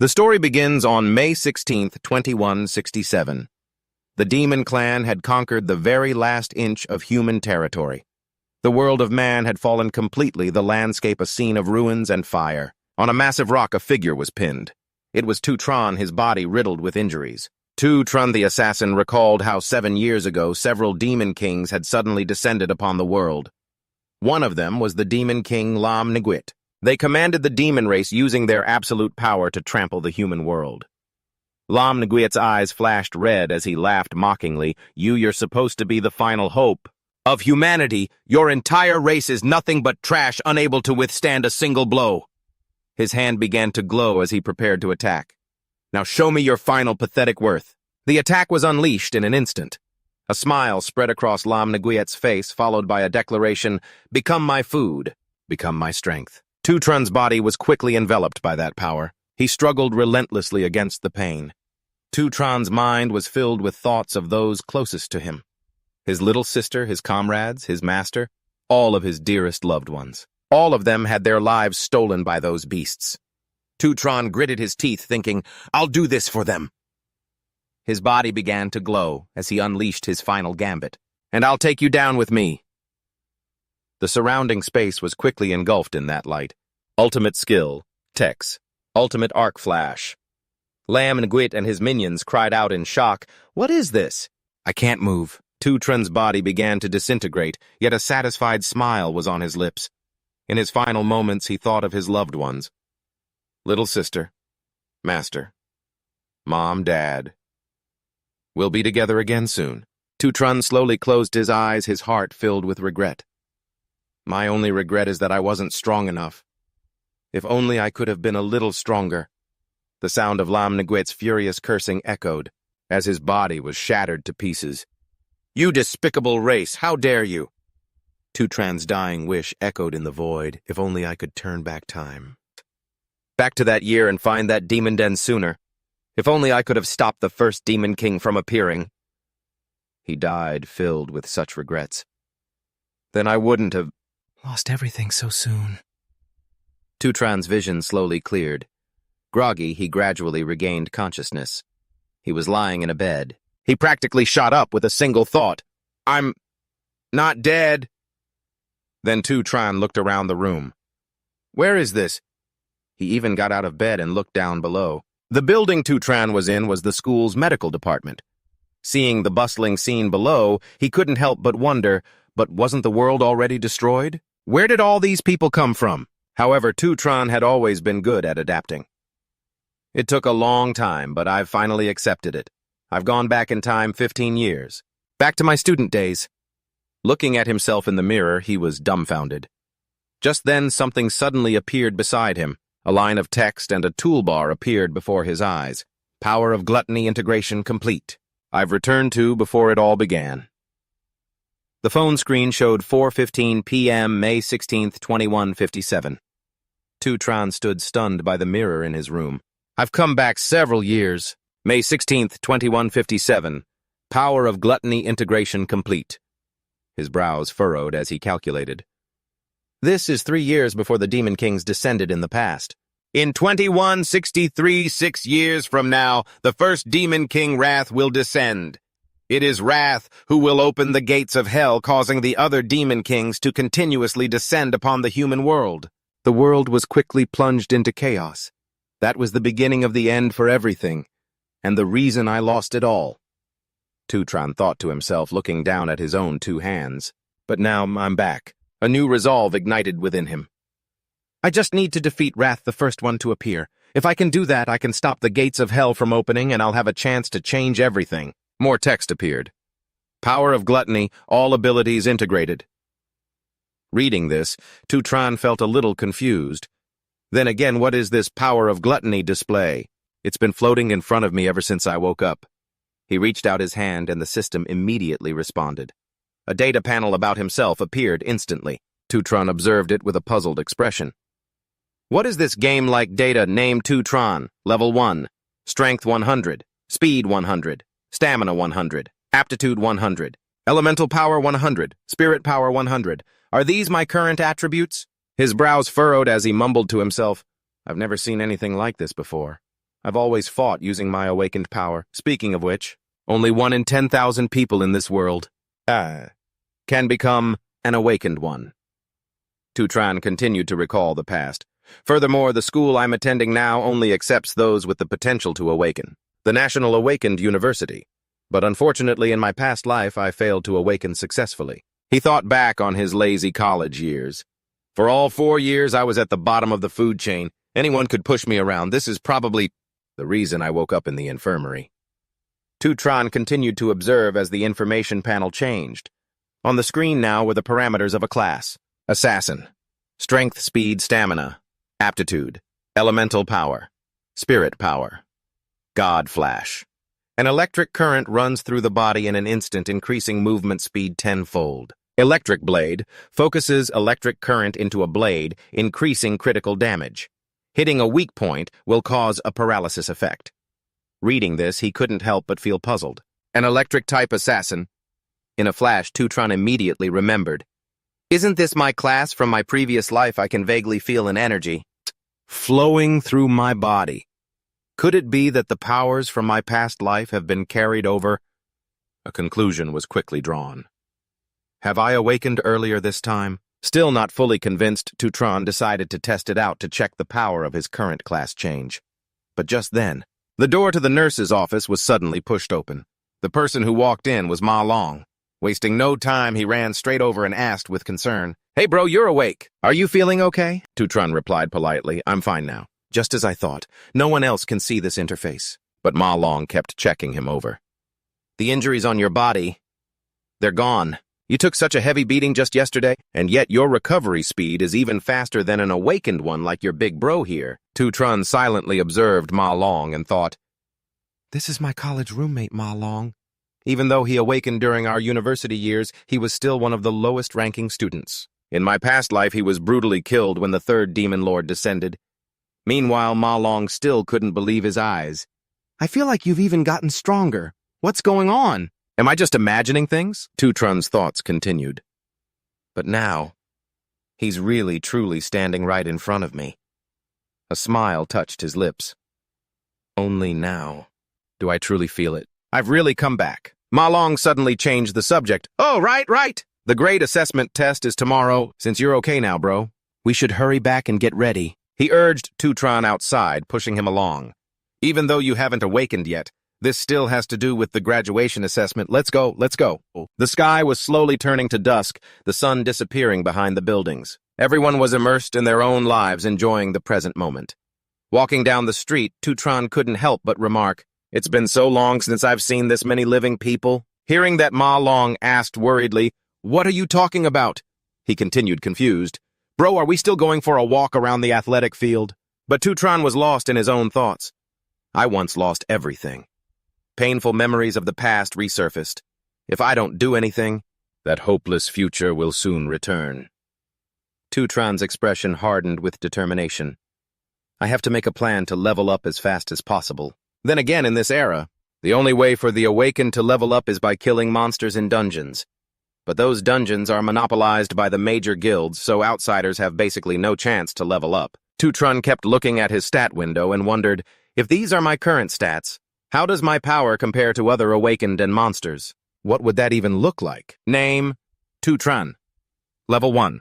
The story begins on May 16th, 2167. The demon clan had conquered the very last inch of human territory. The world of man had fallen completely, the landscape a scene of ruins and fire. On a massive rock, a figure was pinned. It was Tutron, his body riddled with injuries. Tutron the assassin recalled how 7 years ago several demon kings had suddenly descended upon the world. One of them was the demon king Lam Niguit. They commanded the demon race using their absolute power to trample the human world. Lam Niguit's eyes flashed red as he laughed mockingly. You're supposed to be the final hope of humanity. Your entire race is nothing but trash, unable to withstand a single blow. His hand began to glow as he prepared to attack. Now show me your final pathetic worth. The attack was unleashed in an instant. A smile spread across Lam Niguit's face, followed by a declaration, "Become my food, become my strength." Tutron's body was quickly enveloped by that power. He struggled relentlessly against the pain. Tutron's mind was filled with thoughts of those closest to him. His little sister, his comrades, his master, all of his dearest loved ones. All of them had their lives stolen by those beasts. Tutron gritted his teeth, thinking, "I'll do this for them." His body began to glow as he unleashed his final gambit. "And I'll take you down with me." The surrounding space was quickly engulfed in that light. Ultimate skill, Tex, ultimate arc flash. Lam Niguit and his minions cried out in shock, "What is this?" "I can't move." Tutron's body began to disintegrate, yet a satisfied smile was on his lips. In his final moments, he thought of his loved ones. Little sister, master, mom, dad. We'll be together again soon. Tutron slowly closed his eyes, his heart filled with regret. My only regret is that I wasn't strong enough. If only I could have been a little stronger. The sound of Lam Niguit's furious cursing echoed as his body was shattered to pieces. "You despicable race, how dare you!" Tutron's dying wish echoed in the void. If only I could turn back time. Back to that year and find that demon den sooner. If only I could have stopped the first demon king from appearing. He died filled with such regrets. Then I wouldn't have lost everything so soon. Tutron's vision slowly cleared. Groggy, he gradually regained consciousness. He was lying in a bed. He practically shot up with a single thought. "I'm not dead." Then Tutron looked around the room. "Where is this?" He even got out of bed and looked down below. The building Tutron was in was the school's medical department. Seeing the bustling scene below, he couldn't help but wonder, but wasn't the world already destroyed? Where did all these people come from? However, Tutron had always been good at adapting. It took a long time, but I've finally accepted it. I've gone back in time 15 years. Back to my student days. Looking at himself in the mirror, he was dumbfounded. Just then, something suddenly appeared beside him. A line of text and a toolbar appeared before his eyes. Power of gluttony integration complete. I've returned to before it all began. The phone screen showed 4:15 p.m. May 16th, 2157. Tutron stood stunned by the mirror in his room. I've come back several years. May 16th, 2157. Power of gluttony integration complete. His brows furrowed as he calculated. This is 3 years before the Demon Kings descended in the past. In 2163, 6 years from now, the first Demon King Wrath will descend. It is Wrath who will open the gates of hell, causing the other Demon Kings to continuously descend upon the human world. The world was quickly plunged into chaos. That was the beginning of the end for everything, and the reason I lost it all. Tutron thought to himself, looking down at his own 2 hands. But now I'm back. A new resolve ignited within him. I just need to defeat Wrath, the first one to appear. If I can do that, I can stop the gates of hell from opening, and I'll have a chance to change everything. More text appeared. Power of gluttony, all abilities integrated. Reading this, Tutron felt a little confused. Then again, what is this power of gluttony display? It's been floating in front of me ever since I woke up. He reached out his hand and the system immediately responded. A data panel about himself appeared instantly. Tutron observed it with a puzzled expression. What is this game-like data named Tutron? Level 1. Strength 100. Speed 100. Stamina 100. Aptitude 100. Elemental power 100. Spirit power 100. Are these my current attributes? His brows furrowed as he mumbled to himself, I've never seen anything like this before. I've always fought using my awakened power. Speaking of which, only 1 in 10,000 people in this world can become an awakened one. Tutron continued to recall the past. Furthermore, the school I'm attending now only accepts those with the potential to awaken. The National Awakened University. But unfortunately, in my past life, I failed to awaken successfully. He thought back on his lazy college years. For all 4 years, I was at the bottom of the food chain. Anyone could push me around. This is probably the reason I woke up in the infirmary. Tutron continued to observe as the information panel changed. On the screen now were the parameters of a class. Assassin. Strength, speed, stamina. Aptitude. Elemental power. Spirit power. God flash. An electric current runs through the body in an instant, increasing movement speed tenfold. Electric blade focuses electric current into a blade, increasing critical damage. Hitting a weak point will cause a paralysis effect. Reading this, he couldn't help but feel puzzled. An electric-type assassin. In a flash, Tutron immediately remembered. Isn't this my class from my previous life? I can vaguely feel an energy flowing through my body. Could it be that the powers from my past life have been carried over? A conclusion was quickly drawn. Have I awakened earlier this time? Still not fully convinced, Tutron decided to test it out to check the power of his current class change. But just then, the door to the nurse's office was suddenly pushed open. The person who walked in was Ma Long. Wasting no time, he ran straight over and asked with concern, "Hey bro, you're awake. Are you feeling okay?" Tutron replied politely, "I'm fine now." Just as I thought, no one else can see this interface. But Ma Long kept checking him over. "The injuries on your body, they're gone. You took such a heavy beating just yesterday, and yet your recovery speed is even faster than an awakened one like your big bro here." Tutron silently observed Ma Long and thought, "This is my college roommate, Ma Long." Even though he awakened during our university years, he was still one of the lowest-ranking students. In my past life, he was brutally killed when the third demon lord descended. Meanwhile, Ma Long still couldn't believe his eyes. "I feel like you've even gotten stronger. What's going on? Am I just imagining things?" Tutron's thoughts continued. But now, he's really, truly standing right in front of me. A smile touched his lips. Only now do I truly feel it. I've really come back. Ma Long suddenly changed the subject. "Oh, right. The grade assessment test is tomorrow. Since you're okay now, bro, we should hurry back and get ready." He urged Tutron outside, pushing him along. "Even though you haven't awakened yet, this still has to do with the graduation assessment. Let's go. The sky was slowly turning to dusk, the sun disappearing behind the buildings. Everyone was immersed in their own lives, enjoying the present moment. Walking down the street, Tutron couldn't help but remark, "It's been so long since I've seen this many living people." Hearing that, Ma Long asked worriedly, "What are you talking about?" He continued confused. "Bro, are we still going for a walk around the athletic field?" But Tutron was lost in his own thoughts. I once lost everything. Painful memories of the past resurfaced. If I don't do anything, that hopeless future will soon return. Tutron's expression hardened with determination. I have to make a plan to level up as fast as possible. Then again, in this era, the only way for the awakened to level up is by killing monsters in dungeons. But those dungeons are monopolized by the major guilds, so outsiders have basically no chance to level up. Tutron kept looking at his stat window and wondered, if these are my current stats, how does my power compare to other awakened and monsters? What would that even look like? Name, Tutron. Level 1.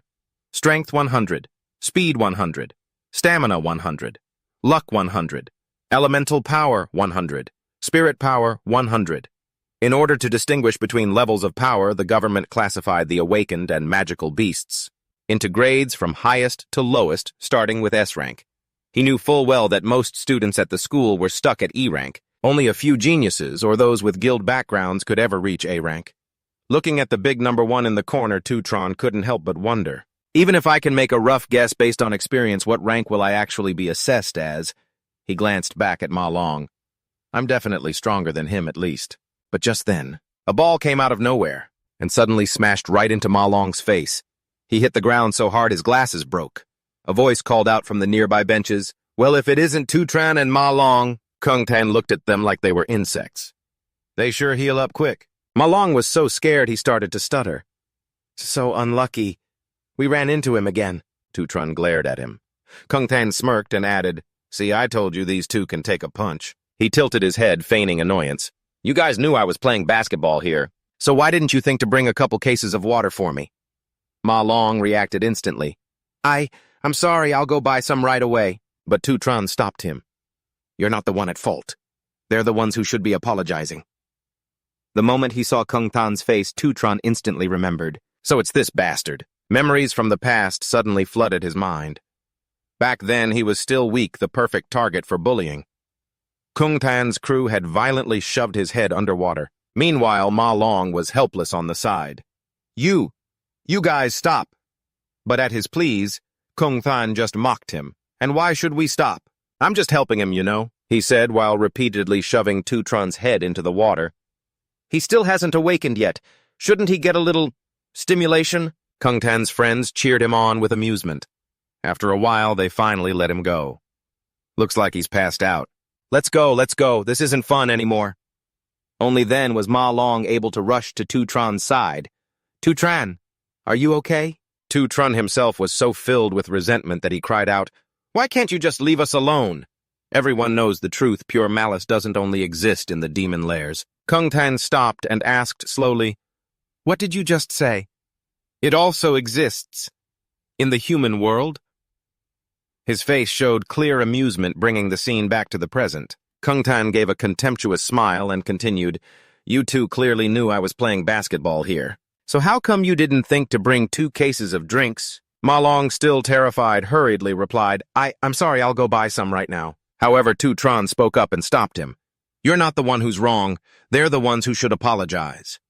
Strength 100. Speed 100. Stamina 100. Luck 100. Elemental power 100. Spirit power 100. In order to distinguish between levels of power, the government classified the awakened and magical beasts into grades from highest to lowest, starting with S rank. He knew full well that most students at the school were stuck at E rank. Only a few geniuses or those with guild backgrounds could ever reach A rank. Looking at the big number 1 in the corner, Tutron couldn't help but wonder. Even if I can make a rough guess based on experience, what rank will I actually be assessed as? He glanced back at Ma Long. I'm definitely stronger than him, at least. But just then, a ball came out of nowhere and suddenly smashed right into Ma Long's face. He hit the ground so hard his glasses broke. A voice called out from the nearby benches, "Well, if it isn't Tutron and Ma Long." Kung Tan looked at them like they were insects. "They sure heal up quick." Ma Long was so scared he started to stutter. "So unlucky. We ran into him again." Tutron glared at him. Kung Tan smirked and added, See, I told you these two can take a punch. He tilted his head, feigning annoyance. You guys knew I was playing basketball here, so why didn't you think to bring a couple cases of water for me? Ma Long reacted instantly. I'm sorry, I'll go buy some right away. But Tutron stopped him. You're not the one at fault. They're the ones who should be apologizing. The moment he saw Kung Tan's face, Tutron instantly remembered. So it's this bastard. Memories from the past suddenly flooded his mind. Back then, he was still weak, the perfect target for bullying. Kung Tan's crew had violently shoved his head underwater. Meanwhile, Ma Long was helpless on the side. You guys stop. But at his pleas, Kung Tan just mocked him. And why should we stop? I'm just helping him, you know, he said while repeatedly shoving Tutron's head into the water. He still hasn't awakened yet. Shouldn't he get a little stimulation? Kung Tan's friends cheered him on with amusement. After a while, they finally let him go. Looks like he's passed out. Let's go, this isn't fun anymore. Only then was Ma Long able to rush to Tutron's side. Tutron, are you okay? Tutron himself was so filled with resentment that he cried out, Why can't you just leave us alone? Everyone knows the truth, pure malice doesn't only exist in the demon lairs. Kung Tan stopped and asked slowly, What did you just say? It also exists. In the human world? His face showed clear amusement, bringing the scene back to the present. Kung Tan gave a contemptuous smile and continued, You two clearly knew I was playing basketball here. So how come you didn't think to bring 2 cases of drinks? Ma Long, still terrified, hurriedly replied, I'm sorry, I'll go buy some right now. However, Tutron spoke up and stopped him. You're not the one who's wrong. They're the ones who should apologize.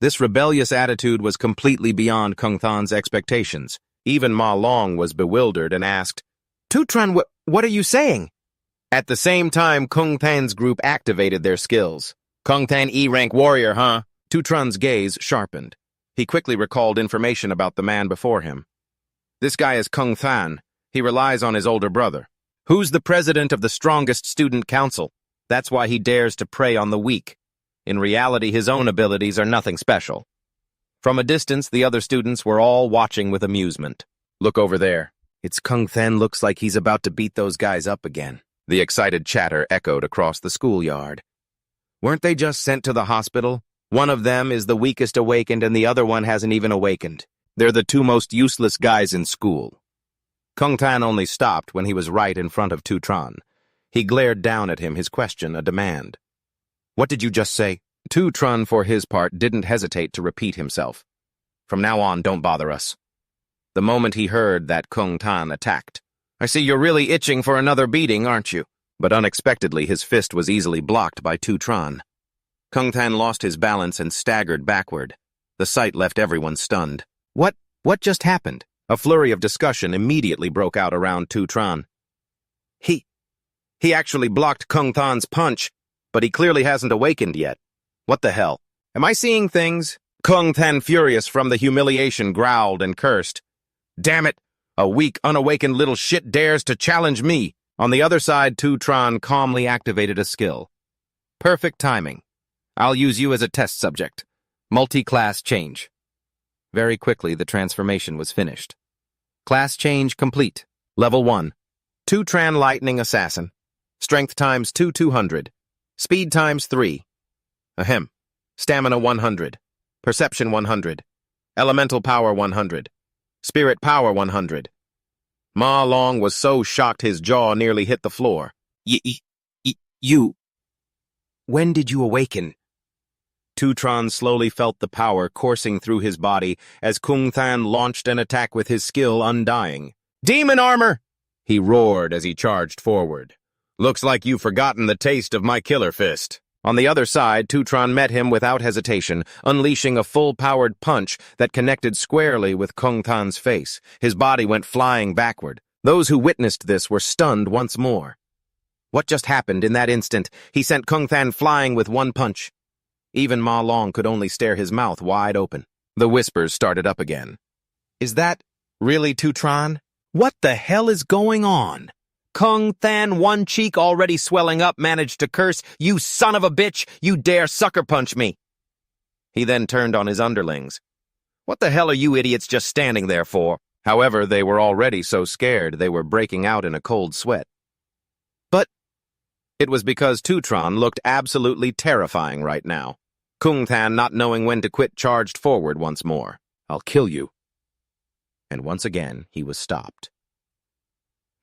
This rebellious attitude was completely beyond Kung Tan's expectations. Even Ma Long was bewildered and asked, Tutron, what are you saying? At the same time, Kung Tan's group activated their skills. Kung Tan E-rank warrior, huh? Tutron's gaze sharpened. He quickly recalled information about the man before him. This guy is Kung Tan. He relies on his older brother. Who's the president of the strongest student council? That's why he dares to prey on the weak. In reality, his own abilities are nothing special. From a distance, the other students were all watching with amusement. Look over there. It's Kung Tan, looks like he's about to beat those guys up again. The excited chatter echoed across the schoolyard. Weren't they just sent to the hospital? One of them is the weakest awakened and the other one hasn't even awakened. They're the 2 most useless guys in school. Kung Tan only stopped when he was right in front of Tutron. He glared down at him, his question a demand. What did you just say? Tutron, for his part, didn't hesitate to repeat himself. From now on, don't bother us. The moment he heard that, Kung Tan attacked. I see you're really itching for another beating, aren't you? But unexpectedly, his fist was easily blocked by Tutron. Kung Tan lost his balance and staggered backward. The sight left everyone stunned. What just happened? A flurry of discussion immediately broke out around Tutron. He actually blocked Kung Tan's punch, but he clearly hasn't awakened yet. What the hell? Am I seeing things? Kung Tan, furious from the humiliation, growled and cursed. Damn it! A weak, unawakened little shit dares to challenge me! On the other side, Tutron calmly activated a skill. Perfect timing. I'll use you as a test subject. Multi-class change. Very quickly, the transformation was finished. Class change complete. Level 1. Tutron Lightning Assassin. Strength times 200. Speed times 3. Ahem. Stamina 100. Perception 100. Elemental power 100. Spirit power 100. Ma Long was so shocked his jaw nearly hit the floor. You... When did you awaken? Tutron slowly felt the power coursing through his body as Kung Tan launched an attack with his skill Undying. Demon armor! He roared as he charged forward. Looks like you've forgotten the taste of my killer fist. On the other side, Tutron met him without hesitation, unleashing a full-powered punch that connected squarely with Kung Tan's face. His body went flying backward. Those who witnessed this were stunned once more. What just happened in that instant? He sent Kung Tan flying with one punch. Even Ma Long could only stare, his mouth wide open. The whispers started up again. Is that really Tutron? What the hell is going on? Kung Tan, one cheek already swelling up, managed to curse, You son of a bitch, you dare sucker punch me. He then turned on his underlings. What the hell are you idiots just standing there for? However, they were already so scared they were breaking out in a cold sweat. It was because Tutron looked absolutely terrifying right now. Kung Than, not knowing when to quit, charged forward once more. "I'll kill you." And once again, he was stopped.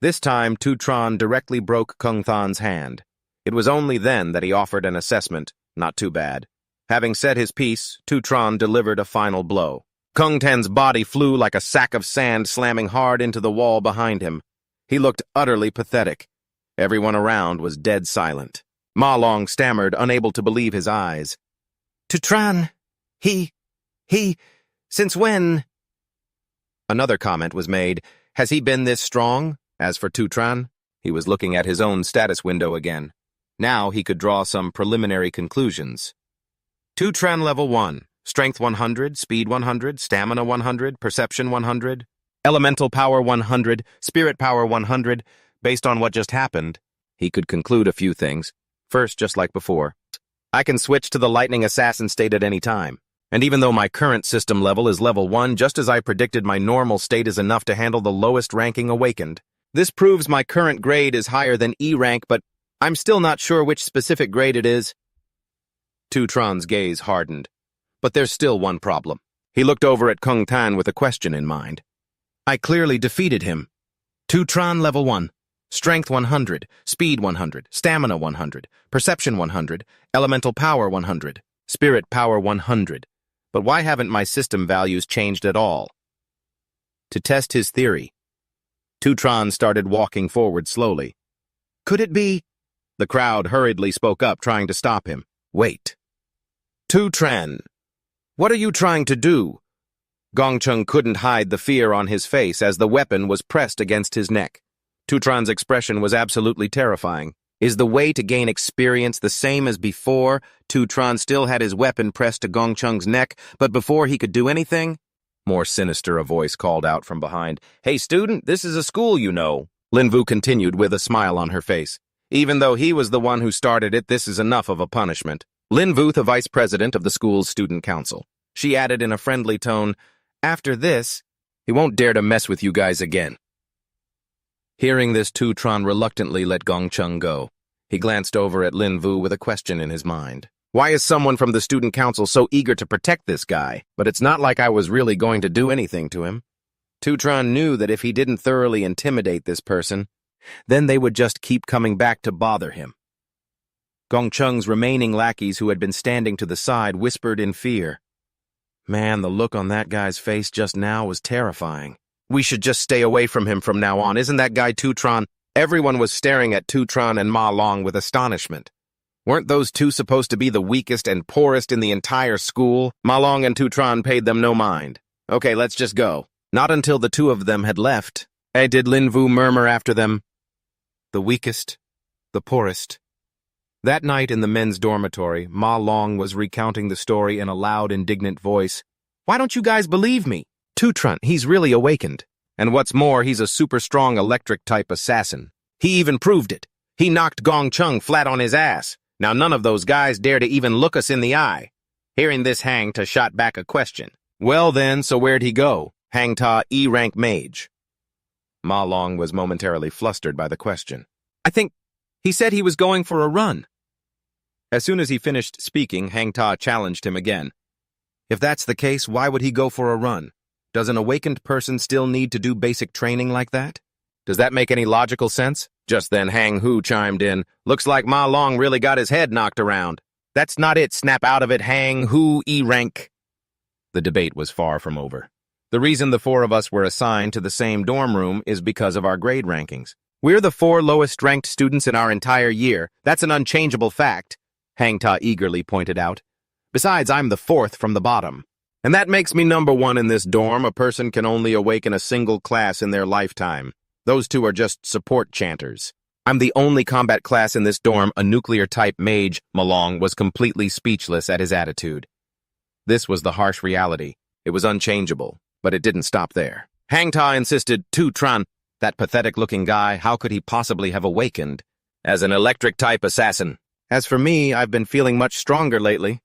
This time, Tutron directly broke Kung Than's hand. It was only then that he offered an assessment. Not too bad. Having said his piece, Tutron delivered a final blow. Kung Than's body flew like a sack of sand, slamming hard into the wall behind him. He looked utterly pathetic. Everyone around was dead silent. Ma Long stammered, unable to believe his eyes. "Tutron, since when?" Another comment was made. Has he been this strong? As for Tutron, he was looking at his own status window again. Now he could draw some preliminary conclusions. Tutron level 1, strength 100, speed 100, stamina 100, perception 100, elemental power 100, spirit power 100. Based on what just happened, he could conclude a few things. First, just like before, I can switch to the lightning assassin state at any time. And even though my current system level is level 1, just as I predicted, my normal state is enough to handle the lowest ranking awakened. This proves my current grade is higher than E rank, but I'm still not sure which specific grade it is. Tutron's gaze hardened. But there's still one problem. He looked over at Kung Tan with a question in mind. I clearly defeated him. Tutron level 1. Strength 100, speed 100, stamina 100, perception 100, elemental power 100, spirit power 100. But why haven't my system values changed at all? To test his theory, Tutron started walking forward slowly. Could it be? The crowd hurriedly spoke up, trying to stop him. Wait. Tutron, what are you trying to do? Gongcheng couldn't hide the fear on his face as the weapon was pressed against his neck. Tutron's expression was absolutely terrifying. Is the way to gain experience the same as before? Tutron still had his weapon pressed to Gongcheng's neck, but before he could do anything? More sinister, a voice called out from behind. Hey, student, this is a school, you know. Linvu continued with a smile on her face. Even though he was the one who started it, this is enough of a punishment. Linvu, the vice president of the school's student council. She added in a friendly tone, after this, he won't dare to mess with you guys again. Hearing this, Tutron reluctantly let Gongcheng go. He glanced over at Linvu with a question in his mind. Why is someone from the student council so eager to protect this guy? But it's not like I was really going to do anything to him. Tutron knew that if he didn't thoroughly intimidate this person, then they would just keep coming back to bother him. Gongcheng's remaining lackeys who had been standing to the side whispered in fear. Man, the look on that guy's face just now was terrifying. We should just stay away from him from now on. Isn't that guy Tutron? Everyone was staring at Tutron and Ma Long with astonishment. Weren't those two supposed to be the weakest and poorest in the entire school? Ma Long and Tutron paid them no mind. Okay, let's just go. Not until the two of them had left. Did Linvu murmur after them. The weakest, the poorest. That night in the men's dormitory, Ma Long was recounting the story in a loud, indignant voice. Why don't you guys believe me? Tutron, he's really awakened. And what's more, he's a super strong electric-type assassin. He even proved it. He knocked Gongcheng flat on his ass. Now none of those guys dare to even look us in the eye. Hearing this, Hang Ta shot back a question. Well then, so where'd he go? Hang Ta, E-rank mage. Ma Long was momentarily flustered by the question. I think he said he was going for a run. As soon as he finished speaking, Hang Ta challenged him again. If that's the case, why would he go for a run? Does an awakened person still need to do basic training like that? Does that make any logical sense? Just then Hang Hu chimed in. Looks like Ma Long really got his head knocked around. That's not it, snap out of it, Hang Hu E-rank. The debate was far from over. The reason the four of us were assigned to the same dorm room is because of our grade rankings. We're the 4 lowest-ranked students in our entire year. That's an unchangeable fact, Hang Ta eagerly pointed out. Besides, I'm the 4th from the bottom. And that makes me number 1 in this dorm. A person can only awaken a single class in their lifetime. Those two are just support chanters. I'm the only combat class in this dorm, a nuclear-type mage. Malong was completely speechless at his attitude. This was the harsh reality. It was unchangeable, but it didn't stop there. Hang Ta insisted, Tutron, that pathetic-looking guy, how could he possibly have awakened? As an electric-type assassin. As for me, I've been feeling much stronger lately.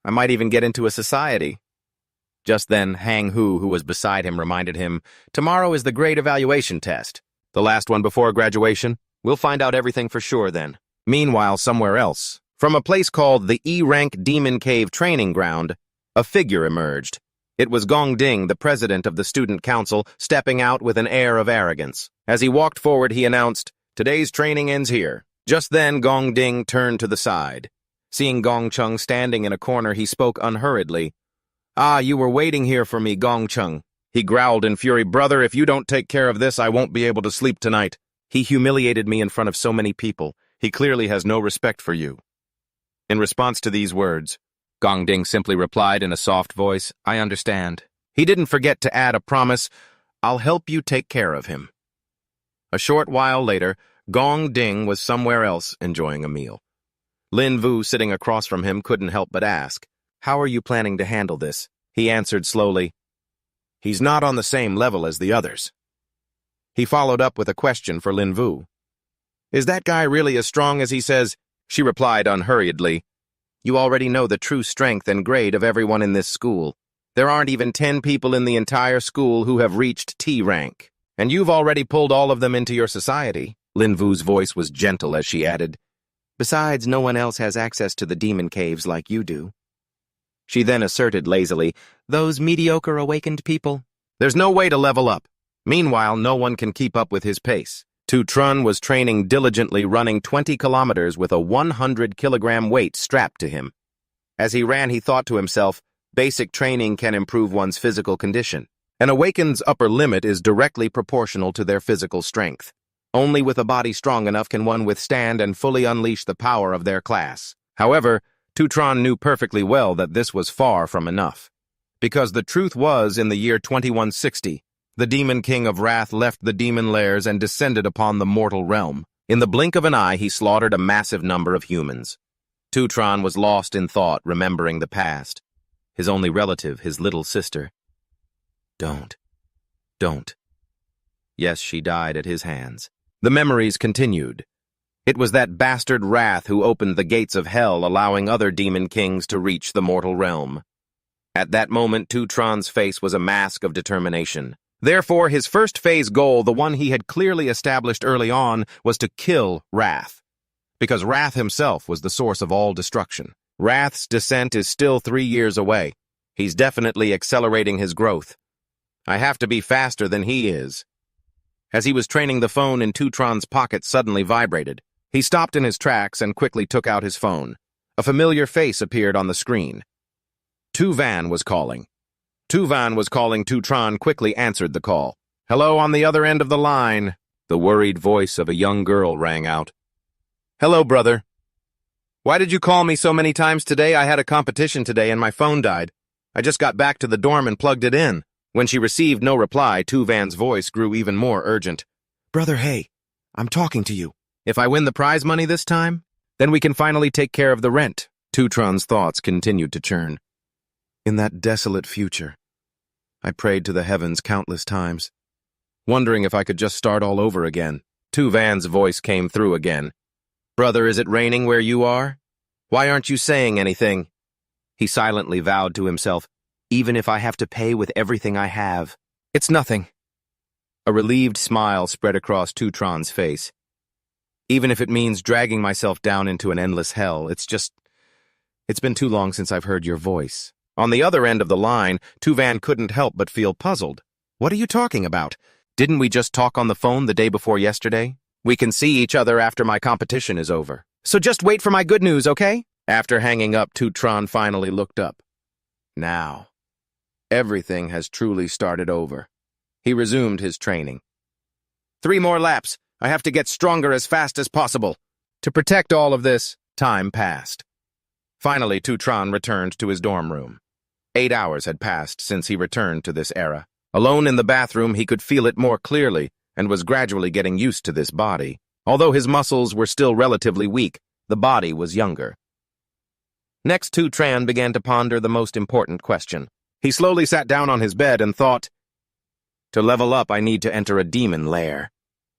I might even get into a society. Just then, Hang Hu, who was beside him, reminded him, tomorrow is the grade evaluation test. The last one before graduation. We'll find out everything for sure then. Meanwhile, somewhere else, from a place called the E-Rank Demon Cave Training Ground, a figure emerged. It was Gong Ding, the president of the student council, stepping out with an air of arrogance. As he walked forward, he announced, "Today's training ends here." Just then, Gong Ding turned to the side. Seeing Gong Chung standing in a corner, he spoke unhurriedly. "Ah, you were waiting here for me, Gong Chung." He growled in fury, "Brother, if you don't take care of this, I won't be able to sleep tonight. He humiliated me in front of so many people. He clearly has no respect for you." In response to these words, Gong Ding simply replied in a soft voice, "I understand." He didn't forget to add a promise, "I'll help you take care of him." A short while later, Gong Ding was somewhere else enjoying a meal. Lin Vu, sitting across from him, couldn't help but ask, "How are you planning to handle this?" He answered slowly, "He's not on the same level as the others." He followed up with a question for Lin Vu. "Is that guy really as strong as he says?" She replied unhurriedly, "You already know the true strength and grade of everyone in this school. There aren't even 10 people in the entire school who have reached T rank. And you've already pulled all of them into your society." Lin Vu's voice was gentle as she added, "Besides, no one else has access to the demon caves like you do." She then asserted lazily, "Those mediocre awakened people. There's no way to level up. Meanwhile, no one can keep up with his pace." Tutron was training diligently, running 20 kilometers with a 100-kilogram weight strapped to him. As he ran, he thought to himself, basic training can improve one's physical condition. An awakened's upper limit is directly proportional to their physical strength. Only with a body strong enough can one withstand and fully unleash the power of their class. However, Tutron knew perfectly well that this was far from enough. Because the truth was, in the year 2160, the Demon King of Wrath left the demon lairs and descended upon the mortal realm. In the blink of an eye, he slaughtered a massive number of humans. Tutron was lost in thought, remembering the past. His only relative, his little sister. Don't. Yes, she died at his hands. The memories continued. It was that bastard Wrath who opened the gates of hell, allowing other demon kings to reach the mortal realm. At that moment, Tutron's face was a mask of determination. Therefore, his first phase goal, the one he had clearly established early on, was to kill Wrath. Because Wrath himself was the source of all destruction. Wrath's descent is still 3 years away. He's definitely accelerating his growth. I have to be faster than he is. As he was training, the phone in Tutron's pocket suddenly vibrated. He stopped in his tracks and quickly took out his phone. A familiar face appeared on the screen. Tuvan was calling. Tutron quickly answered the call. "Hello, on the other end of the line." The worried voice of a young girl rang out. "Hello, brother. Why did you call me so many times today? I had a competition today and my phone died. I just got back to the dorm and plugged it in." When she received no reply, Tuvan's voice grew even more urgent. "Brother, hey, I'm talking to you. If I win the prize money this time, then we can finally take care of the rent." Tutron's thoughts continued to churn. In that desolate future, I prayed to the heavens countless times, wondering if I could just start all over again. Tuvan's voice came through again. "Brother, is it raining where you are? Why aren't you saying anything?" He silently vowed to himself, "Even if I have to pay with everything I have, it's nothing." A relieved smile spread across Tutron's face. "Even if it means dragging myself down into an endless hell, it's been too long since I've heard your voice." On the other end of the line, Tuvan couldn't help but feel puzzled. "What are you talking about? Didn't we just talk on the phone the day before yesterday? We can see each other after my competition is over. So just wait for my good news, okay?" After hanging up, Tutron finally looked up. Now, everything has truly started over. He resumed his training. 3 more laps. I have to get stronger as fast as possible. To protect all of this, time passed. Finally, Tutron returned to his dorm room. 8 hours had passed since he returned to this era. Alone in the bathroom, he could feel it more clearly and was gradually getting used to this body. Although his muscles were still relatively weak, the body was younger. Next, Tutron began to ponder the most important question. He slowly sat down on his bed and thought, "To level up, I need to enter a demon lair.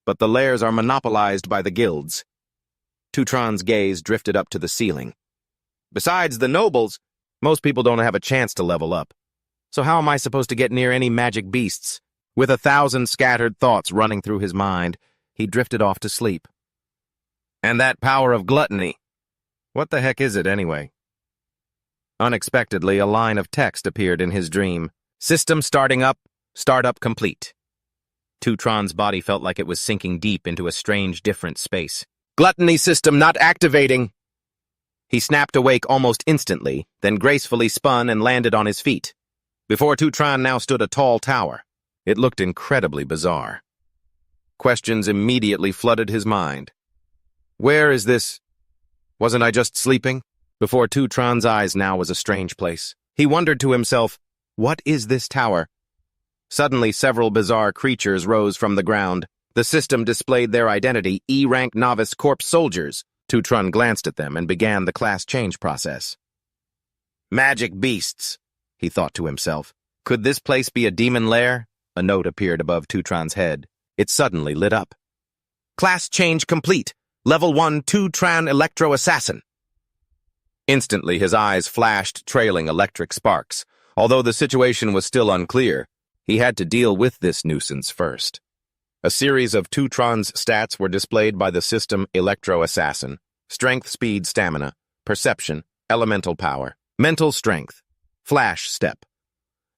But the lairs are monopolized by the guilds." Tutron's gaze drifted up to the ceiling. "Besides the nobles, most people don't have a chance to level up. So how am I supposed to get near any magic beasts?" With 1,000 scattered thoughts running through his mind, he drifted off to sleep. And that power of gluttony. What the heck is it anyway? Unexpectedly, a line of text appeared in his dream. System starting up, startup complete. Tutron's body felt like it was sinking deep into a strange, different space. Gluttony system not activating! He snapped awake almost instantly, then gracefully spun and landed on his feet. Before Tutron now stood a tall tower. It looked incredibly bizarre. Questions immediately flooded his mind. Where is this? Wasn't I just sleeping? Before Tutron's eyes now was a strange place. He wondered to himself, what is this tower? Suddenly, several bizarre creatures rose from the ground. The system displayed their identity, E-rank novice corpse soldiers. Tutron glanced at them and began the class change process. Magic beasts, he thought to himself. Could this place be a demon lair? A note appeared above Tutron's head. It suddenly lit up. Class change complete. Level 1 Tutron Electro Assassin. Instantly, his eyes flashed, trailing electric sparks. Although the situation was still unclear, he had to deal with this nuisance first. A series of Tutron's stats were displayed by the system Electro Assassin. Strength, speed, stamina, perception, elemental power, mental strength, flash step.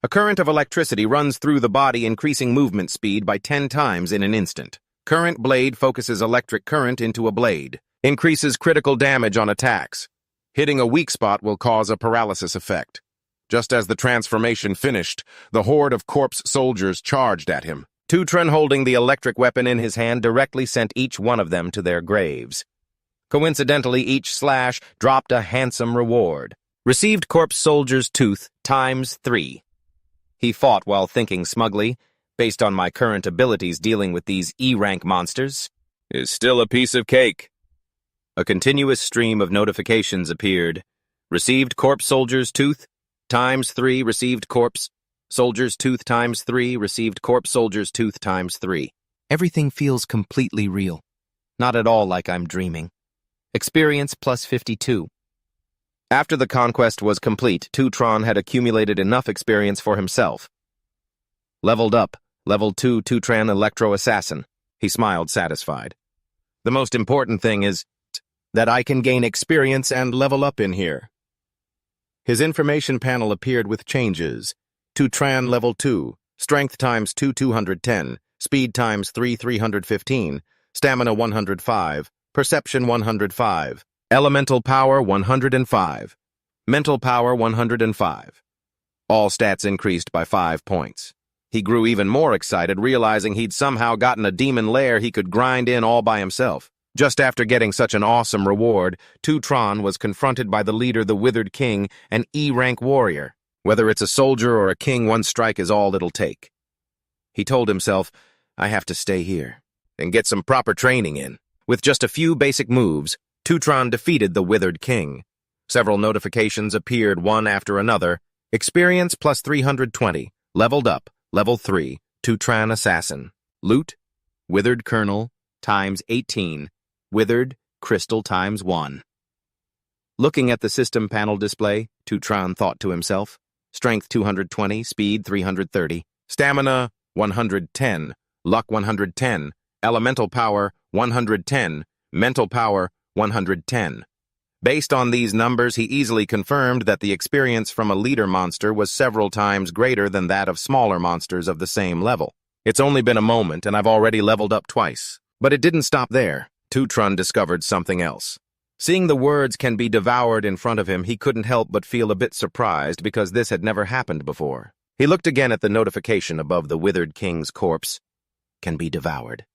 A current of electricity runs through the body, increasing movement speed by 10 times in an instant. Current blade focuses electric current into a blade. Increases critical damage on attacks. Hitting a weak spot will cause a paralysis effect. Just as the transformation finished, the horde of corpse soldiers charged at him. Tutron, holding the electric weapon in his hand, directly sent each one of them to their graves. Coincidentally, each slash dropped a handsome reward. Received corpse soldier's tooth ×3. He fought while thinking smugly, based on my current abilities dealing with these E-rank monsters, is still a piece of cake. A continuous stream of notifications appeared. Received corpse soldier's tooth ×3, received corpse soldier's tooth ×3, received corpse soldier's tooth ×3. Everything feels completely real. Not at all like I'm dreaming. Experience +52. After the conquest was complete, Tutron had accumulated enough experience for himself. Leveled up, level 2 Tutron Electro Assassin. He smiled, satisfied. The most important thing is that I can gain experience and level up in here. His information panel appeared with changes. Tutron level 2, strength ×2 210, speed ×3 315, stamina 105, perception 105, elemental power 105, mental power 105. All stats increased by 5 points. He grew even more excited, realizing he'd somehow gotten a demon lair he could grind in all by himself. Just after getting such an awesome reward, Tutron was confronted by the leader, the Withered King, an E-rank warrior. Whether it's a soldier or a king, one strike is all it'll take. He told himself, I have to stay here and get some proper training in. With just a few basic moves, Tutron defeated the Withered King. Several notifications appeared one after another. Experience +320, leveled up, level 3, Tutron Assassin. Loot, Withered Kernel, ×18, Withered Crystal ×1. Looking at the system panel display, Tutron thought to himself, strength 220, speed 330, stamina 110, luck 110, elemental power 110, mental power 110. Based on these numbers, he easily confirmed that the experience from a leader monster was several times greater than that of smaller monsters of the same level. It's only been a moment, and I've already leveled up twice. But it didn't stop there. Tutron discovered something else. Seeing the words "can be devoured" in front of him, he couldn't help but feel a bit surprised because this had never happened before. He looked again at the notification above the Withered King's corpse. Can be devoured.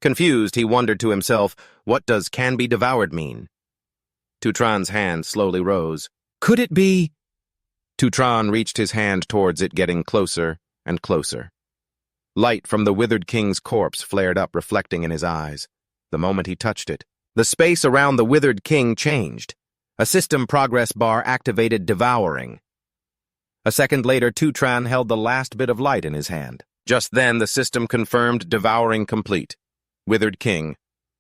Confused, he wondered to himself, what does "can be devoured" mean? Tutron's hand slowly rose. Could it be? Tutron reached his hand towards it, getting closer and closer. Light from the Withered King's corpse flared up, reflecting in his eyes. The moment he touched it, the space around the Withered King changed. A system progress bar activated devouring. A second later, Tutron held the last bit of light in his hand. Just then, the system confirmed devouring complete. Withered King.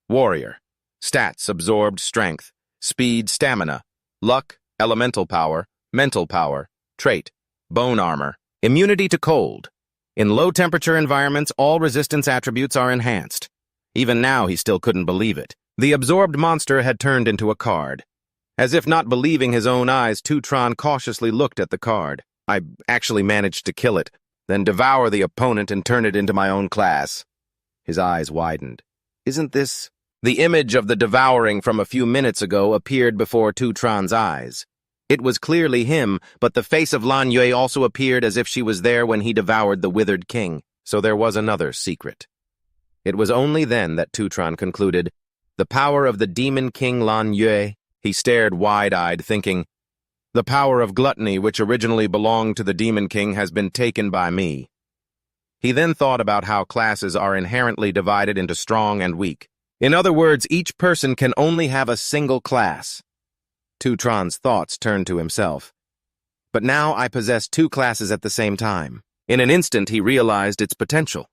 Warrior. Stats: absorbed strength, speed, stamina, luck, elemental power, mental power, trait, bone armor, immunity to cold. In low-temperature environments, all resistance attributes are enhanced. Even now, he still couldn't believe it. The absorbed monster had turned into a card. As if not believing his own eyes, Tutron cautiously looked at the card. I actually managed to kill it, then devour the opponent and turn it into my own class. His eyes widened. Isn't this... The image of the devouring from a few minutes ago appeared before Tutron's eyes. It was clearly him, but the face of Lan Yue also appeared as if she was there when he devoured the withered king, so there was another secret. It was only then that Tutron concluded, the power of the demon king Lan Yue. He stared wide-eyed, thinking, the power of gluttony, which originally belonged to the demon king, has been taken by me. He then thought about how classes are inherently divided into strong and weak. In other words, each person can only have a single class. Tutron's thoughts turned to himself. But now I possess two classes at the same time. In an instant, he realized its potential.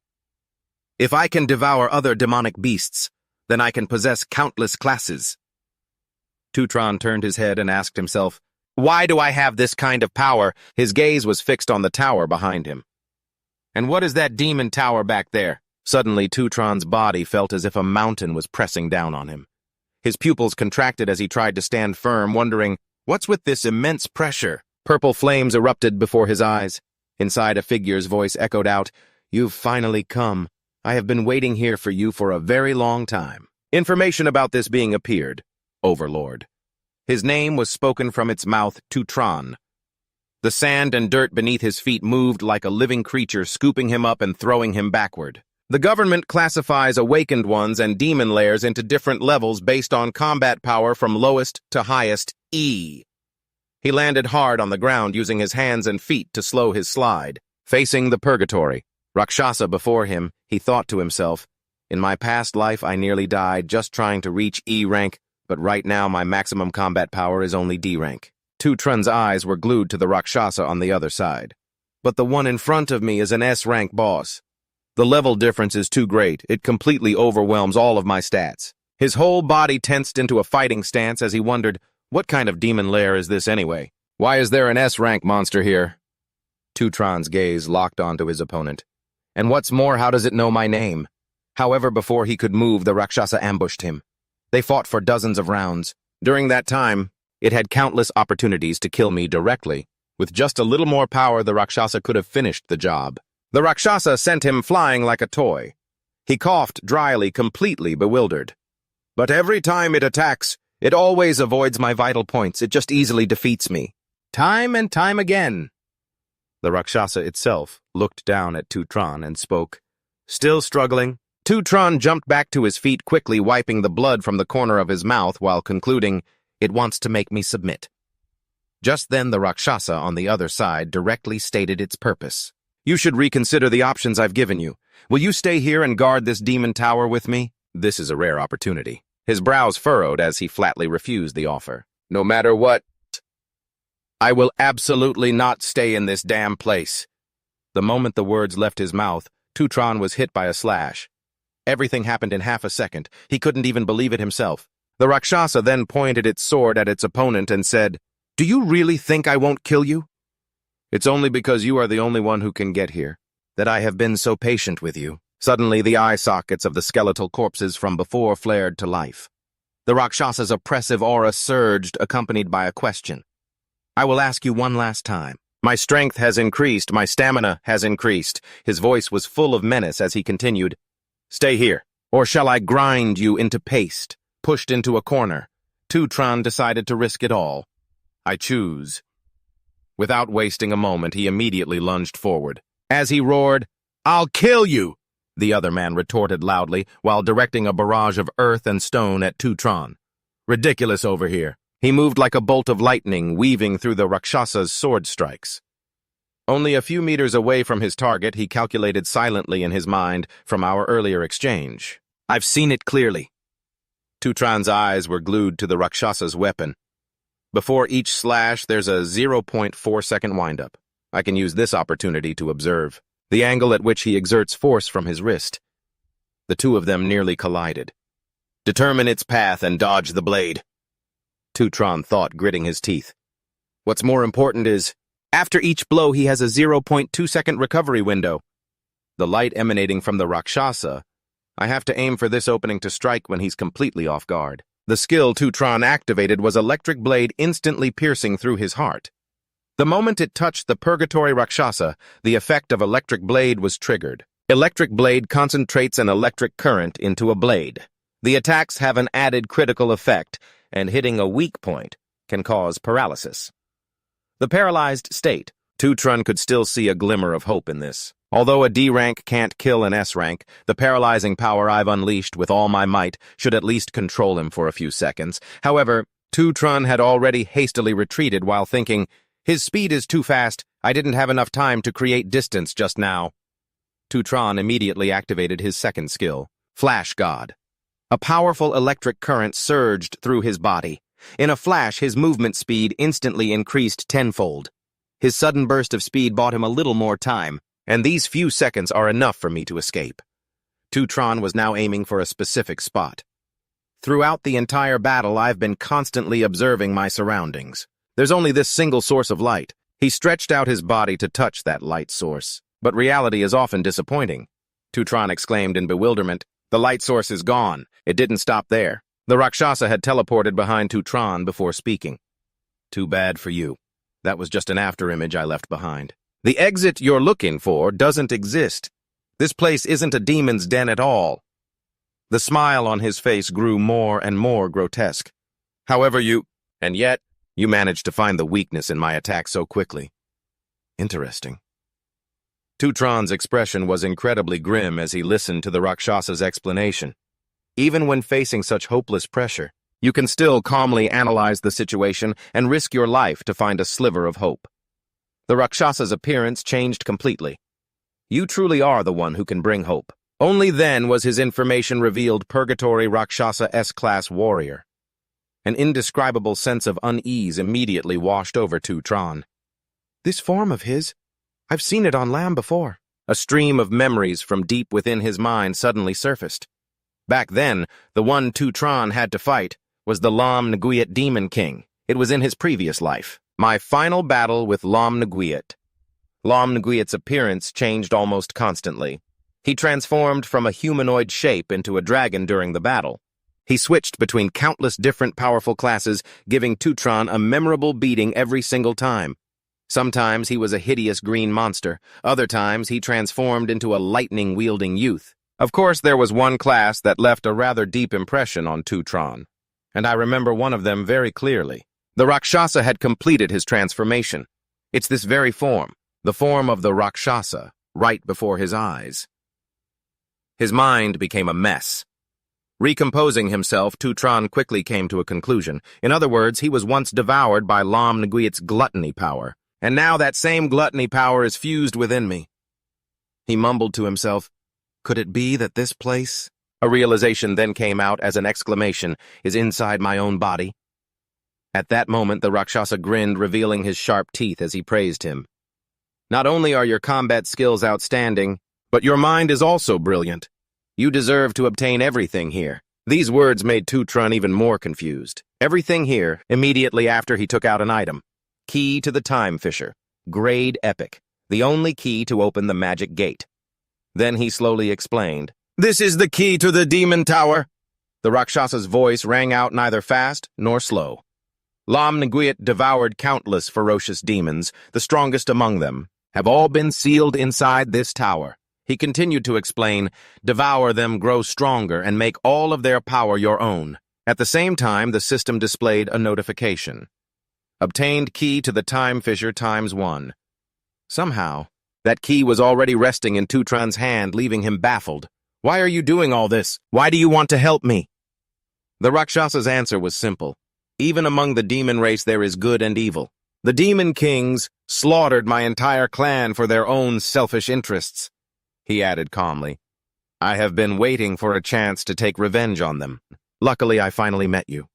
If I can devour other demonic beasts, then I can possess countless classes. Tutron turned his head and asked himself, why do I have this kind of power? His gaze was fixed on the tower behind him. And what is that demon tower back there? Suddenly, Tutron's body felt as if a mountain was pressing down on him. His pupils contracted as he tried to stand firm, wondering, what's with this immense pressure? Purple flames erupted before his eyes. Inside, a figure's voice echoed out, you've finally come. I have been waiting here for you for a very long time. Information about this being appeared. Overlord. His name was spoken from its mouth, Tutron. The sand and dirt beneath his feet moved like a living creature, scooping him up and throwing him backward. The government classifies awakened ones and demon lairs into different levels based on combat power from lowest to highest, E. He landed hard on the ground using his hands and feet to slow his slide. Facing the Purgatory, Rakshasa before him, he thought to himself, in my past life I nearly died just trying to reach E rank, but right now my maximum combat power is only D rank. Tutron's eyes were glued to the Rakshasa on the other side. But the one in front of me is an S rank boss. The level difference is too great. It completely overwhelms all of my stats. His whole body tensed into a fighting stance as he wondered, what kind of demon lair is this anyway? Why is there an S-rank monster here? Tutron's gaze locked onto his opponent. And what's more, how does it know my name? However, before he could move, the Rakshasa ambushed him. They fought for dozens of rounds. During that time, it had countless opportunities to kill me directly. With just a little more power, the Rakshasa could have finished the job. The Rakshasa sent him flying like a toy. He coughed dryly, completely bewildered. But every time it attacks, it always avoids my vital points. It just easily defeats me. Time and time again. The Rakshasa itself looked down at Tutron and spoke. Still struggling, Tutron jumped back to his feet, quickly wiping the blood from the corner of his mouth while concluding, it wants to make me submit. Just then the Rakshasa on the other side directly stated its purpose. You should reconsider the options I've given you. Will you stay here and guard this demon tower with me? This is a rare opportunity. His brows furrowed as he flatly refused the offer. No matter what, I will absolutely not stay in this damn place. The moment the words left his mouth, Tutron was hit by a slash. Everything happened in half a second. He couldn't even believe it himself. The Rakshasa then pointed its sword at its opponent and said, Do you really think I won't kill you? It's only because you are the only one who can get here that I have been so patient with you. Suddenly, the eye sockets of the skeletal corpses from before flared to life. The Rakshasa's oppressive aura surged, accompanied by a question. I will ask you one last time. My strength has increased, my stamina has increased. His voice was full of menace as he continued. Stay here, or shall I grind you into paste? Pushed into a corner, Tutron decided to risk it all. I choose. Without wasting a moment, he immediately lunged forward. As he roared, I'll kill you! The other man retorted loudly, while directing a barrage of earth and stone at Tutron. Ridiculous over here. He moved like a bolt of lightning, weaving through the Rakshasa's sword strikes. Only a few meters away from his target, he calculated silently in his mind from our earlier exchange. I've seen it clearly. Tutron's eyes were glued to the Rakshasa's weapon. Before each slash, there's a 0.4-second windup. I can use this opportunity to observe the angle at which he exerts force from his wrist. The two of them nearly collided. Determine its path and dodge the blade. Tutron thought, gritting his teeth. What's more important is, after each blow he has a 0.2-second recovery window. The light emanating from the Rakshasa I have to aim for this opening to strike when he's completely off guard. The skill Tutron activated was Electric Blade instantly piercing through his heart. The moment it touched the Purgatory Rakshasa, the effect of Electric Blade was triggered. Electric Blade concentrates an electric current into a blade. The attacks have an added critical effect, and hitting a weak point can cause paralysis. The paralyzed state. Tutron could still see a glimmer of hope in this. Although a D rank can't kill an S rank, the paralyzing power I've unleashed with all my might should at least control him for a few seconds. However, Tutron had already hastily retreated while thinking, his speed is too fast, I didn't have enough time to create distance just now. Tutron immediately activated his second skill, Flash God. A powerful electric current surged through his body. In a flash, his movement speed instantly increased tenfold. His sudden burst of speed bought him a little more time, and these few seconds are enough for me to escape. Tutron was now aiming for a specific spot. Throughout the entire battle, I've been constantly observing my surroundings. There's only this single source of light. He stretched out his body to touch that light source. But reality is often disappointing. Tutron exclaimed in bewilderment, the light source is gone. It didn't stop there. The Rakshasa had teleported behind Tutron before speaking. Too bad for you. That was just an afterimage I left behind. The exit you're looking for doesn't exist. This place isn't a demon's den at all. The smile on his face grew more and more grotesque. However, and yet, you managed to find the weakness in my attack so quickly. Interesting. Tutron's expression was incredibly grim as he listened to the Rakshasa's explanation. Even when facing such hopeless pressure, you can still calmly analyze the situation and risk your life to find a sliver of hope. The Rakshasa's appearance changed completely. You truly are the one who can bring hope. Only then was his information revealed Purgatory Rakshasa S-class warrior. An indescribable sense of unease immediately washed over Tutron. This form of his? I've seen it on Lamb before. A stream of memories from deep within his mind suddenly surfaced. Back then, the one Tutron had to fight was the Lam Nguyen Demon King. It was in his previous life. My final battle with Lam Nguyen. Lam Nguyen's appearance changed almost constantly. He transformed from a humanoid shape into a dragon during the battle. He switched between countless different powerful classes, giving Tutron a memorable beating every single time. Sometimes he was a hideous green monster. Other times he transformed into a lightning-wielding youth. Of course, there was one class that left a rather deep impression on Tutron, and I remember one of them very clearly. The Rakshasa had completed his transformation. It's this very form, the form of the Rakshasa, right before his eyes. His mind became a mess. Recomposing himself, Tutron quickly came to a conclusion. In other words, he was once devoured by Lam Nguyen's gluttony power, and now that same gluttony power is fused within me. He mumbled to himself, could it be that this place? A realization then came out as an exclamation, is inside my own body. At that moment, the Rakshasa grinned, revealing his sharp teeth as he praised him. Not only are your combat skills outstanding, but your mind is also brilliant. You deserve to obtain everything here. These words made Tutron even more confused. Everything here, immediately after he took out an item. Key to the Time Fisher. Grade Epic. The only key to open the magic gate. Then he slowly explained, this is the key to the demon tower. The Rakshasa's voice rang out neither fast nor slow. Lam Nguyen devoured countless ferocious demons, the strongest among them, have all been sealed inside this tower. He continued to explain, devour them, grow stronger, and make all of their power your own. At the same time, the system displayed a notification. Obtained key to the Time Fisher ×1. Somehow, that key was already resting in Tutron's hand, leaving him baffled. Why are you doing all this? Why do you want to help me? The Rakshasa's answer was simple. Even among the demon race there is good and evil. The demon kings slaughtered my entire clan for their own selfish interests. He added calmly, I have been waiting for a chance to take revenge on them. Luckily, I finally met you.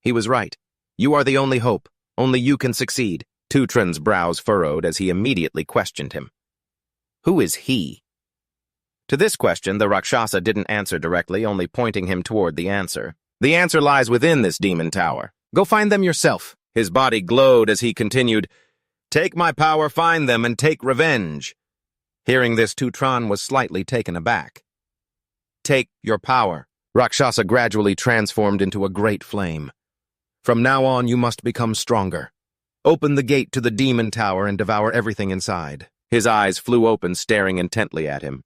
He was right. You are the only hope. Only you can succeed. Tutron's brows furrowed as he immediately questioned him. Who is he? To this question, the Rakshasa didn't answer directly, only pointing him toward the answer. The answer lies within this demon tower. Go find them yourself. His body glowed as he continued, take my power, find them, and take revenge. Hearing this, Tutron was slightly taken aback. take your power." Rakshasa gradually transformed into a great flame. "From now on, you must become stronger. Open the gate to the demon tower and devour everything inside." His eyes flew open, staring intently at him.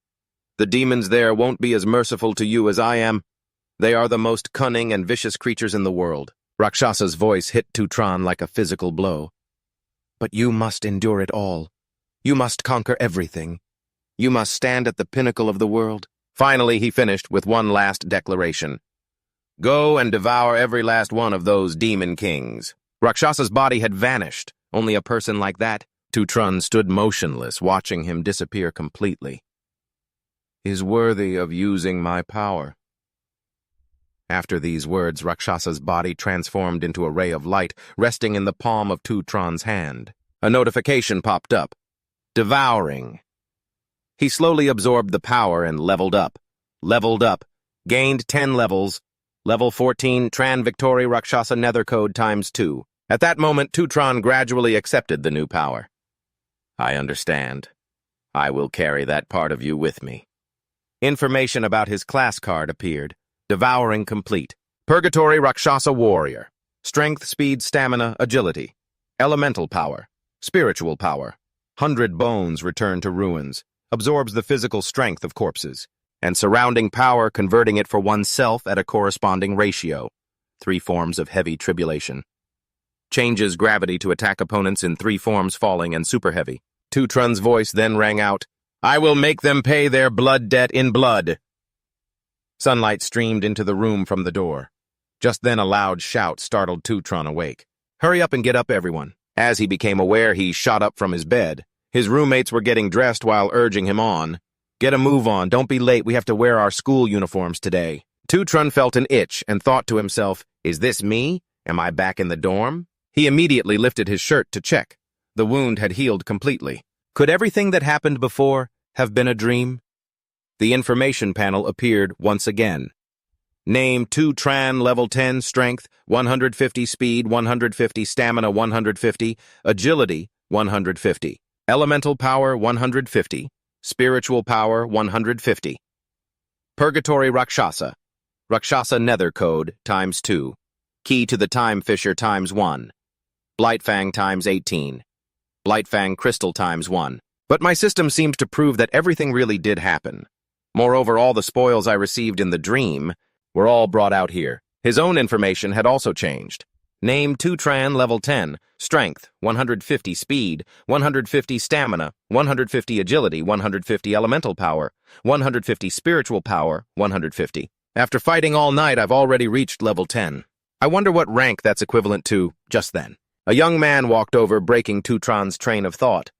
"The demons there won't be as merciful to you as I am. They are the most cunning and vicious creatures in the world." Rakshasa's voice hit Tutron like a physical blow. "But you must endure it all. You must conquer everything. You must stand at the pinnacle of the world." Finally, he finished with one last declaration. "Go and devour every last one of those demon kings." Rakshasa's body had vanished. Only a person like that? Tutron stood motionless, watching him disappear completely. "Is worthy of using my power." After these words, Rakshasa's body transformed into a ray of light, resting in the palm of Tutron's hand. A notification popped up. "Devouring." He slowly absorbed the power and leveled up. Gained 10 levels. Level 14, Tran Victory Rakshasa Nether Code ×2. At that moment, Tutron gradually accepted the new power. "I understand. I will carry that part of you with me." Information about his class card appeared. Devouring complete. Purgatory Rakshasa Warrior. Strength, speed, stamina, agility. Elemental power. Spiritual power. 100 bones return to ruins. Absorbs the physical strength of corpses. And surrounding power, converting it for oneself at a corresponding ratio. 3 forms of heavy tribulation. Changes gravity to attack opponents in 3 forms, falling and super heavy. Tutron's voice then rang out, "I will make them pay their blood debt in blood." Sunlight streamed into the room from the door. Just then a loud shout startled Tutron awake. "Hurry up and get up, everyone." As he became aware, he shot up from his bed. His roommates were getting dressed while urging him on. "Get a move on, don't be late, we have to wear our school uniforms today." Tutron felt an itch and thought to himself, "Is this me? Am I back in the dorm?" He immediately lifted his shirt to check. The wound had healed completely. Could everything that happened before have been a dream? The information panel appeared once again. Name: Tutron, level 10, strength, 150 speed, 150 stamina, 150, agility, 150, elemental power, 150, spiritual power, 150. Purgatory Rakshasa, Rakshasa Nether Code ×2, Key to the Time Fisher ×1, Blightfang ×18, Blightfang Crystal ×1. But my system seemed to prove that everything really did happen. Moreover, all the spoils I received in the dream were all brought out here. His own information had also changed. Name: Tutron, level 10, strength, 150 speed, 150 stamina, 150 agility, 150 elemental power, 150 spiritual power, 150. After fighting all night, I've already reached level 10. I wonder what rank that's equivalent to just then. A young man walked over, breaking Tutron's train of thought.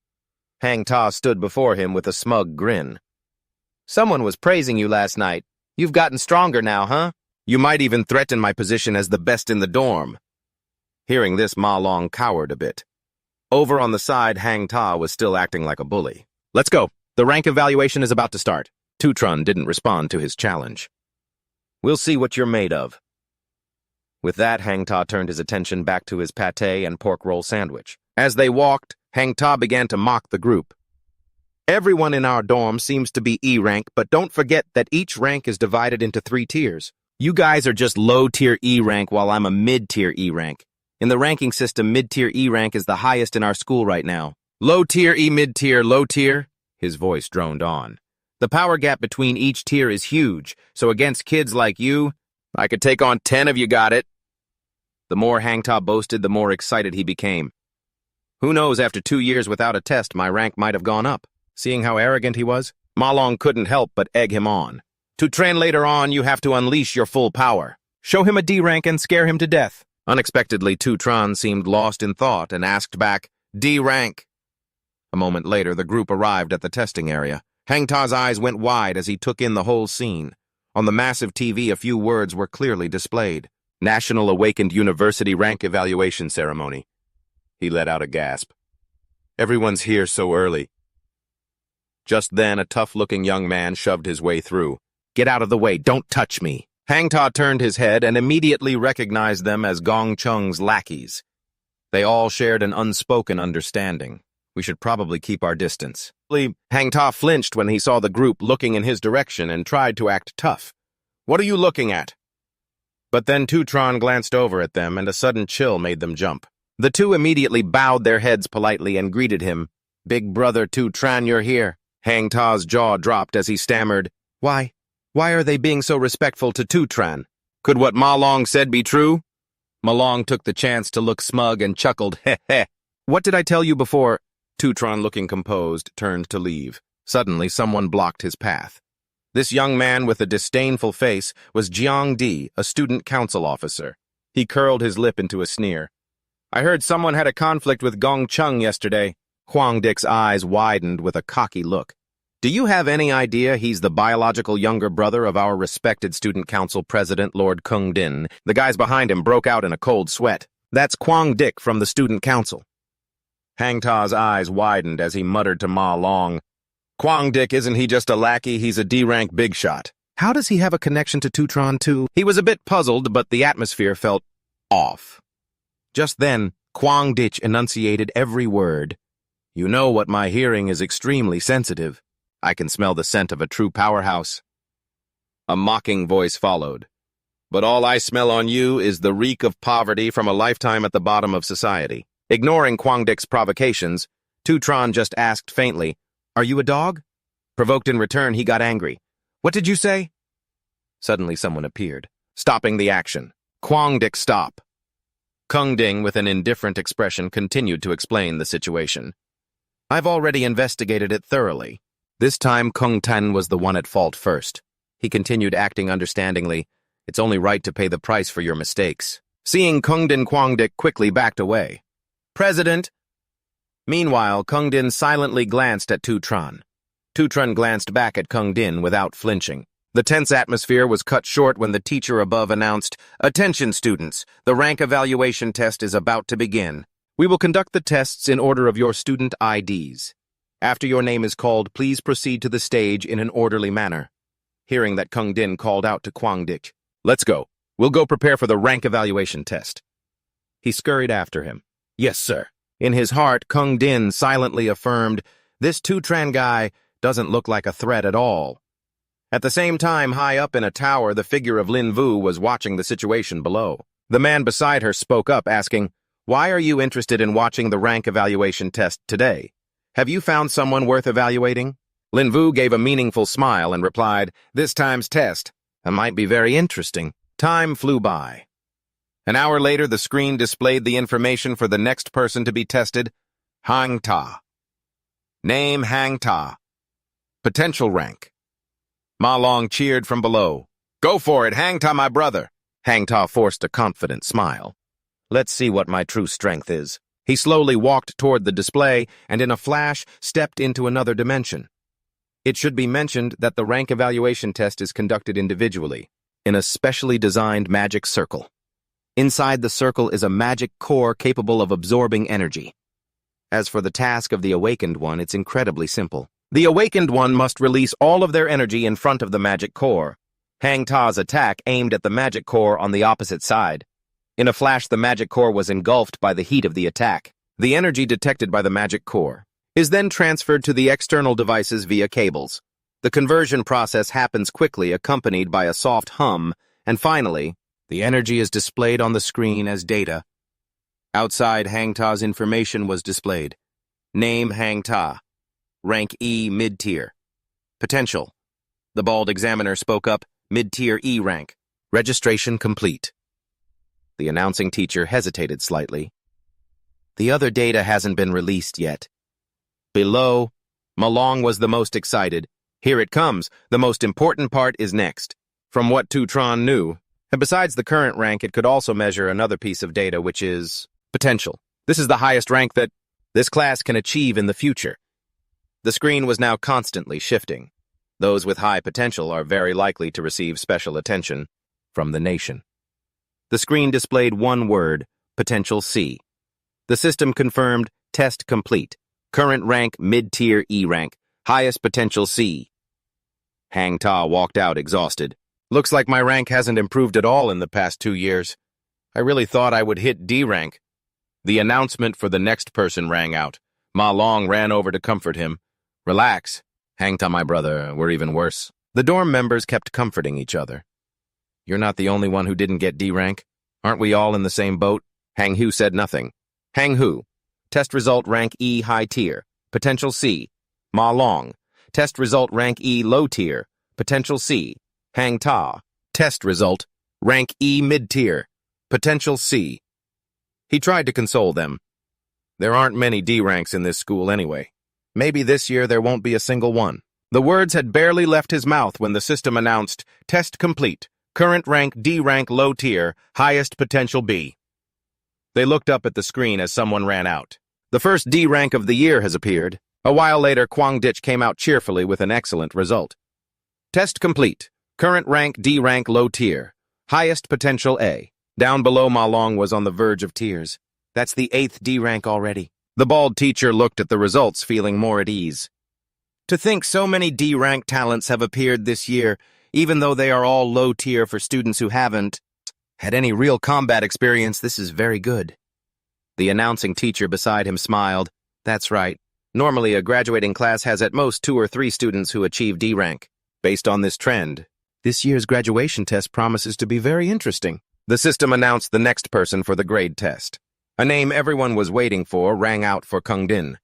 Hang Ta stood before him with a smug grin. "Someone was praising you last night. You've gotten stronger now, huh? You might even threaten my position as the best in the dorm." Hearing this, Ma Long cowered a bit. Over on the side, Hang Ta was still acting like a bully. "Let's go. The rank evaluation is about to start." Tutron didn't respond to his challenge. "We'll see what you're made of." With that, Hang Ta turned his attention back to his pâté and pork roll sandwich. As they walked, Hang Ta began to mock the group. "Everyone in our dorm seems to be E rank, but don't forget that each rank is divided into 3 tiers. You guys are just low-tier E rank while I'm a mid-tier E rank. In the ranking system, mid-tier E rank is the highest in our school right now. Low-tier E, mid-tier, low-tier," his voice droned on. "The power gap between each tier is huge, so against kids like you, I could take on 10 of you, got it?" The more Hang Ta boasted, the more excited he became. Who knows, after 2 years without a test, my rank might have gone up. Seeing how arrogant he was, Ma Long couldn't help but egg him on. "To train later on, you have to unleash your full power. Show him a D rank and scare him to death." Unexpectedly, Tutron seemed lost in thought and asked back, "D rank." A moment later, the group arrived at the testing area. Hang Ta's eyes went wide as he took in the whole scene. On the massive TV, a few words were clearly displayed. "National Awakened University Rank Evaluation Ceremony." He let out a gasp. "Everyone's here so early." Just then, a tough-looking young man shoved his way through. "Get out of the way, don't touch me." Hang Ta turned his head and immediately recognized them as Gong Chung's lackeys. They all shared an unspoken understanding. We should probably keep our distance. Hang Ta flinched when he saw the group looking in his direction and tried to act tough. What are you looking at? But then Tutron glanced over at them, and a sudden chill made them jump. The two immediately bowed their heads politely and greeted him. Big brother Tutron, you're here. Hang Ta's jaw dropped as he stammered, Why are they being so respectful to Tutron? Could what Ma Long said be true? Ma Long took the chance to look smug and chuckled, Heh heh. What did I tell you before? Tutron, looking composed, turned to leave. Suddenly, someone blocked his path. This young man with a disdainful face was Jiang Di, a student council officer. He curled his lip into a sneer. I heard someone had a conflict with Gong Chung yesterday. Huang Dic's eyes widened with a cocky look. Do you have any idea he's the biological younger brother of our respected student council president, Lord Kung Din? The guys behind him broke out in a cold sweat. That's Huang Dic from the student council. Hang Ta's eyes widened as he muttered to Ma Long, Huang Dic, isn't he just a lackey? He's a D-rank big shot. How does he have a connection to Tutron, too? He was a bit puzzled, but the atmosphere felt off. Just then, Huang Dic enunciated every word. You know what my hearing is extremely sensitive. I can smell the scent of a true powerhouse. A mocking voice followed. But all I smell on you is the reek of poverty from a lifetime at the bottom of society. Ignoring Huang Dic's provocations, Tutron just asked faintly, Are you a dog? Provoked in return, he got angry. What did you say? Suddenly someone appeared, stopping the action. Huang Dic, stop. Kung Ding, with an indifferent expression, continued to explain the situation. I've already investigated it thoroughly. This time, Kung Tan was the one at fault first. He continued acting understandingly. It's only right to pay the price for your mistakes. Seeing Kung Din, Huang Dic quickly backed away. President! Meanwhile, Kung Din silently glanced at Tutron. Tutron glanced back at Kung Din without flinching. The tense atmosphere was cut short when the teacher above announced, Attention, students! The rank evaluation test is about to begin. We will conduct the tests in order of your student IDs. After your name is called, please proceed to the stage in an orderly manner. Hearing that, Kung Din called out to Huang Dic, Let's go. We'll go prepare for the rank evaluation test. He scurried after him. Yes, sir. In his heart, Kung Din silently affirmed, This Tutron guy doesn't look like a threat at all. At the same time, high up in a tower, the figure of Lin Vu was watching the situation below. The man beside her spoke up, asking, Why are you interested in watching the rank evaluation test today? Have you found someone worth evaluating? Lin Vu gave a meaningful smile and replied, This time's test. It might be very interesting. Time flew by. An hour later, the screen displayed the information for the next person to be tested, Hang Ta. Name Hang Ta. Potential rank. Ma Long cheered from below. Go for it, Hang Ta, my brother. Hang Ta forced a confident smile. Let's see what my true strength is. He slowly walked toward the display and in a flash stepped into another dimension. It should be mentioned that the rank evaluation test is conducted individually, in a specially designed magic circle. Inside the circle is a magic core capable of absorbing energy. As for the task of the Awakened One, it's incredibly simple. The Awakened One must release all of their energy in front of the magic core. Hang Ta's attack aimed at the magic core on the opposite side. In a flash, the magic core was engulfed by the heat of the attack. The energy detected by the magic core is then transferred to the external devices via cables. The conversion process happens quickly, accompanied by a soft hum, and finally, the energy is displayed on the screen as data. Outside, Hang Ta's information was displayed. Name Hang Ta. Rank E, mid-tier. Potential. The bald examiner spoke up, mid-tier E rank. Registration complete. The announcing teacher hesitated slightly. The other data hasn't been released yet. Below, Ma Long was the most excited. Here it comes. The most important part is next. From what Tutron knew, and besides the current rank, it could also measure another piece of data, which is potential. This is the highest rank that this class can achieve in the future. The screen was now constantly shifting. Those with high potential are very likely to receive special attention from the nation. The screen displayed one word, Potential C. The system confirmed, test complete. Current rank, mid-tier E rank. Highest potential C. Hang Ta walked out exhausted. Looks like my rank hasn't improved at all in the past 2 years. I really thought I would hit D rank. The announcement for the next person rang out. Ma Long ran over to comfort him. Relax. Hang to my brother, we're even worse. The dorm members kept comforting each other. You're not the only one who didn't get D rank. Aren't we all in the same boat? Hang Hu said nothing. Hang Hu. Test result rank E high tier. Potential C. Ma Long. Test result rank E low tier. Potential C. Hang Ta. Test result rank E mid tier. Potential C. He tried to console them. There aren't many D ranks in this school anyway. Maybe this year there won't be a single one. The words had barely left his mouth when the system announced, test complete. Current rank D rank low tier, highest potential B. They looked up at the screen as someone ran out. The first D rank of the year has appeared. A while later, Kwang Ditch came out cheerfully with an excellent result. Test complete. Current rank D rank low tier. Highest potential A. Down below, Ma Long was on the verge of tears. That's the 8th D rank already. The bald teacher looked at the results, feeling more at ease. To think so many D rank talents have appeared this year, even though they are all low tier for students who haven't had any real combat experience, this is very good. The announcing teacher beside him smiled. That's right. Normally, a graduating class has at most 2 or 3 students who achieve D rank. Based on this trend, this year's graduation test promises to be very interesting. The system announced the next person for the grade test. A name everyone was waiting for rang out for Kung Din.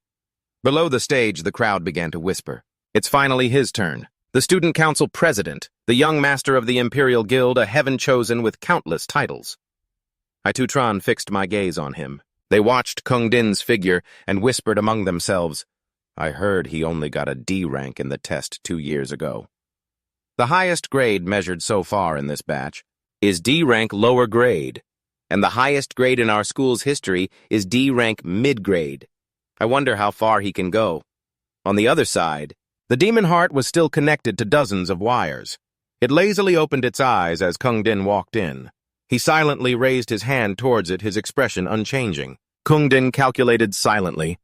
Below the stage, the crowd began to whisper. It's finally his turn. The Student Council President, the young master of the Imperial Guild, a heaven chosen with countless titles. I Tutron fixed my gaze on him. They watched Kung Din's figure and whispered among themselves, I heard he only got a D rank in the test 2 years ago. The highest grade measured so far in this batch is D rank lower grade, and the highest grade in our school's history is D rank mid grade. I wonder how far he can go. On the other side, the demon heart was still connected to dozens of wires. It lazily opened its eyes as Kung Din walked in. He silently raised his hand towards it, his expression unchanging. Kung Din calculated silently.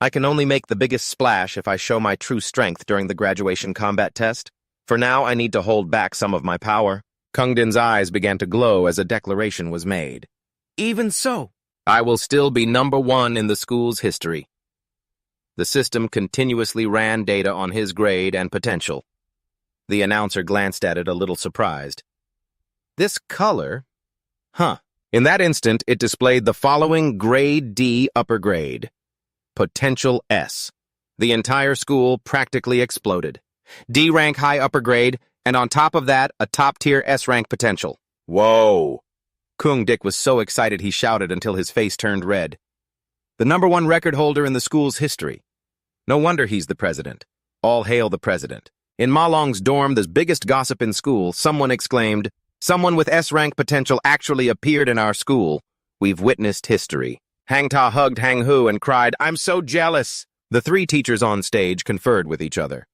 I can only make the biggest splash if I show my true strength during the graduation combat test. For now, I need to hold back some of my power. Kung Din's eyes began to glow as a declaration was made. Even so, I will still be number 1 in the school's history. The system continuously ran data on his grade and potential. The announcer glanced at it a little surprised. This color? Huh. In that instant, it displayed the following grade D upper grade. Potential S. The entire school practically exploded. D rank high upper grade, and on top of that, a top-tier S rank potential. Whoa! Kung Dick was so excited he shouted until his face turned red. The number 1 record holder in the school's history. No wonder he's the president. All hail the president. In Ma Long's dorm, the biggest gossip in school, someone exclaimed, someone with S-rank potential actually appeared in our school. We've witnessed history. Hang Ta hugged Hang Hu and cried, I'm so jealous. The 3 teachers on stage conferred with each other.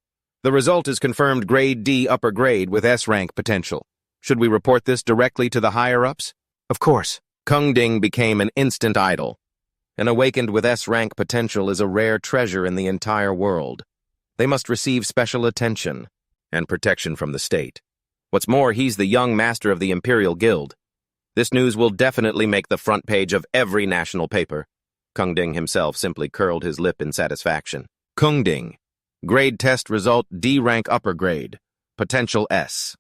The result is confirmed grade D upper grade with S-rank potential. Should we report this directly to the higher-ups? Of course. Kung Ding became an instant idol. An awakened with S-rank potential is a rare treasure in the entire world. They must receive special attention and protection from the state. What's more, he's the young master of the Imperial Guild. This news will definitely make the front page of every national paper. Kung Ding himself simply curled his lip in satisfaction. Kung Ding. Grade test result D rank upper grade. Potential S.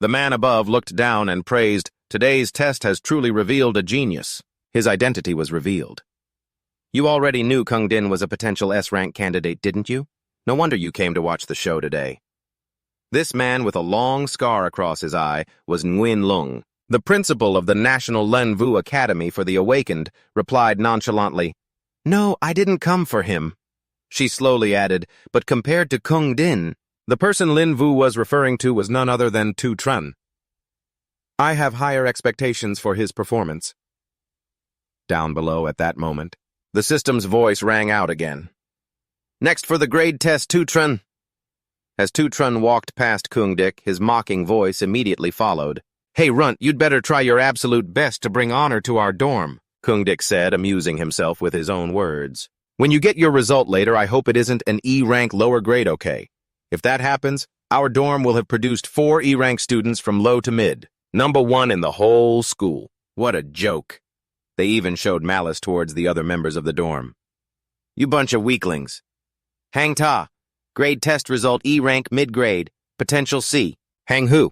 The man above looked down and praised, today's test has truly revealed a genius. His identity was revealed. You already knew Kung Din was a potential S-rank candidate, didn't you? No wonder you came to watch the show today. This man with a long scar across his eye was Nguyen Lung. The principal of the National Lin Vu Academy for the Awakened replied nonchalantly, No, I didn't come for him. She slowly added, but compared to Kung Din, the person Lin Vu was referring to was none other than Tutron. I have higher expectations for his performance. Down below at that moment, the system's voice rang out again. Next for the grade test, Tutron. As Tutron walked past Kung Dick, his mocking voice immediately followed. Hey, Runt, you'd better try your absolute best to bring honor to our dorm, Kung Dick said, amusing himself with his own words. When you get your result later, I hope it isn't an E-rank lower grade, okay? If that happens, our dorm will have produced 4 E-rank students from low to mid. Number 1 in the whole school. What a joke. They even showed malice towards the other members of the dorm. You bunch of weaklings. Hang Ta. Grade test result E rank mid-grade, potential C. Hang Hu.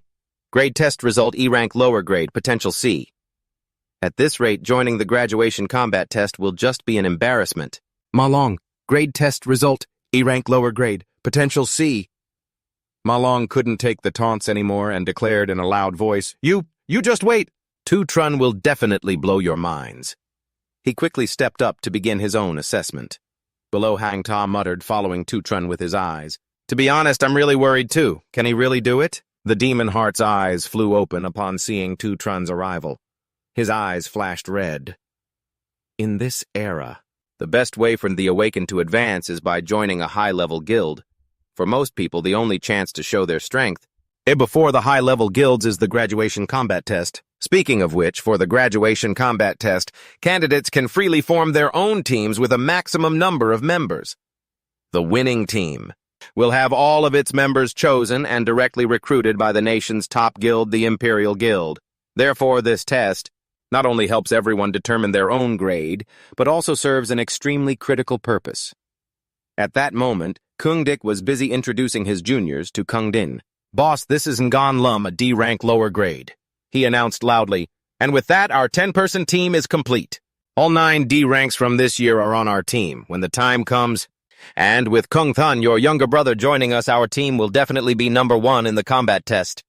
Grade test result E rank lower grade, potential C. At this rate, joining the graduation combat test will just be an embarrassment. Ma Long. Grade test result E rank lower grade, potential C. Ma Long couldn't take the taunts anymore and declared in a loud voice, You just wait! Tutron will definitely blow your minds. He quickly stepped up to begin his own assessment. Below, Hang Ta muttered, following Tutron with his eyes. To be honest, I'm really worried too. Can he really do it? The demon heart's eyes flew open upon seeing Tutron's arrival. His eyes flashed red. In this era, the best way for the Awakened to advance is by joining a high-level guild. For most people, the only chance to show their strength before the high-level guilds is the graduation combat test. Speaking of which, for the graduation combat test, candidates can freely form their own teams with a maximum number of members. The winning team will have all of its members chosen and directly recruited by the nation's top guild, the Imperial Guild. Therefore, this test not only helps everyone determine their own grade, but also serves an extremely critical purpose. At that moment, Kung Dik was busy introducing his juniors to Kung Din. Boss, this is Ngan Lum, a D-rank lower grade, he announced loudly, and with that, our 10-person team is complete. All 9 D ranks from this year are on our team when the time comes, and with Kung Thun, your younger brother, joining us, our team will definitely be number 1 in the combat test.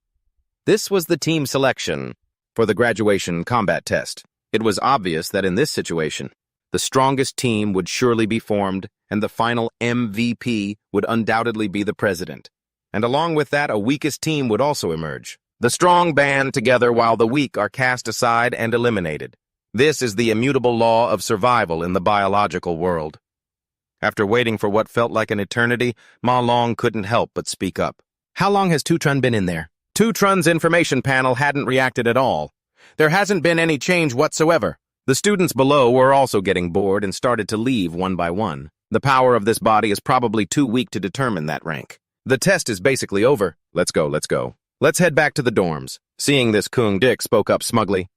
This was the team selection for the graduation combat test. It was obvious that in this situation, the strongest team would surely be formed, and the final MVP would undoubtedly be the president. And along with that, a weakest team would also emerge. The strong band together while the weak are cast aside and eliminated. This is the immutable law of survival in the biological world. After waiting for what felt like an eternity, Ma Long couldn't help but speak up. How long has Tutron been in there? Tutron's information panel hadn't reacted at all. There hasn't been any change whatsoever. The students below were also getting bored and started to leave one by one. The power of this body is probably too weak to determine that rank. The test is basically over. Let's go. Let's head back to the dorms. Seeing this, Kung Dik spoke up smugly.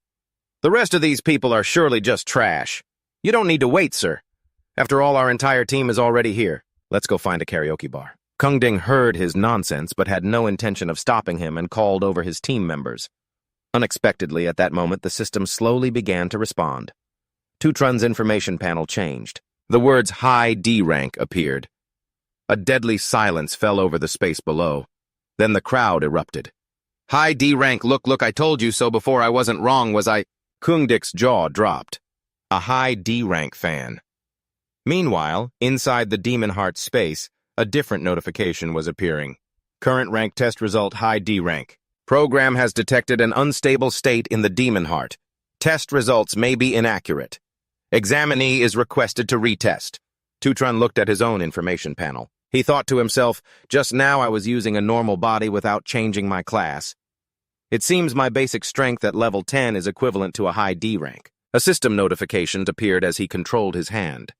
The rest of these people are surely just trash. You don't need to wait, sir. After all, our entire team is already here. Let's go find a karaoke bar. Kung Ding heard his nonsense but had no intention of stopping him and called over his team members. Unexpectedly, at that moment, the system slowly began to respond. Tutron's information panel changed. The words high D rank appeared. A deadly silence fell over the space below. Then the crowd erupted. High D rank, look, I told you so before. I wasn't wrong, was I? Kung Dik's jaw dropped. A high D rank fan. Meanwhile, inside the Demon Heart space, a different notification was appearing. Current rank test result high D rank. Program has detected an unstable state in the Demon Heart. Test results may be inaccurate. Examinee is requested to retest. Tutron looked at his own information panel. He thought to himself, just now I was using a normal body without changing my class. It seems my basic strength at level 10 is equivalent to a high D rank. A system notification appeared as he controlled his hand.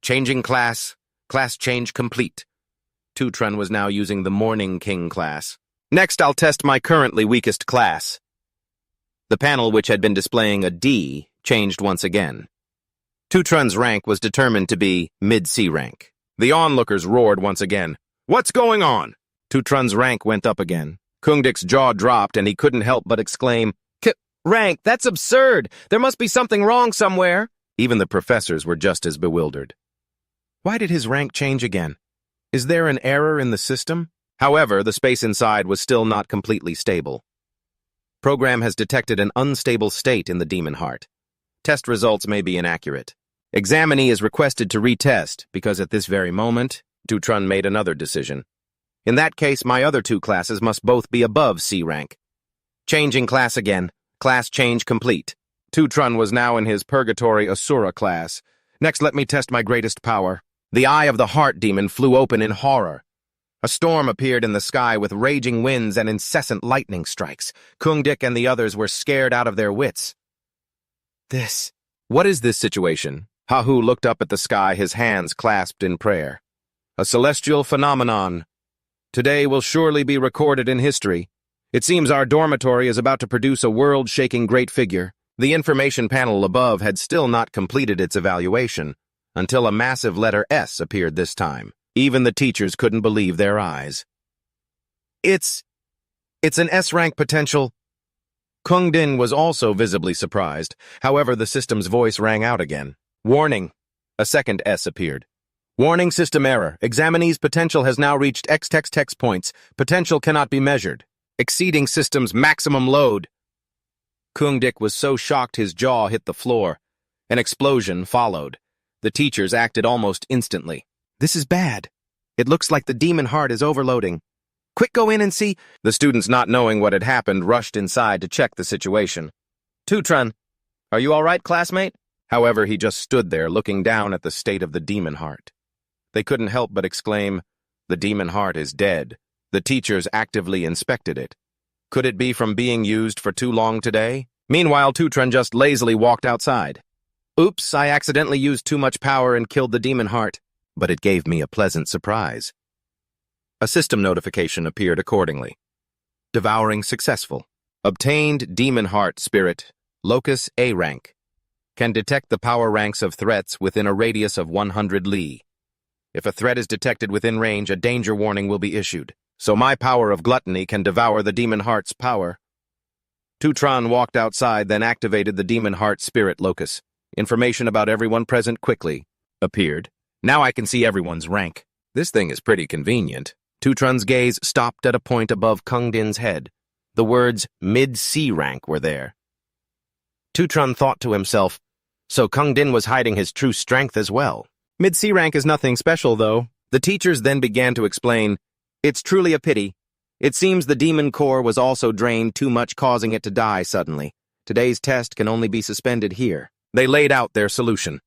Changing class. Class change complete. Tutron was now using the Morning King class. Next, I'll test my currently weakest class. The panel, which had been displaying a D, changed once again. Tutron's rank was determined to be mid-C rank. The onlookers roared once again. What's going on? Tutron's rank went up again. Kung Dik's jaw dropped and he couldn't help but exclaim, Rank, that's absurd! There must be something wrong somewhere! Even the professors were just as bewildered. Why did his rank change again? Is there an error in the system? However, the space inside was still not completely stable. Program has detected an unstable state in the Demon Heart. Test results may be inaccurate. Examinee is requested to retest, because at this very moment, Tutron made another decision. In that case, my other 2 classes must both be above C rank. Changing class again. Class change complete. Tutron was now in his Purgatory Asura class. Next, let me test my greatest power. The eye of the heart demon flew open in horror. A storm appeared in the sky with raging winds and incessant lightning strikes. Kung Dik and the others were scared out of their wits. What is this situation? Hahu looked up at the sky, his hands clasped in prayer. A celestial phenomenon. Today will surely be recorded in history. It seems our dormitory is about to produce a world-shaking great figure. The information panel above had still not completed its evaluation. until a massive letter S appeared this time. Even the teachers couldn't believe their eyes. It's an S-rank potential. Kung Din was also visibly surprised. However, the system's voice rang out again. Warning. A second S appeared. Warning, system error. Examinee's potential has now reached X points. Potential cannot be measured. Exceeding system's maximum load. Kung Dik was so shocked his jaw hit the floor. An explosion followed. The teachers acted almost instantly. This is bad. It looks like the demon heart is overloading. Quick, go in and see. The students, not knowing what had happened, rushed inside to check the situation. Tutron, are you all right, classmate? However, he just stood there looking down at the state of the demon heart. They couldn't help but exclaim, the demon heart is dead. The teachers actively inspected it. Could it be from being used for too long today? Meanwhile, Tutron just lazily walked outside. Oops, I accidentally used too much power and killed the demon heart, but it gave me a pleasant surprise. A system notification appeared accordingly. Devouring successful. Obtained demon heart spirit, locus A rank. Can detect the power ranks of threats within a radius of 100 li. If a threat is detected within range, a danger warning will be issued. So my power of gluttony can devour the demon heart's power. Tutron walked outside, then activated the demon heart spirit locus. Information about everyone present quickly appeared. Now I can see everyone's rank. This thing is pretty convenient. Tutron's gaze stopped at a point above Kung Din's head. The words mid-C rank were there. Tutron thought to himself, so Kung Din was hiding his true strength as well. Mid-C rank is nothing special, though. The teachers then began to explain, it's truly a pity. It seems the demon core was also drained too much, causing it to die suddenly. Today's test can only be suspended here. They laid out their solution.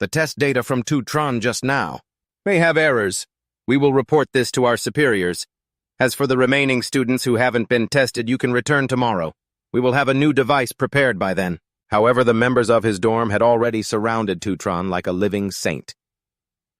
The test data from Tutron just now may have errors. We will report this to our superiors. As for the remaining students who haven't been tested, you can return tomorrow. We will have a new device prepared by then. However, the members of his dorm had already surrounded Tutron like a living saint.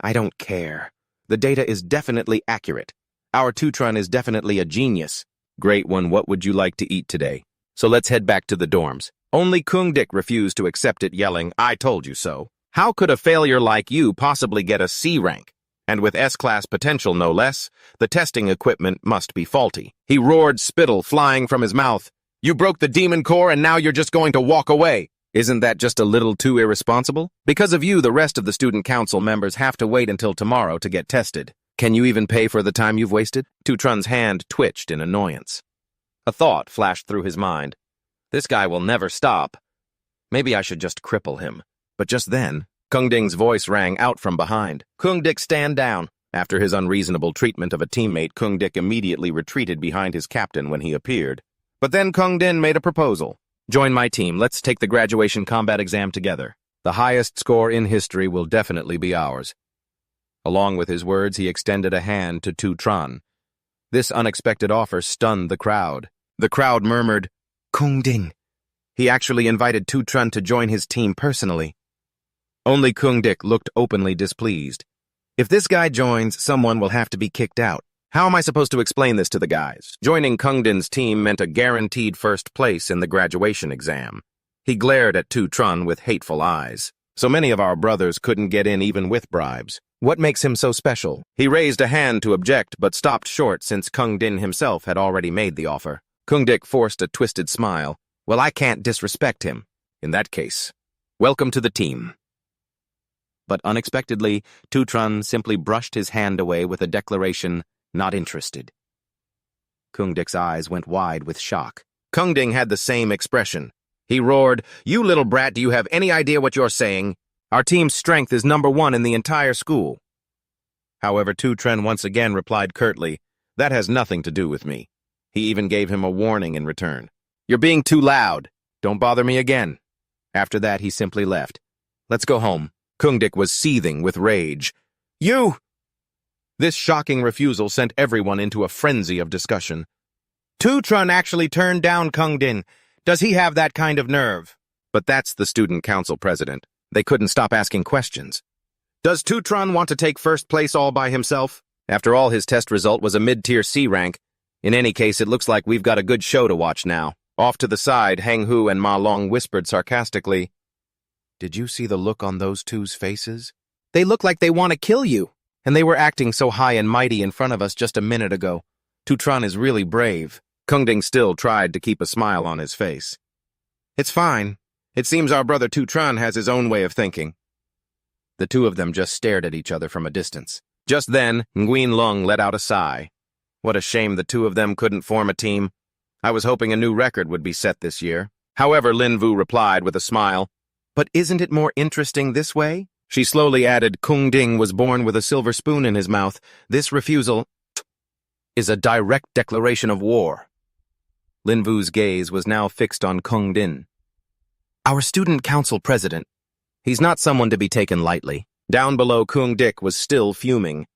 I don't care. The data is definitely accurate. Our Tutron is definitely a genius. Great one, what would you like to eat today? So let's head back to the dorms. Only Kung Dik refused to accept it, yelling, I told you so. How could a failure like you possibly get a C rank? And with S-class potential no less, the testing equipment must be faulty. He roared, spittle flying from his mouth. You broke the demon core and now you're just going to walk away. Isn't that just a little too irresponsible? Because of you, the rest of the student council members have to wait until tomorrow to get tested. Can you even pay for the time you've wasted? Tutron's hand twitched in annoyance. A thought flashed through his mind. This guy will never stop. Maybe I should just cripple him. But just then, Kung Ding's voice rang out from behind. Kung Dik, stand down. After his unreasonable treatment of a teammate, Kung Dik immediately retreated behind his captain when he appeared. But then Kung Din made a proposal. Join my team. Let's take the graduation combat exam together. The highest score in history will definitely be ours. Along with his words, he extended a hand to Tutron. This unexpected offer stunned the crowd. The crowd murmured, Kung Din. He actually invited Tutron to join his team personally. Only Kung Dik looked openly displeased. If this guy joins, someone will have to be kicked out. How am I supposed to explain this to the guys? Joining Kung Din's team meant a guaranteed first place in the graduation exam. He glared at Tutron with hateful eyes. So many of our brothers couldn't get in even with bribes. What makes him so special? He raised a hand to object, but stopped short since Kung Din himself had already made the offer. Kung Dik forced a twisted smile. Well, I can't disrespect him. In that case, welcome to the team. But unexpectedly, Tutron simply brushed his hand away with a declaration, not interested. Kung Dik's eyes went wide with shock. Kung Din had the same expression. He roared, You little brat, do you have any idea what you're saying? Our team's strength is #1 in the entire school. However, Tutron once again replied curtly, That has nothing to do with me. He even gave him a warning in return. You're being too loud. Don't bother me again. After that, he simply left. Let's go home. Kung Dik was seething with rage. You! This shocking refusal sent everyone into a frenzy of discussion. Tutron actually turned down Kung Din. Does he have that kind of nerve? But that's the student council president. They couldn't stop asking questions. Does Tutron want to take first place all by himself? After all, his test result was a mid-tier C rank. In any case, it looks like we've got a good show to watch now. Off to the side, Heng Hu and Ma Long whispered sarcastically, Did you see the look on those two's faces? They look like they want to kill you. And they were acting so high and mighty in front of us just a minute ago. Tutron is really brave. Kungding still tried to keep a smile on his face. It's fine. It seems our brother Tutron has his own way of thinking. The two of them just stared at each other from a distance. Just then, Nguyen Lung let out a sigh. What a shame the two of them couldn't form a team. I was hoping a new record would be set this year. However, Lin Vu replied with a smile, "But isn't it more interesting this way?" She slowly added, Kungding was born with a silver spoon in his mouth. This refusal is a direct declaration of war. Lin Vu's gaze was now fixed on Kungding. Our student council president. He's not someone to be taken lightly. Down below, Kung Dik was still fuming.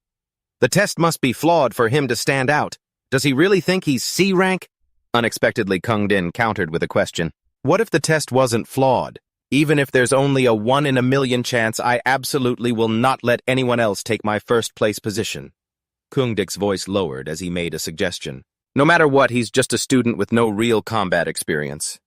The test must be flawed for him to stand out. Does he really think he's C rank? Unexpectedly, Kung Din countered with a question. What if the test wasn't flawed? Even if there's only a 1 in a million chance, I absolutely will not let anyone else take my first place position. Kung Dik's voice lowered as he made a suggestion. No matter what, he's just a student with no real combat experience.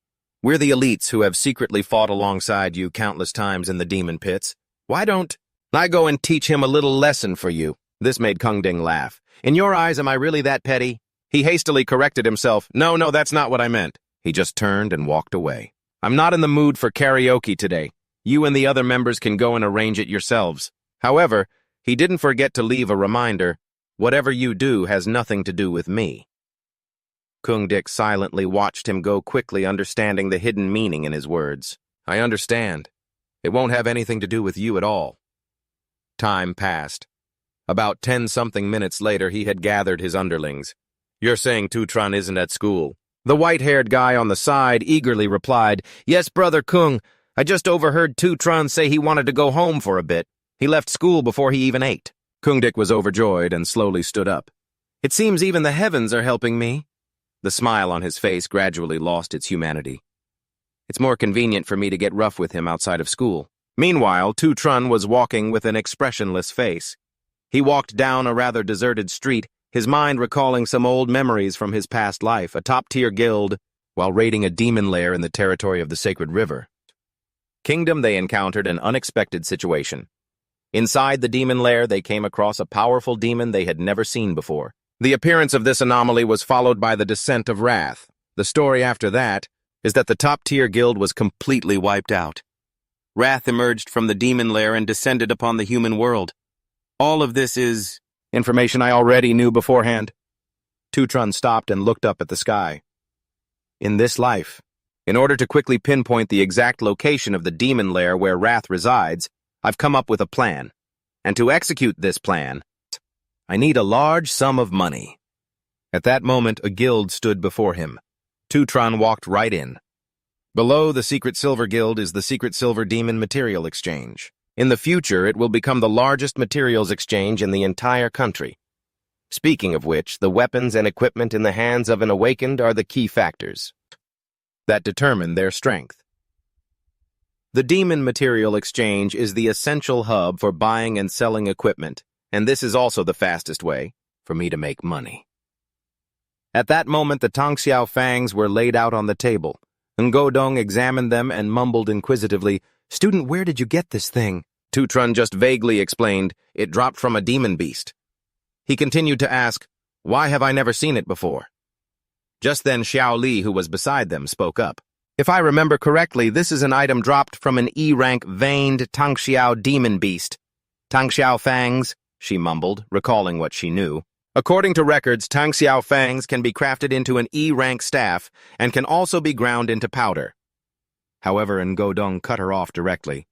We're the elites who have secretly fought alongside you countless times in the demon pits. Why don't I go and teach him a little lesson for you? This made Kungding laugh. In your eyes, am I really that petty? He hastily corrected himself. No, that's not what I meant. He just turned and walked away. I'm not in the mood for karaoke today. You and the other members can go and arrange it yourselves. However, he didn't forget to leave a reminder. Whatever you do has nothing to do with me. Kung Dik silently watched him go quickly, understanding the hidden meaning in his words. I understand. It won't have anything to do with you at all. Time passed. About 10-something minutes later, he had gathered his underlings. You're saying Tutron isn't at school? The white-haired guy on the side eagerly replied, Yes, Brother Kung. I just overheard Tutron say he wanted to go home for a bit. He left school before he even ate. Kung Dik was overjoyed and slowly stood up. It seems even the heavens are helping me. The smile on his face gradually lost its humanity. It's more convenient for me to get rough with him outside of school. Meanwhile, Tutron was walking with an expressionless face. He walked down a rather deserted street, his mind recalling some old memories from his past life, a top-tier guild, while raiding a demon lair in the territory of the Sacred River. Kingdom, they encountered an unexpected situation. Inside the demon lair, they came across a powerful demon they had never seen before. The appearance of this anomaly was followed by the descent of wrath. The story after that is that the top-tier guild was completely wiped out. Wrath emerged from the demon lair and descended upon the human world. All of this is information I already knew beforehand. Tutron stopped and looked up at the sky. In this life, in order to quickly pinpoint the exact location of the demon lair where Wrath resides, I've come up with a plan. And to execute this plan, I need a large sum of money. At that moment, a guild stood before him. Tutron walked right in. Below the Secret Silver Guild is the Secret Silver Demon Material Exchange. In the future, it will become the largest materials exchange in the entire country. Speaking of which, the weapons and equipment in the hands of an Awakened are the key factors that determine their strength. The Demon Material Exchange is the essential hub for buying and selling equipment, and this is also the fastest way for me to make money. At that moment, the Tangxiao fangs were laid out on the table. Ngodong examined them and mumbled inquisitively, Student, where did you get this thing? Tutron just vaguely explained, it dropped from a demon beast. He continued to ask, Why have I never seen it before? Just then Xiao Li, who was beside them, spoke up. If I remember correctly, this is an item dropped from an E-rank veined Tangxiao demon beast. Tangxiao fangs, she mumbled, recalling what she knew. According to records, Tangxiao fangs can be crafted into an E-rank staff and can also be ground into powder. However, Ngodong cut her off directly.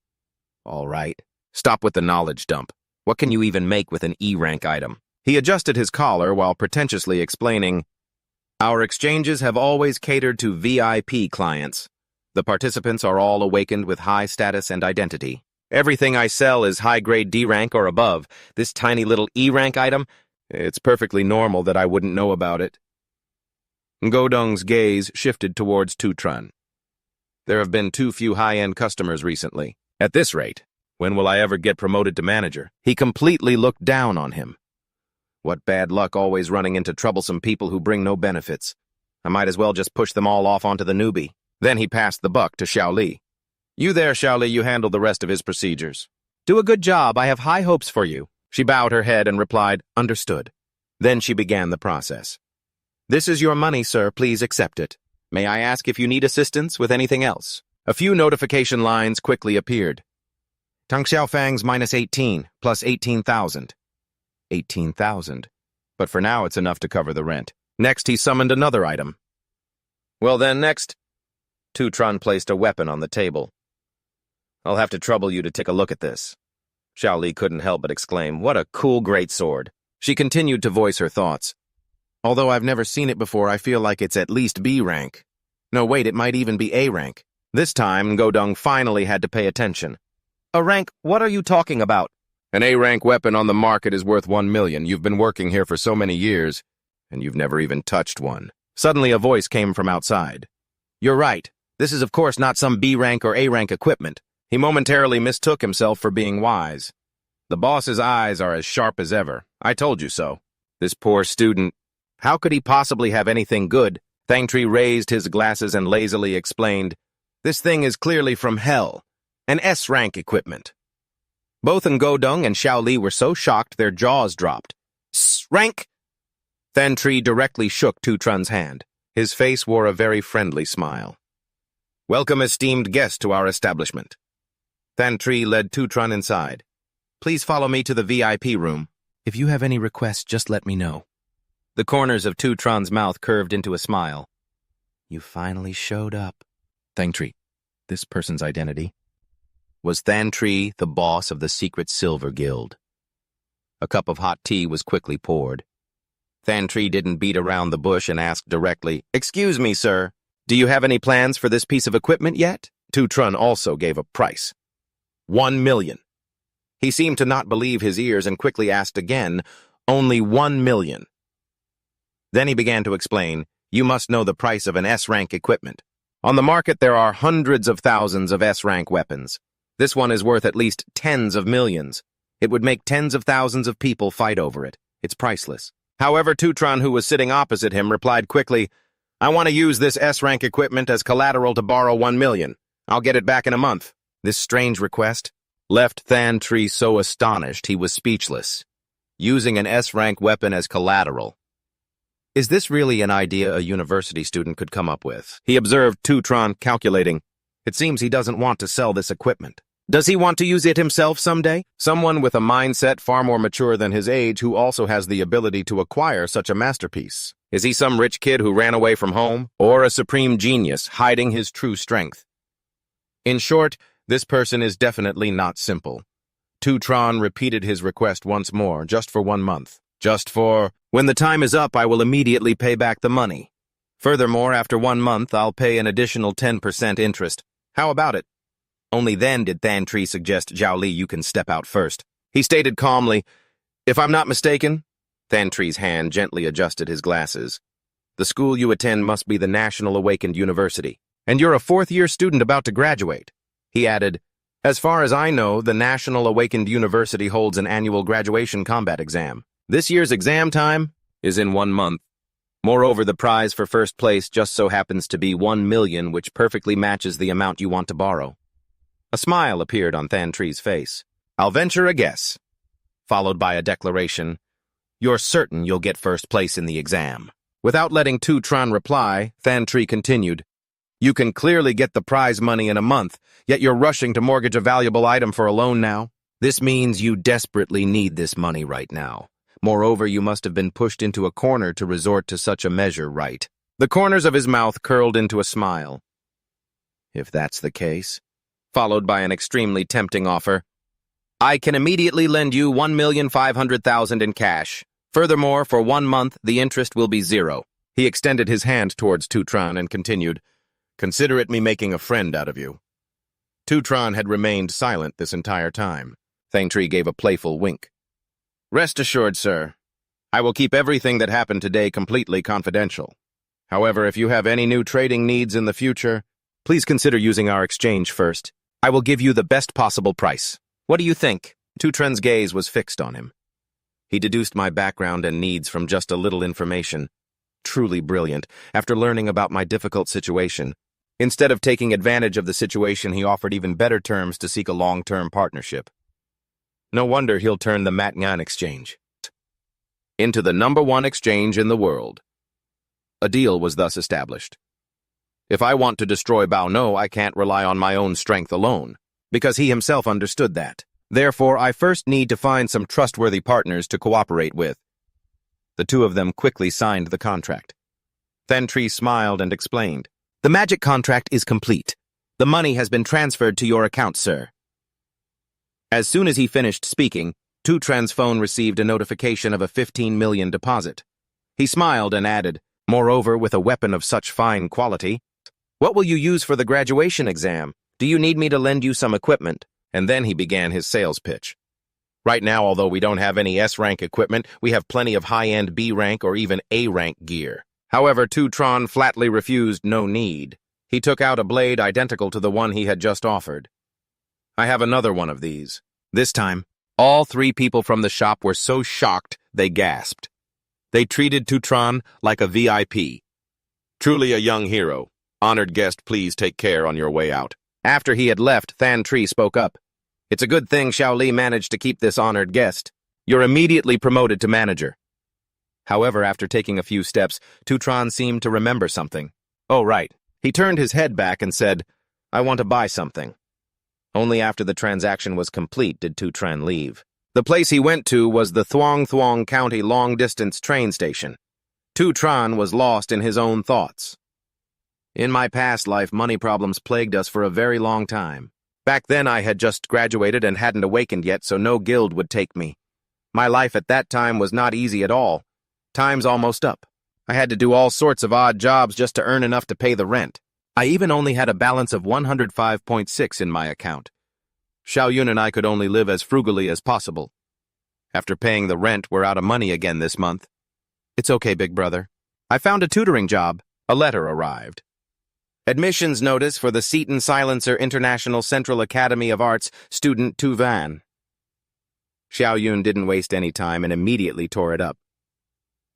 All right, stop with the knowledge dump. What can you even make with an E-rank item? He adjusted his collar while pretentiously explaining, Our exchanges have always catered to VIP clients. The participants are all awakened with high status and identity. Everything I sell is high-grade D-rank or above. This tiny little E-rank item, it's perfectly normal that I wouldn't know about it. Ngodong's gaze shifted towards Tutron. There have been too few high-end customers recently. At this rate, when will I ever get promoted to manager? He completely looked down on him. What bad luck always running into troublesome people who bring no benefits. I might as well just push them all off onto the newbie. Then he passed the buck to Xiao Li. You there, Xiao Li, you handle the rest of his procedures. Do a good job. I have high hopes for you. She bowed her head and replied, understood. Then she began the process. This is your money, sir. Please accept it. May I ask if you need assistance with anything else? A few notification lines quickly appeared. Tang Xiaofang's minus 18, plus 18,000. 18,000. But for now, it's enough to cover the rent. Next, he summoned another item. Well then, next. Tutron placed a weapon on the table. I'll have to trouble you to take a look at this. Xiaoli couldn't help but exclaim, what a cool greatsword. She continued to voice her thoughts. Although I've never seen it before, I feel like it's at least B rank. No, wait, it might even be A rank. This time, Godong finally had to pay attention. A rank? What are you talking about? An A-rank weapon on the market is worth 1 million. You've been working here for so many years, and you've never even touched one. Suddenly a voice came from outside. You're right. This is of course not some B-rank or A-rank equipment. He momentarily mistook himself for being wise. The boss's eyes are as sharp as ever. I told you so. This poor student. How could he possibly have anything good? Thangtree raised his glasses and lazily explained, this thing is clearly from hell. An S-rank equipment. Both Ngodong and Xiaoli were so shocked their jaws dropped. S-rank? Thangtree directly shook Tutron's hand. His face wore a very friendly smile. Welcome, esteemed guest, to our establishment. Thangtree led Tutron inside. Please follow me to the VIP room. If you have any requests, just let me know. The corners of Tutron's mouth curved into a smile. You finally showed up. Thangtree, this person's identity. Was Thangtree the boss of the secret Silver Guild? A cup of hot tea was quickly poured. Thangtree didn't beat around the bush and asked directly, Excuse me, sir, do you have any plans for this piece of equipment yet? Tutron also gave a price. 1 million. He seemed to not believe his ears and quickly asked again, only 1 million. Then he began to explain, you must know the price of an S-rank equipment. On the market there are hundreds of thousands of S-rank weapons. This one is worth at least tens of millions. It would make tens of thousands of people fight over it. It's priceless. However, Tutron, who was sitting opposite him, replied quickly, I want to use this S-rank equipment as collateral to borrow 1 million. I'll get it back in a month. This strange request left Thangtree so astonished he was speechless. Using an S-rank weapon as collateral. Is this really an idea a university student could come up with? He observed Tutron calculating. It seems he doesn't want to sell this equipment. Does he want to use it himself someday? Someone with a mindset far more mature than his age who also has the ability to acquire such a masterpiece. Is he some rich kid who ran away from home? Or a supreme genius hiding his true strength? In short, this person is definitely not simple. Tutron repeated his request once more, just for 1 month. Just for, when the time is up, I will immediately pay back the money. Furthermore, after 1 month, I'll pay an additional 10% interest. How about it? Only then did Thangtree suggest Zhao Li you can step out first. He stated calmly, If I'm not mistaken, Thangtree's hand gently adjusted his glasses. The school you attend must be the National Awakened University, and you're a 4th-year student about to graduate. He added, As far as I know, the National Awakened University holds an annual graduation combat exam. This year's exam time is in 1 month. Moreover, the prize for first place just so happens to be 1 million, which perfectly matches the amount you want to borrow. A smile appeared on Thangtree's face. I'll venture a guess. Followed by a declaration, You're certain you'll get first place in the exam. Without letting Tutron reply, Thangtree continued, You can clearly get the prize money in a month, yet you're rushing to mortgage a valuable item for a loan now. This means you desperately need this money right now. Moreover, you must have been pushed into a corner to resort to such a measure, right? The corners of his mouth curled into a smile. If that's the case, followed by an extremely tempting offer, I can immediately lend you 1,500,000 in cash. Furthermore, for 1 month, the interest will be 0. He extended his hand towards Tutron and continued, Consider it me making a friend out of you. Tutron had remained silent this entire time. Thangtree gave a playful wink. Rest assured, sir, I will keep everything that happened today completely confidential. However, if you have any new trading needs in the future, please consider using our exchange first. I will give you the best possible price. What do you think? Tutron's gaze was fixed on him. He deduced my background and needs from just a little information. Truly brilliant, after learning about my difficult situation. Instead of taking advantage of the situation, he offered even better terms to seek a long-term partnership. No wonder he'll turn the Manhwa exchange into the #1 exchange in the world. A deal was thus established. If I want to destroy Bao No, I can't rely on my own strength alone, because he himself understood that. Therefore, I first need to find some trustworthy partners to cooperate with. The two of them quickly signed the contract. Tree smiled and explained, "The magic contract is complete. The money has been transferred to your account, sir." As soon as he finished speaking, Tutron's phone received a notification of a 15 million deposit. He smiled and added, "Moreover, with a weapon of such fine quality, what will you use for the graduation exam? Do you need me to lend you some equipment?" And then he began his sales pitch. Right now, although we don't have any S-rank equipment, we have plenty of high-end B-rank or even A-rank gear. However, Tutron flatly refused no need. He took out a blade identical to the one he had just offered. "I have another one of these." This time, all three people from the shop were so shocked they gasped. They treated Tutron like a VIP. "Truly a young hero. Honored guest, please take care on your way out." After he had left, Tree spoke up. "It's a good thing Xiao Li managed to keep this honored guest. You're immediately promoted to manager." However, after taking a few steps, Tutron seemed to remember something. "Oh, right." He turned his head back and said, "I want to buy something." Only after the transaction was complete did Tutron leave. The place he went to was the Thuong County long-distance train station. Tutron was lost in his own thoughts. "In my past life, money problems plagued us for a very long time. Back then, I had just graduated and hadn't awakened yet, so no guild would take me. My life at that time was not easy at all. Time's almost up. I had to do all sorts of odd jobs just to earn enough to pay the rent. I even only had a balance of 105.6 in my account. Xiaoyun and I could only live as frugally as possible. After paying the rent, we're out of money again this month. It's okay, big brother. I found a tutoring job." A letter arrived. "Admissions notice for the Seton Silencer International Central Academy of Arts student Tu Van." Xiaoyun didn't waste any time and immediately tore it up.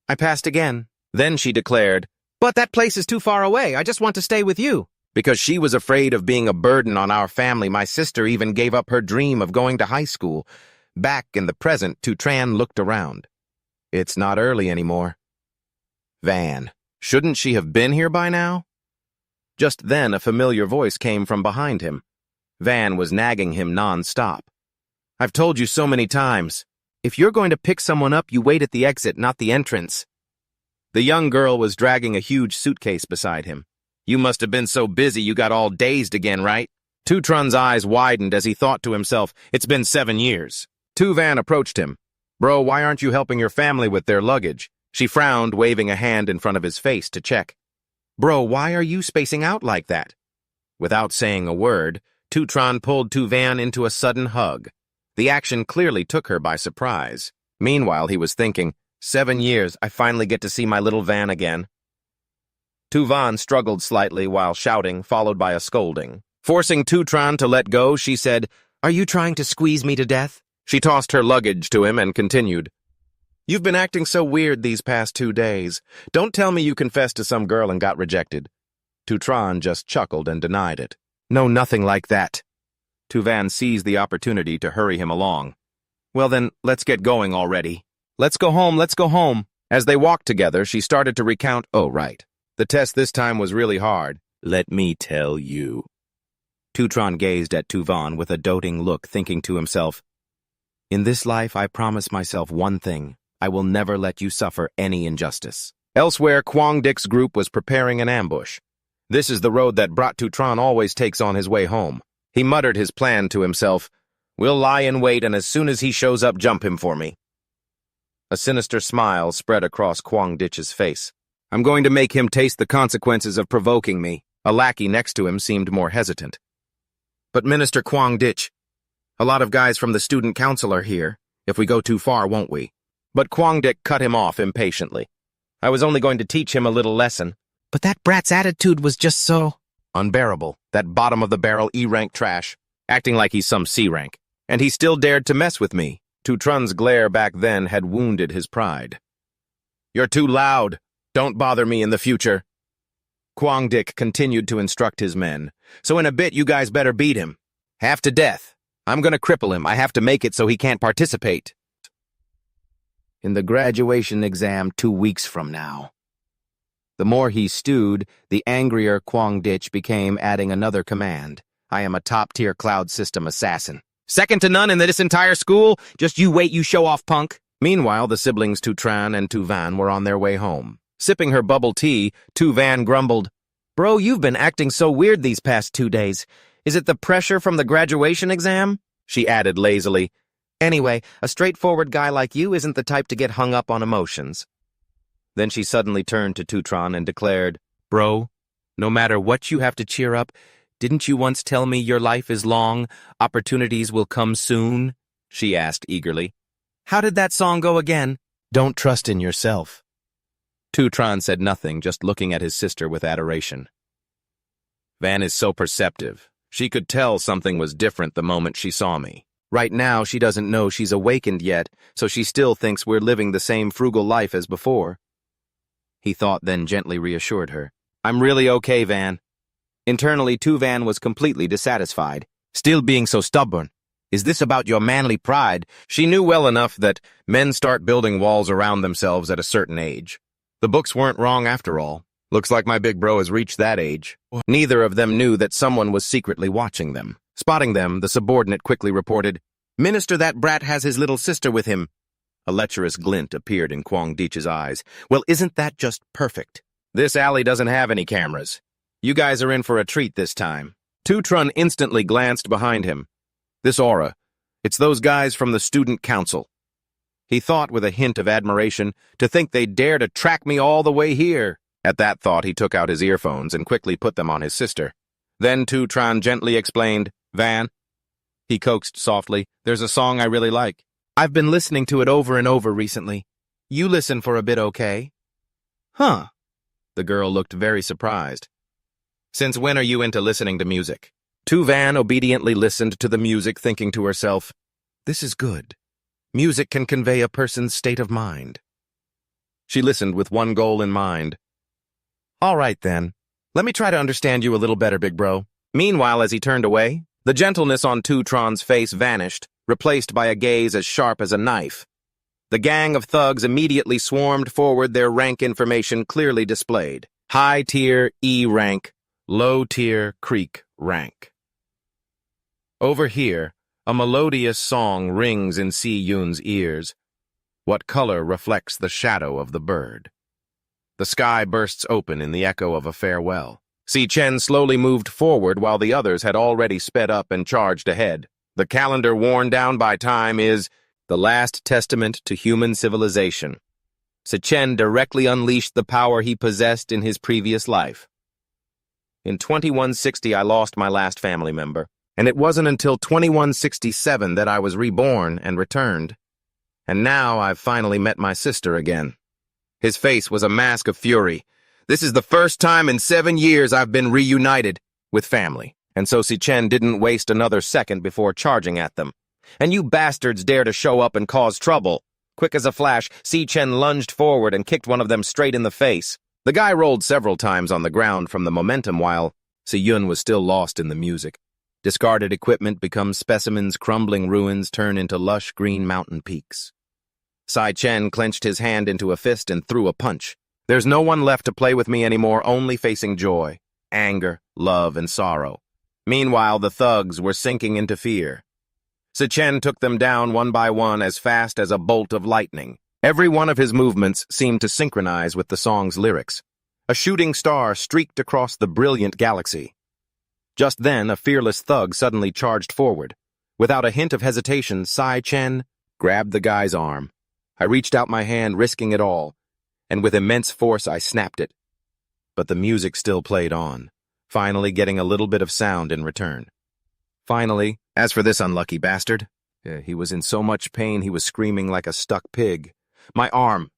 "I passed again." Then she declared, "But that place is too far away. I just want to stay with you." Because she was afraid of being a burden on our family, my sister even gave up her dream of going to high school. Back in the present, Tutron looked around. It's not early anymore. Van, shouldn't she have been here by now? Just then, a familiar voice came from behind him. Van was nagging him non-stop. "I've told you so many times. If you're going to pick someone up, you wait at the exit, not the entrance." The young girl was dragging a huge suitcase beside him. "You must have been so busy you got all dazed again, right?" Tutron's eyes widened as he thought to himself, "It's been 7 years. Tu Van approached him. "Bro, why aren't you helping your family with their luggage?" She frowned, waving a hand in front of his face to check. "Bro, why are you spacing out like that?" Without saying a word, Tutron pulled Tu Van into a sudden hug. The action clearly took her by surprise. Meanwhile, he was thinking, 7 years, I finally get to see my little Van again. Tu Van struggled slightly while shouting, followed by a scolding. Forcing Tutron to let go, she said, "Are you trying to squeeze me to death?" She tossed her luggage to him and continued, "You've been acting so weird these past 2 days. Don't tell me you confessed to some girl and got rejected." Tutron just chuckled and denied it. "No, nothing like that." Tu Van seized the opportunity to hurry him along. "Well then, let's get going already. Let's go home, let's go home." As they walked together, she started to recount, "Oh, right. The test this time was really hard. Let me tell you." Tutron gazed at Tu Van with a doting look, thinking to himself, "In this life, I promise myself one thing. I will never let you suffer any injustice." Elsewhere, Quang Dic's group was preparing an ambush. This is the road that Brat Tutron always takes on his way home. He muttered his plan to himself. "We'll lie in wait, and as soon as he shows up, jump him for me." A sinister smile spread across Quang Ditch's face. "I'm going to make him taste the consequences of provoking me." A lackey next to him seemed more hesitant. "But Minister Quang Ditch, a lot of guys from the student council are here. If we go too far, won't we?" But Quang Dic cut him off impatiently. "I was only going to teach him a little lesson." "But that brat's attitude was just so unbearable. That bottom-of-the-barrel E-rank trash, acting like he's some C-rank. And he still dared to mess with me." Tutron's glare back then had wounded his pride. "You're too loud. Don't bother me in the future." Quang Dic continued to instruct his men. "So in a bit, you guys better beat him. Half to death. I'm gonna cripple him. I have to make it so he can't participate. In the graduation exam 2 weeks from now. The more he stewed, the angrier Kwang Ditch became, adding another command. I am a top-tier cloud system assassin. Second to none in this entire school? Just you wait, you show-off punk. Meanwhile, the siblings Tutron and Tuvan were on their way home. Sipping her bubble tea, Tuvan grumbled, "Bro, you've been acting so weird these past 2 days. Is it the pressure from the graduation exam?" She added lazily, "Anyway, a straightforward guy like you isn't the type to get hung up on emotions." Then she suddenly turned to Tutron and declared, "Bro, no matter what you have to cheer up, didn't you once tell me your life is long, opportunities will come soon?" she asked eagerly. "How did that song go again?" "Don't trust in yourself." Tutron said nothing, just looking at his sister with adoration. Van is so perceptive. She could tell something was different the moment she saw me. Right now, she doesn't know she's awakened yet, so she still thinks we're living the same frugal life as before. He thought, then gently reassured her. "I'm really okay, Van." Internally, Tuvan was completely dissatisfied. "Still being so stubborn. Is this about your manly pride?" She knew well enough that men start building walls around themselves at a certain age. The books weren't wrong after all. Looks like my big bro has reached that age. Neither of them knew that someone was secretly watching them. Spotting them, the subordinate quickly reported, "Minister, that brat has his little sister with him." A lecherous glint appeared in Kwang Ditch's eyes. "Well, isn't that just perfect? This alley doesn't have any cameras. You guys are in for a treat this time." Tutron instantly glanced behind him. This aura, it's those guys from the student council. He thought with a hint of admiration, to think they'd dare to track me all the way here. At that thought, he took out his earphones and quickly put them on his sister. Then Tutron gently explained, "Van," he coaxed softly, "there's a song I really like. I've been listening to it over and over recently. You listen for a bit, okay?" "Huh." The girl looked very surprised. "Since when are you into listening to music?" Tuvan obediently listened to the music, thinking to herself, "This is good. Music can convey a person's state of mind." She listened with one goal in mind. "All right, then. Let me try to understand you a little better, big bro." Meanwhile, as he turned away, the gentleness on Tutron's face vanished, replaced by a gaze as sharp as a knife. The gang of thugs immediately swarmed forward, their rank information clearly displayed. High-tier E rank, low-tier Creek rank. Over here, a melodious song rings in Si Yun's ears. What color reflects the shadow of the bird? The sky bursts open in the echo of a farewell. Si Chen slowly moved forward while the others had already sped up and charged ahead. The calendar worn down by time is the last testament to human civilization. Si Chen directly unleashed the power he possessed in his previous life. In 2160, I lost my last family member, and it wasn't until 2167 that I was reborn and returned. And now I've finally met my sister again. His face was a mask of fury. This is the first time in 7 years I've been reunited with family. And so Si Chen didn't waste another second before charging at them. "And you bastards dare to show up and cause trouble." Quick as a flash, Si Chen lunged forward and kicked one of them straight in the face. The guy rolled several times on the ground from the momentum while Si Yun was still lost in the music. Discarded equipment becomes specimens, crumbling ruins turn into lush green mountain peaks. Si Chen clenched his hand into a fist and threw a punch. There's no one left to play with me anymore, only facing joy, anger, love, and sorrow. Meanwhile, the thugs were sinking into fear. Si Chen took them down one by one as fast as a bolt of lightning. Every one of his movements seemed to synchronize with the song's lyrics. A shooting star streaked across the brilliant galaxy. Just then, a fearless thug suddenly charged forward. Without a hint of hesitation, Si Chen grabbed the guy's arm. I reached out my hand, risking it all, and with immense force I snapped it. But the music still played on, finally getting a little bit of sound in return. Finally, as for this unlucky bastard, he was in so much pain he was screaming like a stuck pig. "My arm!"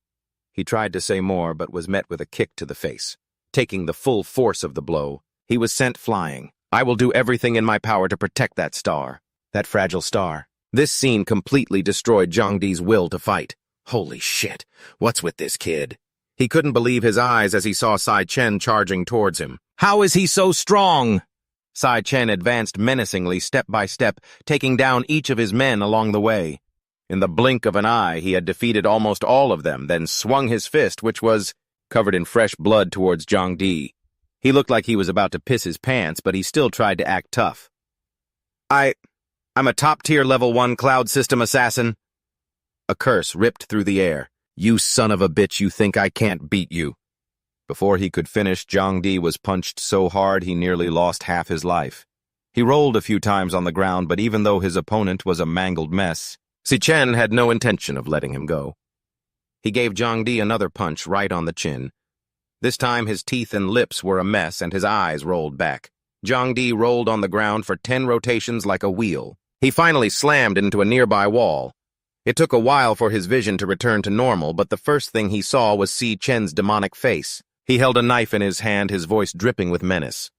He tried to say more, but was met with a kick to the face. Taking the full force of the blow, he was sent flying. I will do everything in my power to protect that star, that fragile star. This scene completely destroyed Zhang Di's will to fight. Holy shit, what's with this kid? He couldn't believe his eyes as he saw Si Chen charging towards him. How is he so strong? Sai Chen advanced menacingly step by step, taking down each of his men along the way. In the blink of an eye, he had defeated almost all of them, then swung his fist, which was covered in fresh blood, towards Zhang Di. He looked like he was about to piss his pants, but he still tried to act tough. I'm a top-tier level 1 cloud system assassin. A curse ripped through the air. You son of a bitch, you think I can't beat you. Before he could finish, Zhang Di was punched so hard he nearly lost half his life. He rolled a few times on the ground, but even though his opponent was a mangled mess, Si Chen had no intention of letting him go. He gave Zhang Di another punch right on the chin. This time his teeth and lips were a mess and his eyes rolled back. Zhang Di rolled on the ground for 10 rotations like a wheel. He finally slammed into a nearby wall. It took a while for his vision to return to normal, but the first thing he saw was Si Chen's demonic face. He held a knife in his hand, his voice dripping with menace.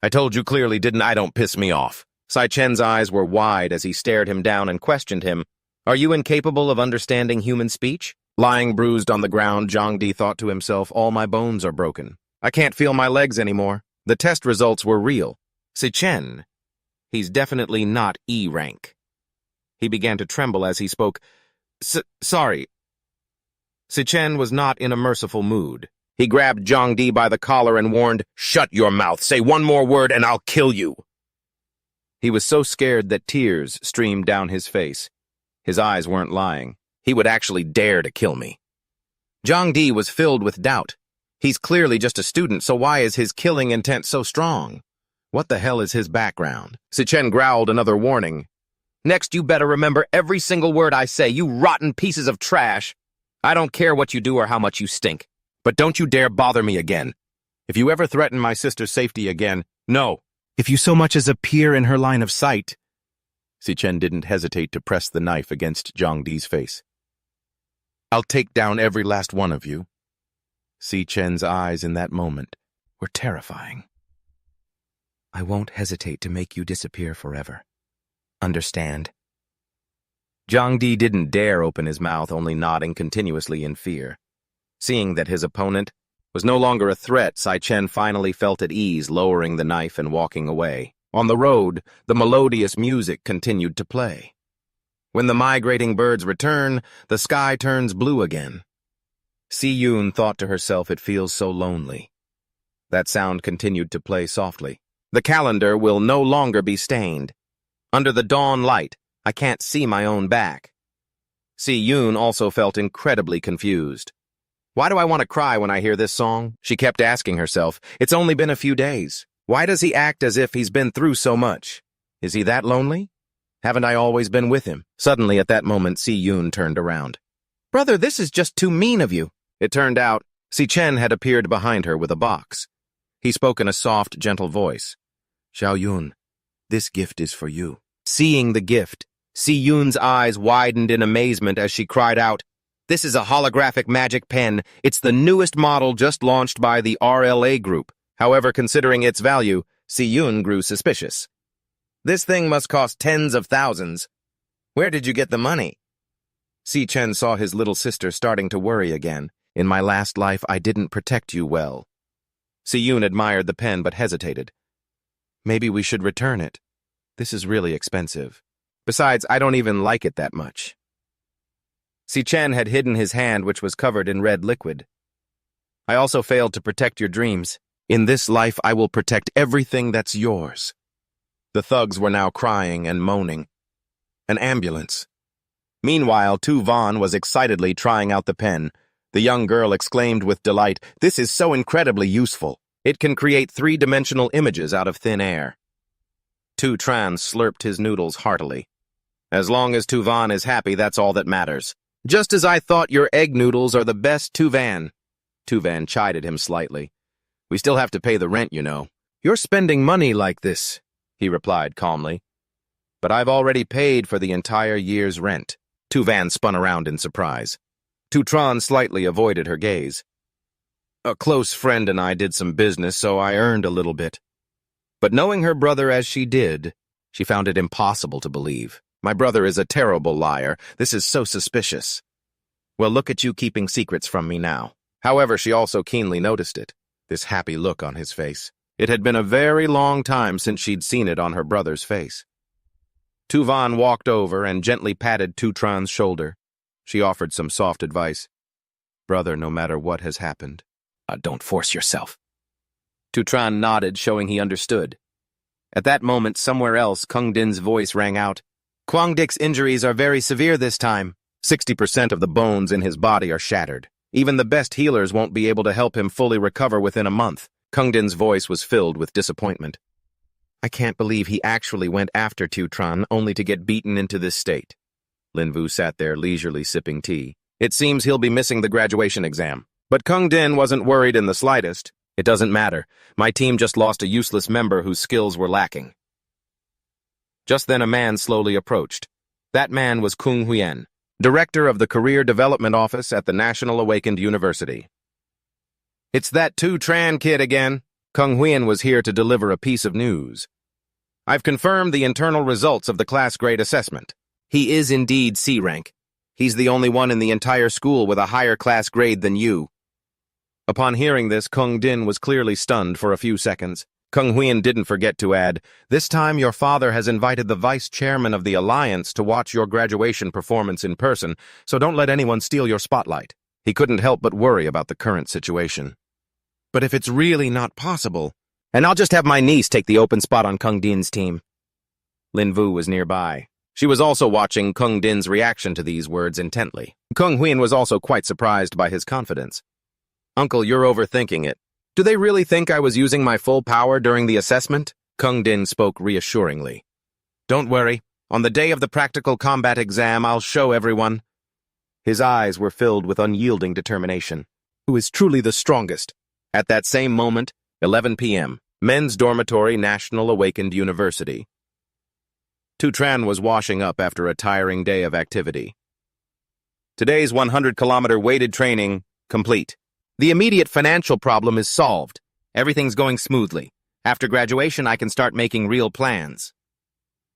I told you clearly, didn't I? Don't piss me off. Sai Chen's eyes were wide as he stared him down and questioned him. Are you incapable of understanding human speech? Lying bruised on the ground, Zhang Di thought to himself, all my bones are broken. I can't feel my legs anymore. The test results were real. Si Chen, he's definitely not E rank. He began to tremble as he spoke. Sorry. Si Chen was not in a merciful mood. He grabbed Zhang Di by the collar and warned, shut your mouth, say one more word and I'll kill you. He was so scared that tears streamed down his face. His eyes weren't lying. He would actually dare to kill me. Zhang Di was filled with doubt. He's clearly just a student, so why is his killing intent so strong? What the hell is his background? Si Chen growled another warning. Next, you better remember every single word I say, you rotten pieces of trash. I don't care what you do or how much you stink. But don't you dare bother me again. If you ever threaten my sister's safety again, no. If you so much as appear in her line of sight. Si Chen didn't hesitate to press the knife against Zhang Di's face. I'll take down every last one of you. Si Chen's eyes in that moment were terrifying. I won't hesitate to make you disappear forever. Understand? Zhang Di didn't dare open his mouth, only nodding continuously in fear. Seeing that his opponent was no longer a threat, Sai Chen finally felt at ease, lowering the knife and walking away. On the road, the melodious music continued to play. When the migrating birds return, the sky turns blue again. Si Yun thought to herself, it feels so lonely. That sound continued to play softly. The calendar will no longer be stained. Under the dawn light, I can't see my own back. Si Yun also felt incredibly confused. Why do I want to cry when I hear this song? She kept asking herself. It's only been a few days. Why does he act as if he's been through so much? Is he that lonely? Haven't I always been with him? Suddenly, at that moment, Si Yun turned around. Brother, this is just too mean of you. It turned out, Si Chen had appeared behind her with a box. He spoke in a soft, gentle voice. Xiao Yun, this gift is for you. Seeing the gift, Si Yun's eyes widened in amazement as she cried out, this is a holographic magic pen. It's the newest model just launched by the RLA group. However, considering its value, Si Yun grew suspicious. This thing must cost tens of thousands. Where did you get the money? Si Chen saw his little sister starting to worry again. In my last life, I didn't protect you well. Si Yun admired the pen but hesitated. Maybe we should return it. This is really expensive. Besides, I don't even like it that much. Si Chen had hidden his hand, which was covered in red liquid. I also failed to protect your dreams. In this life, I will protect everything that's yours. The thugs were now crying and moaning. An ambulance. Meanwhile, Tutron was excitedly trying out the pen. The young girl exclaimed with delight, this is so incredibly useful. It can create three-dimensional images out of thin air. Tutron slurped his noodles heartily. As long as Tutron is happy, that's all that matters. Just as I thought, your egg noodles are the best, Tutron. Tutron chided him slightly. We still have to pay the rent, you know. You're spending money like this, he replied calmly. But I've already paid for the entire year's rent. Tutron spun around in surprise. Tutron slightly avoided her gaze. A close friend and I did some business, so I earned a little bit. But knowing her brother as she did, she found it impossible to believe. My brother is a terrible liar. This is so suspicious. Well, look at you keeping secrets from me now. However, she also keenly noticed it, this happy look on his face. It had been a very long time since she'd seen it on her brother's face. Tuvan walked over and gently patted Tutron's shoulder. She offered some soft advice. "Brother, no matter what has happened, don't force yourself." Tutron nodded, showing he understood. At that moment, somewhere else, Kung Din's voice rang out. "Kwang Dik's injuries are very severe this time. 60% of the bones in his body are shattered. Even the best healers won't be able to help him fully recover within a month." Kung Din's voice was filled with disappointment. "I can't believe he actually went after Tutron only to get beaten into this state." Linvu sat there leisurely sipping tea. "It seems he'll be missing the graduation exam." But Kung Din wasn't worried in the slightest. "It doesn't matter. My team just lost a useless member whose skills were lacking." Just then a man slowly approached. That man was Kung Huyen, director of the Career Development Office at the National Awakened University. "It's that Tutron kid again." Kung Huyen was here to deliver a piece of news. "I've confirmed the internal results of the class grade assessment. He is indeed C rank. He's the only one in the entire school with a higher class grade than you." Upon hearing this, Kung Din was clearly stunned for a few seconds. Kung Huyen didn't forget to add, "This time your father has invited the vice chairman of the Alliance to watch your graduation performance in person, so don't let anyone steal your spotlight." He couldn't help but worry about the current situation. "But if it's really not possible, and I'll just have my niece take the open spot on Kung Din's team." Lin Vu was nearby. She was also watching Kung Din's reaction to these words intently. Kung Huyen was also quite surprised by his confidence. "Uncle, you're overthinking it. Do they really think I was using my full power during the assessment?" Kung Din spoke reassuringly. "Don't worry. On the day of the practical combat exam, I'll show everyone." His eyes were filled with unyielding determination. "Who is truly the strongest?" At that same moment, 11 p.m., Men's Dormitory, National Awakened University. Tutron was washing up after a tiring day of activity. Today's 100-kilometer weighted training complete. The immediate financial problem is solved. Everything's going smoothly. After graduation, I can start making real plans.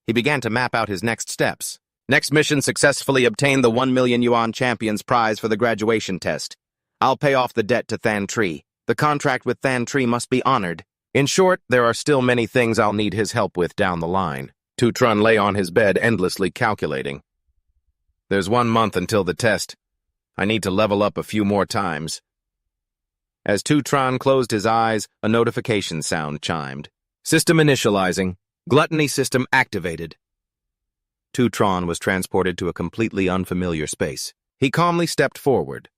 He began to map out his next steps. Next mission, successfully obtain the 1 million yuan champion's prize for the graduation test. I'll pay off the debt to Than Tree. The contract with Than Tree must be honored. In short, there are still many things I'll need his help with down the line. Tutron lay on his bed, endlessly calculating. There's 1 month until the test. I need to level up a few more times. As Tutron closed his eyes, a notification sound chimed. System initializing. Gluttony system activated. Tutron was transported to a completely unfamiliar space. He calmly stepped forward.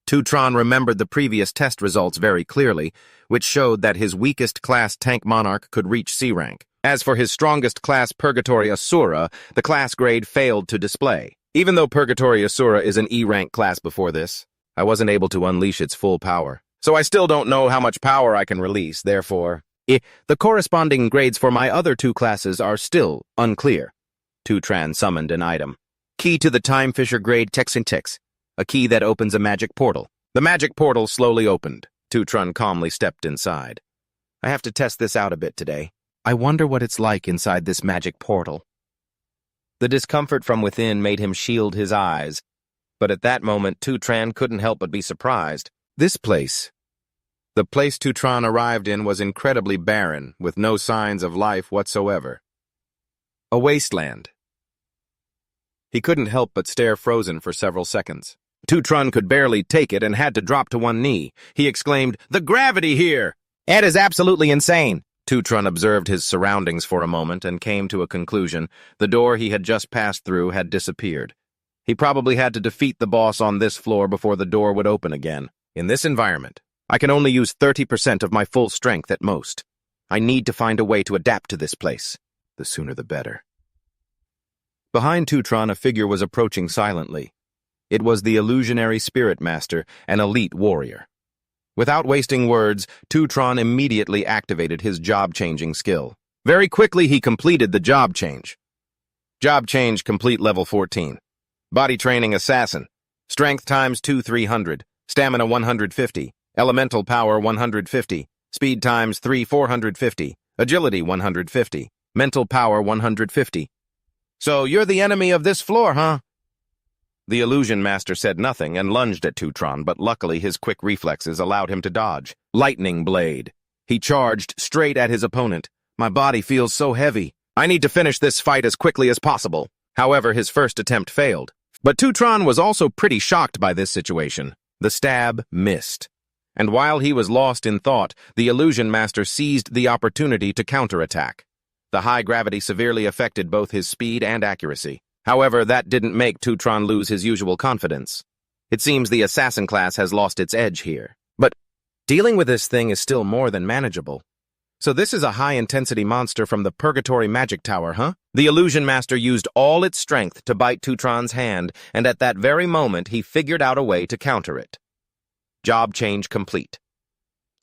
Tutron remembered the previous test results very clearly, which showed that his weakest class tank monarch could reach C rank. As for his strongest class Purgatory Asura, the class grade failed to display. Even though Purgatory Asura is an E rank class before this, I wasn't able to unleash its full power. So I still don't know how much power I can release, therefore, the corresponding grades for my other 2 classes are still unclear. Tutron summoned an item. Key to the Time Fisher grade Texintix, a key that opens a magic portal. The magic portal slowly opened. Tutron calmly stepped inside. I have to test this out a bit today. I wonder what it's like inside this magic portal. The discomfort from within made him shield his eyes, but at that moment Tutron couldn't help but be surprised. This place. The place Tutron arrived in was incredibly barren, with no signs of life whatsoever. A wasteland. He couldn't help but stare frozen for several seconds. Tutron could barely take it and had to drop to one knee. He exclaimed, "The gravity here! Ed is absolutely insane!" Tutron observed his surroundings for a moment and came to a conclusion. The door he had just passed through had disappeared. He probably had to defeat the boss on this floor before the door would open again. In this environment, I can only use 30% of my full strength at most. I need to find a way to adapt to this place. The sooner the better. Behind Tutron, a figure was approaching silently. It was the illusionary spirit master, an elite warrior. Without wasting words, Tutron immediately activated his job-changing skill. Very quickly, he completed the job change. Job change complete level 14. Body training assassin. Strength times 2 300. Stamina 150. Elemental power 150. Speed times 3 450. Agility 150. Mental power 150. So you're the enemy of this floor, huh? The illusion master said nothing and lunged at Tutron, but luckily his quick reflexes allowed him to dodge. Lightning blade. He charged straight at his opponent. My body feels so heavy. I need to finish this fight as quickly as possible. However, his first attempt failed. But Tutron was also pretty shocked by this situation. The stab missed. And while he was lost in thought, the Illusion Master seized the opportunity to counterattack. The high gravity severely affected both his speed and accuracy. However, that didn't make Tutron lose his usual confidence. It seems the assassin class has lost its edge here. But dealing with this thing is still more than manageable. So this is a high-intensity monster from the Purgatory magic tower, huh? The Illusion Master used all its strength to bite Tutron's hand, and at that very moment he figured out a way to counter it. Job change complete.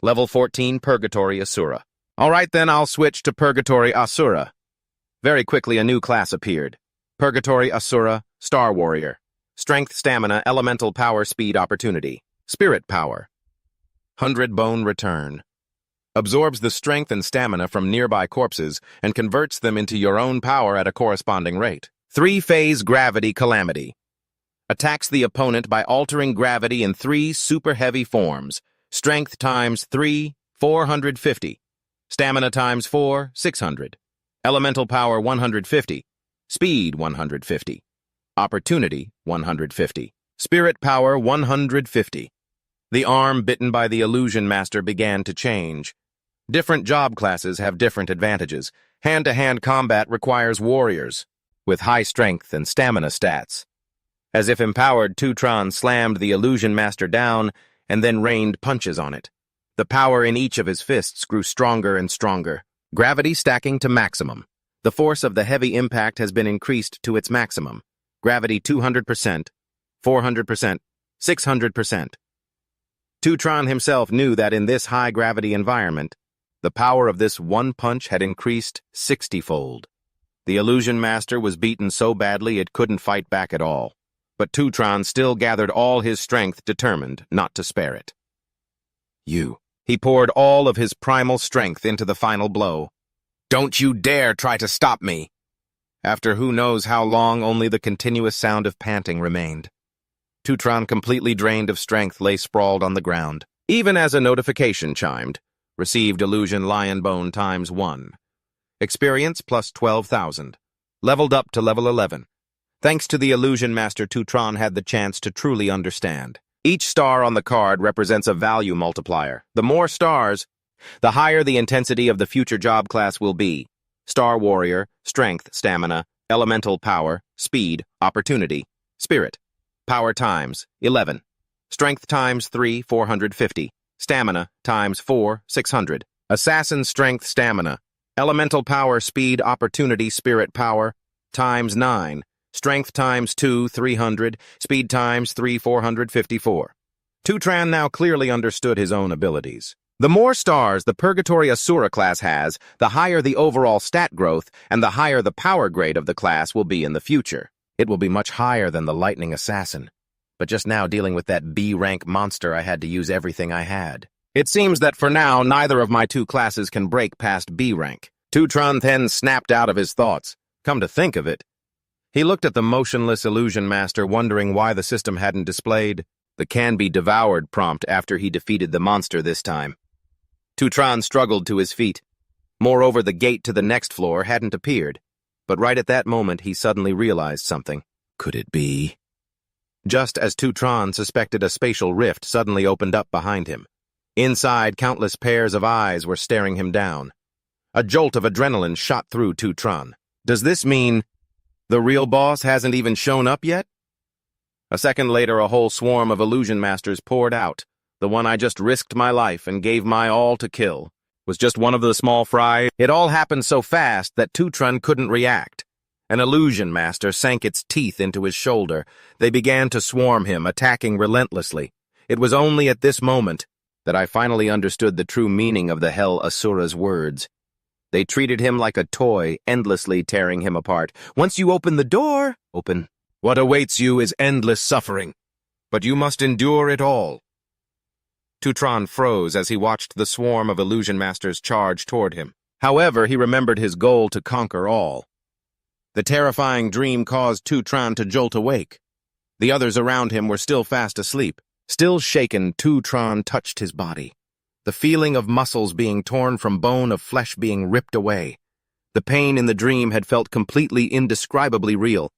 Level 14 Purgatory Asura. Alright then, I'll switch to Purgatory Asura. Very quickly a new class appeared. Purgatory Asura, Star Warrior. Strength, Stamina, Elemental Power, Speed, Opportunity. Spirit Power. 100 Bone Return. Absorbs the strength and stamina from nearby corpses and converts them into your own power at a corresponding rate. 3-Phase Gravity Calamity. Attacks the opponent by altering gravity in 3 super heavy forms. Strength times 3, 450. Stamina times 4, 600. Elemental Power 150. Speed 150. Opportunity 150. Spirit Power 150. The arm bitten by the Illusion Master began to change. Different job classes have different advantages. Hand-to-hand combat requires warriors with high strength and stamina stats. As if empowered, Tutron slammed the Illusion Master down and then rained punches on it. The power in each of his fists grew stronger and stronger. Gravity stacking to maximum. The force of the heavy impact has been increased to its maximum. Gravity 200%, 400%, 600%. Tutron himself knew that in this high-gravity environment, the power of this one punch had increased 60-fold. The Illusion Master was beaten so badly it couldn't fight back at all. But Tutron still gathered all his strength, determined not to spare it. He poured all of his primal strength into the final blow. Don't you dare try to stop me! After who knows how long, only the continuous sound of panting remained. Tutron, completely drained of strength, lay sprawled on the ground. Even as a notification chimed, received Illusion Lion Bone times 1. Experience plus 12,000. Leveled up to level 11. Thanks to the Illusion Master, Tutron had the chance to truly understand. Each star on the card represents a value multiplier. The more stars, the higher the intensity of the future job class will be. Star Warrior, Strength, Stamina, Elemental Power, Speed, Opportunity, Spirit. Power times 11. Strength times 3, 450. Stamina times 4, 600. Assassin Strength, Stamina. Elemental Power, Speed, Opportunity, Spirit Power times 9. Strength times 2, 300. Speed times 3, 454. Tutron now clearly understood his own abilities. The more stars the Purgatory Asura class has, the higher the overall stat growth and the higher the power grade of the class will be in the future. It will be much higher than the Lightning Assassin. But just now, dealing with that B-rank monster, I had to use everything I had. It seems that for now, neither of my two classes can break past B-rank. Tutron then snapped out of his thoughts. Come to think of it, he looked at the motionless Illusion Master, wondering why the system hadn't displayed the "can be devoured" prompt after he defeated the monster this time. Tutron struggled to his feet. Moreover, the gate to the next floor hadn't appeared. But right at that moment, he suddenly realized something. Could it be? Just as Tutron suspected, a spatial rift suddenly opened up behind him. Inside, countless pairs of eyes were staring him down. A jolt of adrenaline shot through Tutron. Does this mean the real boss hasn't even shown up yet? A second later, a whole swarm of Illusion Masters poured out. The one I just risked my life and gave my all to kill was just one of the small fry. It all happened so fast that Tutron couldn't react. An Illusion Master sank its teeth into his shoulder. They began to swarm him, attacking relentlessly. It was only at this moment that I finally understood the true meaning of the Hell Asura's words. They treated him like a toy, endlessly tearing him apart. Once you open the door, what awaits you is endless suffering. But you must endure it all. Tutron froze as he watched the swarm of Illusion Masters charge toward him. However, he remembered his goal to conquer all. The terrifying dream caused Tutron to jolt awake. The others around him were still fast asleep. Still shaken, Tutron touched his body. The feeling of muscles being torn from bone, of flesh being ripped away. The pain in the dream had felt completely indescribably real.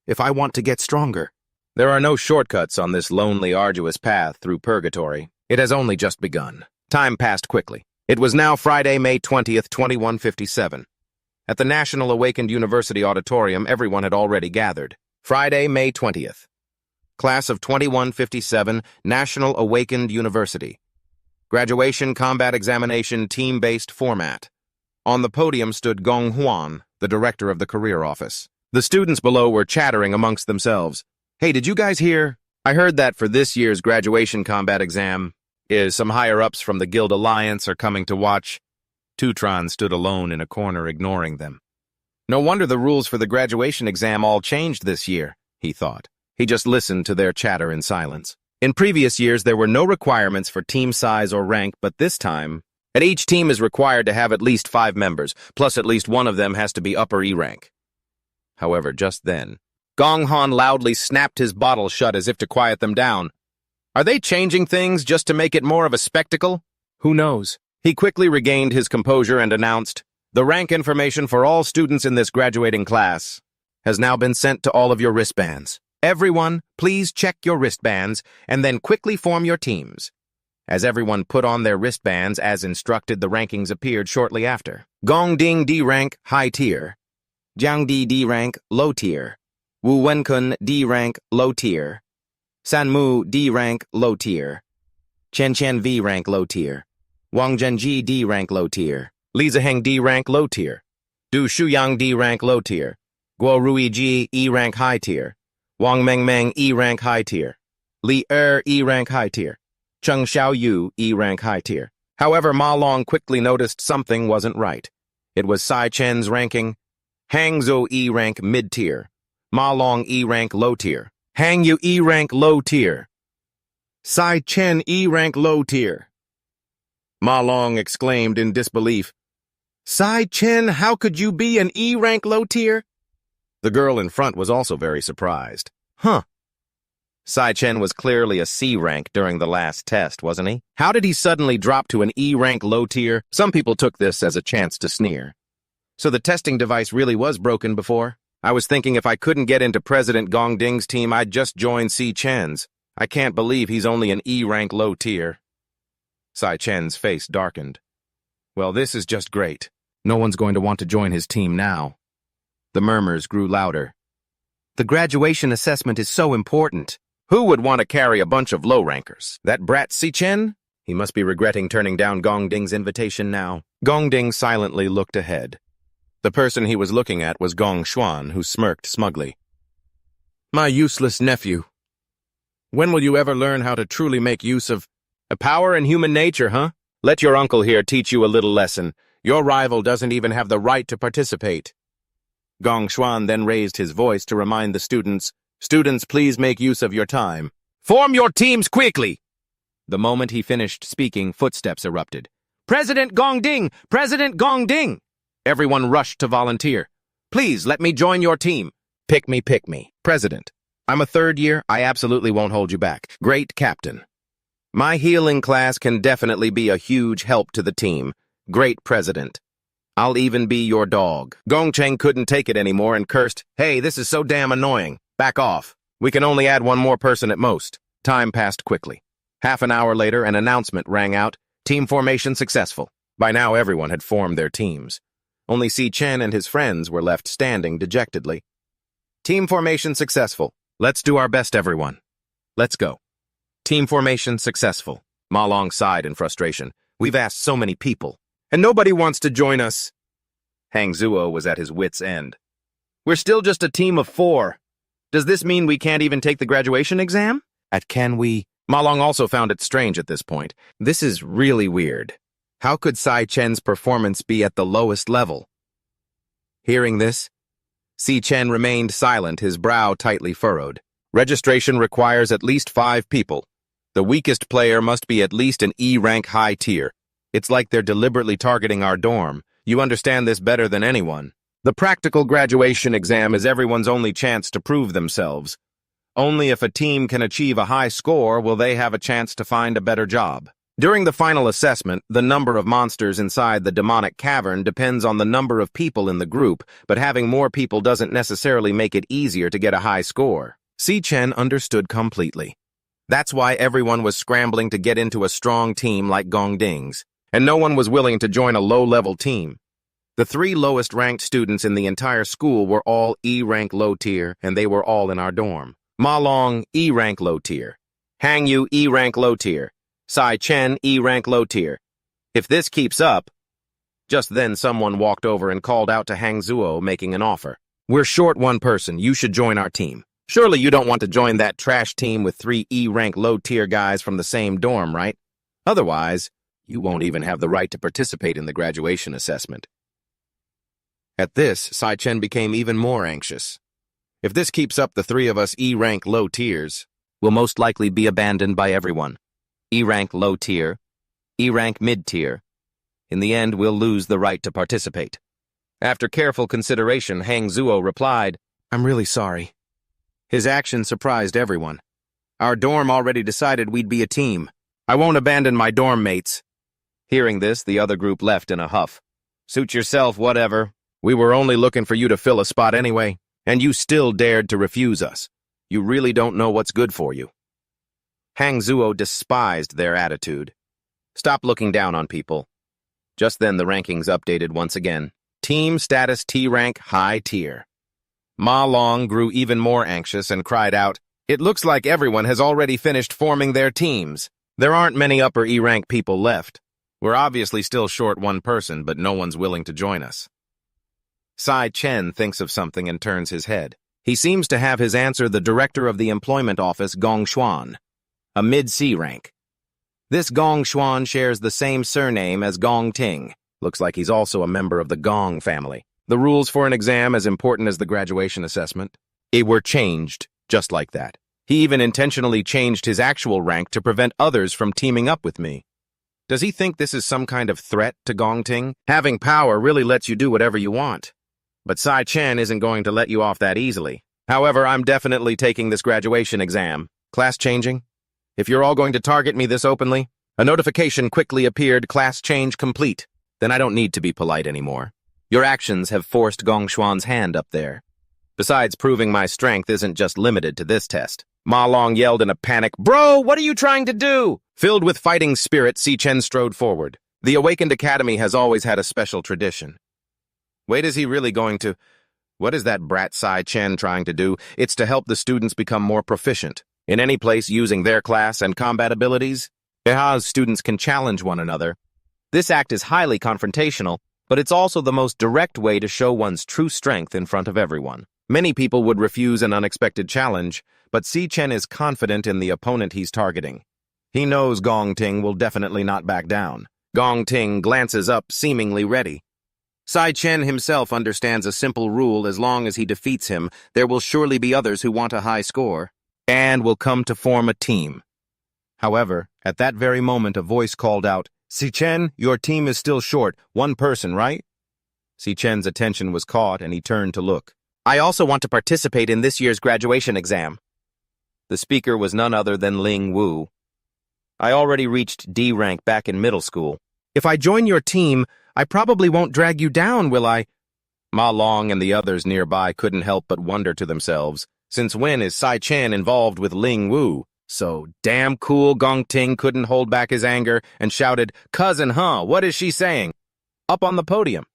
If I want to get stronger. There are no shortcuts on this lonely, arduous path through Purgatory. It has only just begun. Time passed quickly. It was now Friday, May 20th, 2157. At the National Awakened University Auditorium, everyone had already gathered. Friday, May 20th. Class of 2157, National Awakened University. Graduation combat examination team-based format. On the podium stood Gong Huan, the director of the career office. The students below were chattering amongst themselves. Hey, did you guys hear? I heard that for this year's graduation combat exam, some higher-ups from the Guild Alliance are coming to watch. Tutron stood alone in a corner, ignoring them. No wonder the rules for the graduation exam all changed this year, he thought. He just listened to their chatter in silence. In previous years, there were no requirements for team size or rank, but this time, each team is required to have at least 5 members, plus at least one of them has to be upper E rank. However, just then, Gong Han loudly snapped his bottle shut as if to quiet them down. Are they changing things just to make it more of a spectacle? Who knows? He quickly regained his composure and announced, "The rank information for all students in this graduating class has now been sent to all of your wristbands. Everyone, please check your wristbands and then quickly form your teams." As everyone put on their wristbands as instructed, the rankings appeared shortly after. Gong Ding D rank, high tier. Jiang Di D rank, low tier. Wu Wenkun D rank, low tier. San Mu D rank, low tier. Chen Chen V rank, low tier. Wang Zhenji D rank, low tier. Li Ziheng D rank, low tier. Du Shuyang D rank, low tier. Guo Ruiji E rank, high tier. Wang Mengmeng E rank, high tier. Li E rank, high tier. Cheng Xiaoyu E rank, high tier. However, Ma Long quickly noticed something wasn't right. It was Sai Chen's ranking. Hang Zhou E rank, mid tier. Ma Long E rank, low tier. Hang Yu E rank, low tier. Sai Chen E rank, low tier. Ma Long exclaimed in disbelief. Sai Chen, how could you be an E rank, low tier? The girl in front was also very surprised. Huh. Sai Chen was clearly a C rank during the last test, wasn't he? How did he suddenly drop to an E rank, low tier? Some people took this as a chance to sneer. So the testing device really was broken before? I was thinking if I couldn't get into President Gong Ding's team, I'd just join Si Chen's. I can't believe he's only an E rank, low tier. Sai Chen's face darkened. Well, this is just great. No one's going to want to join his team now. The murmurs grew louder. The graduation assessment is so important. Who would want to carry a bunch of low-rankers? That brat Si Chen? He must be regretting turning down Gong Ding's invitation now. Gong Ding silently looked ahead. The person he was looking at was Gong Xuan, who smirked smugly. My useless nephew. When will you ever learn how to truly make use of a power in human nature, huh? Let your uncle here teach you a little lesson. Your rival doesn't even have the right to participate. Gong Xuan then raised his voice to remind the students, Students, please make use of your time. Form your teams quickly! The moment he finished speaking, footsteps erupted. President Gong Ding! President Gong Ding! Everyone rushed to volunteer. Please, let me join your team. Pick me, pick me. President, I'm a third year. I absolutely won't hold you back. Great captain. My healing class can definitely be a huge help to the team. Great president. I'll even be your dog. Gongcheng couldn't take it anymore and cursed, Hey, this is so damn annoying. Back off. We can only add one more person at most. Time passed quickly. Half an hour later, an announcement rang out. Team formation successful. By now, everyone had formed their teams. Only Si Chen and his friends were left standing dejectedly. Team formation successful. Let's do our best, everyone. Let's go. Team formation successful. Ma Long sighed in frustration. We've asked so many people, and nobody wants to join us. Hang Zuo was at his wit's end. We're still just a team of 4. Does this mean we can't even take the graduation exam? Can we? Ma Long also found it strange at this point. This is really weird. How could Sai Chen's performance be at the lowest level? Hearing this, Si Chen remained silent, his brow tightly furrowed. Registration requires at least 5 people. The weakest player must be at least an E rank high tier. It's like they're deliberately targeting our dorm. You understand this better than anyone. The practical graduation exam is everyone's only chance to prove themselves. Only if a team can achieve a high score will they have a chance to find a better job. During the final assessment, the number of monsters inside the demonic cavern depends on the number of people in the group, but having more people doesn't necessarily make it easier to get a high score. Si Chen understood completely. That's why everyone was scrambling to get into a strong team like Gongding's, and no one was willing to join a low-level team. The 3 lowest-ranked students in the entire school were all E-rank low-tier, and they were all in our dorm. Ma Long, E-rank low-tier. Hang Yu, E-rank low-tier. Sai Chen, E-rank low-tier. If this keeps up... Just then someone walked over and called out to Hang Zuo, making an offer. We're short one person. You should join our team. Surely you don't want to join that trash team with 3 E-rank low-tier guys from the same dorm, right? Otherwise, you won't even have the right to participate in the graduation assessment. At this, Sai Chen became even more anxious. If this keeps up, the 3 of us E-rank low tiers will most likely be abandoned by everyone. E-rank low tier, E-rank mid-tier. In the end, we'll lose the right to participate. After careful consideration, Hang Zuo replied, I'm really sorry. His action surprised everyone. Our dorm already decided we'd be a team. I won't abandon my dorm mates. Hearing this, the other group left in a huff. Suit yourself, whatever. We were only looking for you to fill a spot anyway, and you still dared to refuse us. You really don't know what's good for you. Hang Zuo despised their attitude. Stop looking down on people. Just then the rankings updated once again. Team status T-rank high tier. Ma Long grew even more anxious and cried out, It looks like everyone has already finished forming their teams. There aren't many upper E-rank people left. We're obviously still short one person, but no one's willing to join us. Sai Chen thinks of something and turns his head. He seems to have his answer the director of the employment office, Gong Xuan, a mid-C rank. This Gong Xuan shares the same surname as Gong Ting. Looks like he's also a member of the Gong family. The rules for an exam as important as the graduation assessment. It were changed just like that. He even intentionally changed his actual rank to prevent others from teaming up with me. Does he think this is some kind of threat to Gong Ting? Having power really lets you do whatever you want. But Sai Chen isn't going to let you off that easily. However, I'm definitely taking this graduation exam. Class changing? If you're all going to target me this openly, a notification quickly appeared, class change complete. Then I don't need to be polite anymore. Your actions have forced Gong Xuan's hand up there. Besides, proving my strength isn't just limited to this test. Ma Long yelled in a panic, Bro, what are you trying to do? Filled with fighting spirit, Si Chen strode forward. The Awakened Academy has always had a special tradition. Wait, is he really going to... What is that brat Sai Chen trying to do? It's to help the students become more proficient in any place using their class and combat abilities. Because students can challenge one another. This act is highly confrontational, but it's also the most direct way to show one's true strength in front of everyone. Many people would refuse an unexpected challenge, but Si Chen is confident in the opponent he's targeting. He knows Gong Ting will definitely not back down. Gong Ting glances up, seemingly ready. Sai Chen himself understands a simple rule: as long as he defeats him, there will surely be others who want a high score, and will come to form a team. However, at that very moment a voice called out, Si Chen, your team is still short, one person, right? Si Chen's attention was caught and he turned to look. I also want to participate in this year's graduation exam. The speaker was none other than Ling Wu. I already reached D rank back in middle school. If I join your team, I probably won't drag you down, will I? Ma Long and the others nearby couldn't help but wonder to themselves, since when is Sai Chen involved with Ling Wu? So damn cool. Gong Ting couldn't hold back his anger and shouted, Cousin, huh? What is she saying? Up on the podium.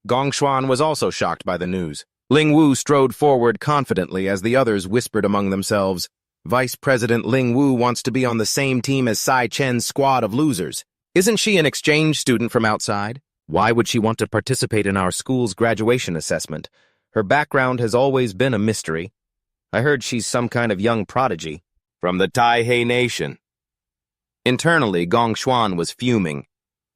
Gong Xuan was also shocked by the news. Ling Wu strode forward confidently as the others whispered among themselves, Vice President Ling Wu wants to be on the same team as Sai Chen's squad of losers. Isn't she an exchange student from outside? Why would she want to participate in our school's graduation assessment? Her background has always been a mystery. I heard she's some kind of young prodigy from the Taihei Nation. Internally, Gong Xuan was fuming.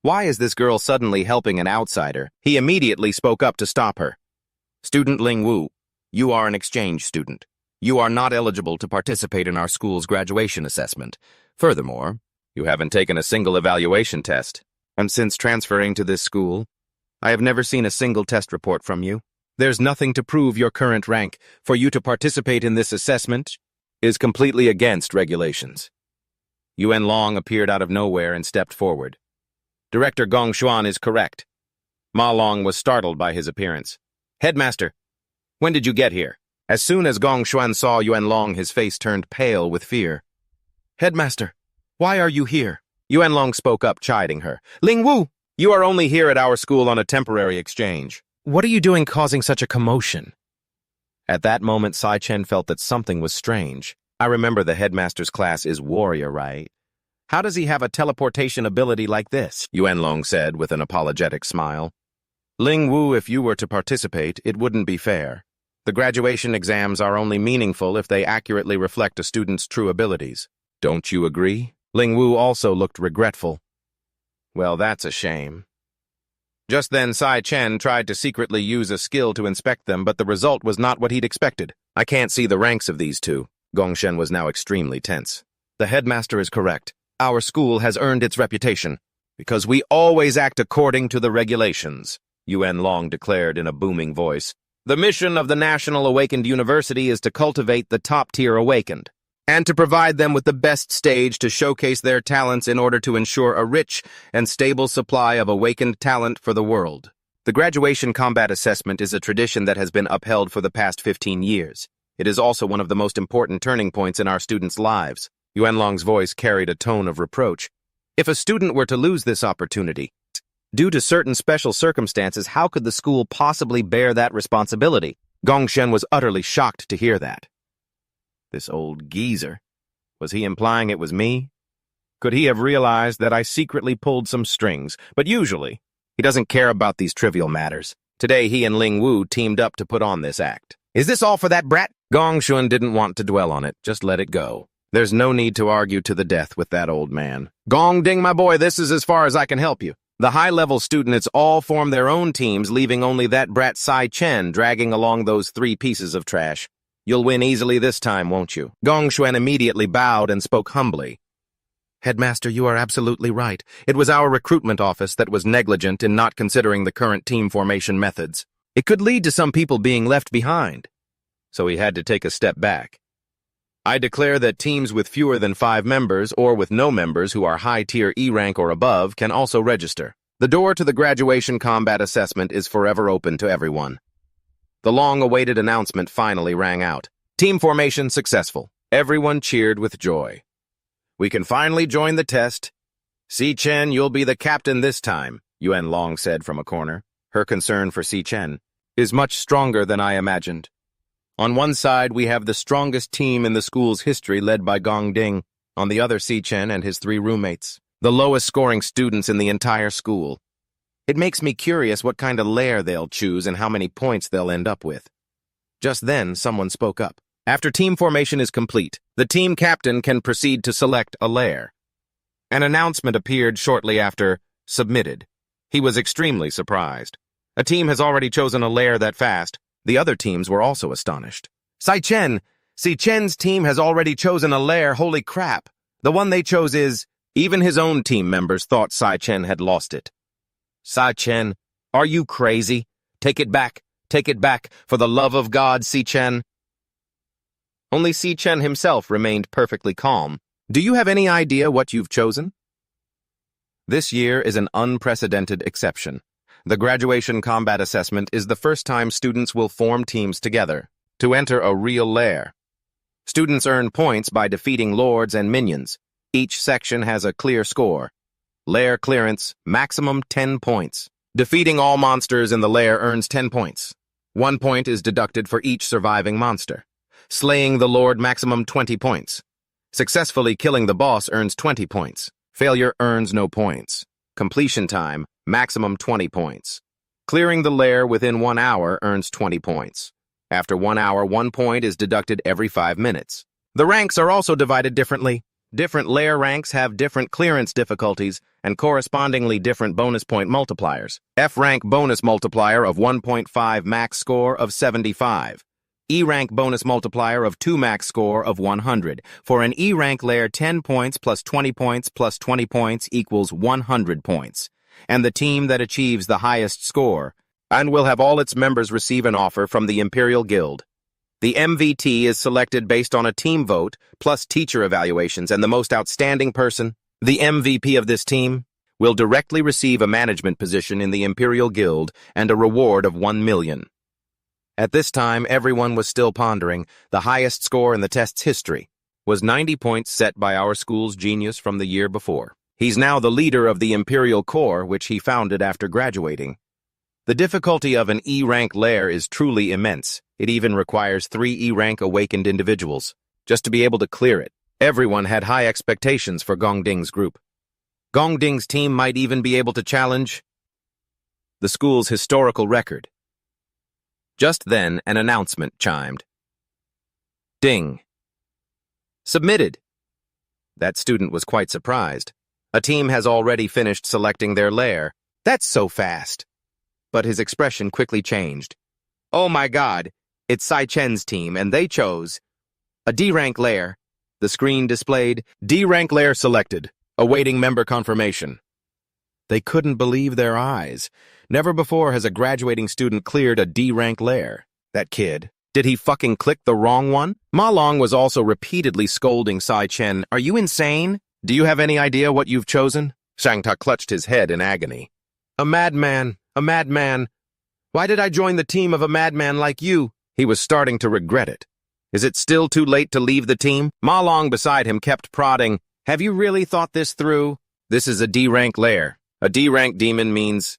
Why is this girl suddenly helping an outsider? He immediately spoke up to stop her. Student Ling Wu, you are an exchange student. You are not eligible to participate in our school's graduation assessment. Furthermore, you haven't taken a single evaluation test. And since transferring to this school, I have never seen a single test report from you. There's nothing to prove your current rank. For you to participate in this assessment is completely against regulations. Yuan Long appeared out of nowhere and stepped forward. Director Gong Xuan is correct. Ma Long was startled by his appearance. Headmaster, when did you get here? As soon as Gong Xuan saw Yuan Long, his face turned pale with fear. Headmaster, why are you here? Yuan Long spoke up, chiding her. Ling Wu, you are only here at our school on a temporary exchange. What are you doing causing such a commotion? At that moment, Sai Chen felt that something was strange. I remember the headmaster's class is warrior, right? How does he have a teleportation ability like this? Yuan Long said with an apologetic smile. Ling Wu, if you were to participate, it wouldn't be fair. The graduation exams are only meaningful if they accurately reflect a student's true abilities. Don't you agree? Ling Wu also looked regretful. Well, that's a shame. Just then, Sai Chen tried to secretly use a skill to inspect them, but the result was not what he'd expected. I can't see the ranks of these two. Gongshen was now extremely tense. The headmaster is correct. Our school has earned its reputation, because we always act according to the regulations, Yuan Long declared in a booming voice. The mission of the National Awakened University is to cultivate the top-tier awakened, and to provide them with the best stage to showcase their talents in order to ensure a rich and stable supply of awakened talent for the world. The graduation combat assessment is a tradition that has been upheld for the past 15 years. It is also one of the most important turning points in our students' lives. Yuan Long's voice carried a tone of reproach. If a student were to lose this opportunity, due to certain special circumstances, how could the school possibly bear that responsibility? Gongshen was utterly shocked to hear that. This old geezer. Was he implying it was me? Could he have realized that I secretly pulled some strings? But usually, he doesn't care about these trivial matters. Today, he and Ling Wu teamed up to put on this act. Is this all for that brat? Gongshun didn't want to dwell on it. Just let it go. There's no need to argue to the death with that old man. Gong Ding, my boy, this is as far as I can help you. The high-level students all form their own teams, leaving only that brat Sai Chen dragging along those 3 pieces of trash. You'll win easily this time, won't you? Gong Xuan immediately bowed and spoke humbly. Headmaster, you are absolutely right. It was our recruitment office that was negligent in not considering the current team formation methods. It could lead to some people being left behind. So he had to take a step back. I declare that teams with fewer than 5 members or with no members who are high-tier E rank or above can also register. The door to the graduation combat assessment is forever open to everyone. The long-awaited announcement finally rang out. Team formation successful. Everyone cheered with joy. We can finally join the test. Si Chen, you'll be the captain this time, Yuan Long said from a corner. Her concern for Si Chen is much stronger than I imagined. On one side, we have the strongest team in the school's history led by Gong Ding. On the other, Si Chen and his 3 roommates, the lowest-scoring students in the entire school. It makes me curious what kind of lair they'll choose and how many points they'll end up with. Just then, someone spoke up. After team formation is complete, the team captain can proceed to select a lair. An announcement appeared shortly after, submitted. He was extremely surprised. A team has already chosen a lair that fast. The other teams were also astonished. Si Chen's team has already chosen a lair, holy crap. The one they chose is... Even his own team members thought Sai Chen had lost it. Sai Chen, are you crazy? Take it back, for the love of God, Si Chen. Only Si Chen himself remained perfectly calm. Do you have any idea what you've chosen? This year is an unprecedented exception. The graduation combat assessment is the first time students will form teams together to enter a real lair. Students earn points by defeating lords and minions. Each section has a clear score. Lair clearance, maximum 10 points. Defeating all monsters in the lair earns 10 points. 1 point is deducted for each surviving monster. Slaying the lord, maximum 20 points. Successfully killing the boss earns 20 points. Failure earns no points. Completion time, maximum 20 points. Clearing the lair within 1 hour earns 20 points. After 1 hour, 1 point is deducted every 5 minutes. The ranks are also divided differently. Different lair ranks have different clearance difficulties and correspondingly different bonus point multipliers. F rank bonus multiplier of 1.5 max score of 75. E rank bonus multiplier of 2 max score of 100. For an E rank lair, 10 points plus 20 points plus 20 points equals 100 points. And the team that achieves the highest score and will have all its members receive an offer from the Imperial Guild. The MVT is selected based on a team vote, plus teacher evaluations, and the most outstanding person, the MVP of this team, will directly receive a management position in the Imperial Guild and a reward of 1 million. At this time, everyone was still pondering. The highest score in the test's history was 90 points set by our school's genius from the year before. He's now the leader of the Imperial Corps, which he founded after graduating. The difficulty of an E-rank lair is truly immense. It even requires 3 E-rank awakened individuals just to be able to clear it. Everyone had high expectations for Gongding's group. Gongding's team might even be able to challenge the school's historical record. Just then, an announcement chimed. Ding. Submitted. That student was quite surprised. A team has already finished selecting their lair. That's so fast. But his expression quickly changed. Oh my God, it's Sai Chen's team, and they chose a D-rank lair. The screen displayed D-rank lair selected, awaiting member confirmation. They couldn't believe their eyes. Never before has a graduating student cleared a D-rank lair. That kid, did he fucking click the wrong one? Ma Long was also repeatedly scolding Sai Chen. Are you insane? Do you have any idea what you've chosen? Shangta clutched his head in agony. A madman, a madman. Why did I join the team of a madman like you? He was starting to regret it. Is it still too late to leave the team? Ma Long beside him kept prodding. Have you really thought this through? This is a D-rank lair. A D-rank demon means...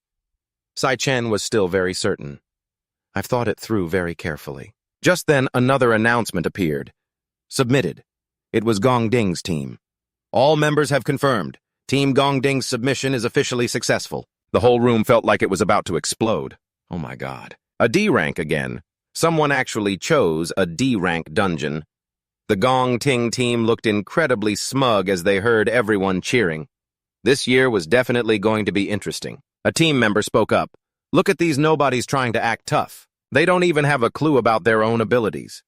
Sai Chen was still very certain. I've thought it through very carefully. Just then, another announcement appeared. Submitted. It was Gongding's team. All members have confirmed. Team Gongding's submission is officially successful. The whole room felt like it was about to explode. Oh my God. A D-rank again. Someone actually chose a D-rank dungeon. The Gongting team looked incredibly smug as they heard everyone cheering. This year was definitely going to be interesting. A team member spoke up. Look at these nobodies trying to act tough. They don't even have a clue about their own abilities.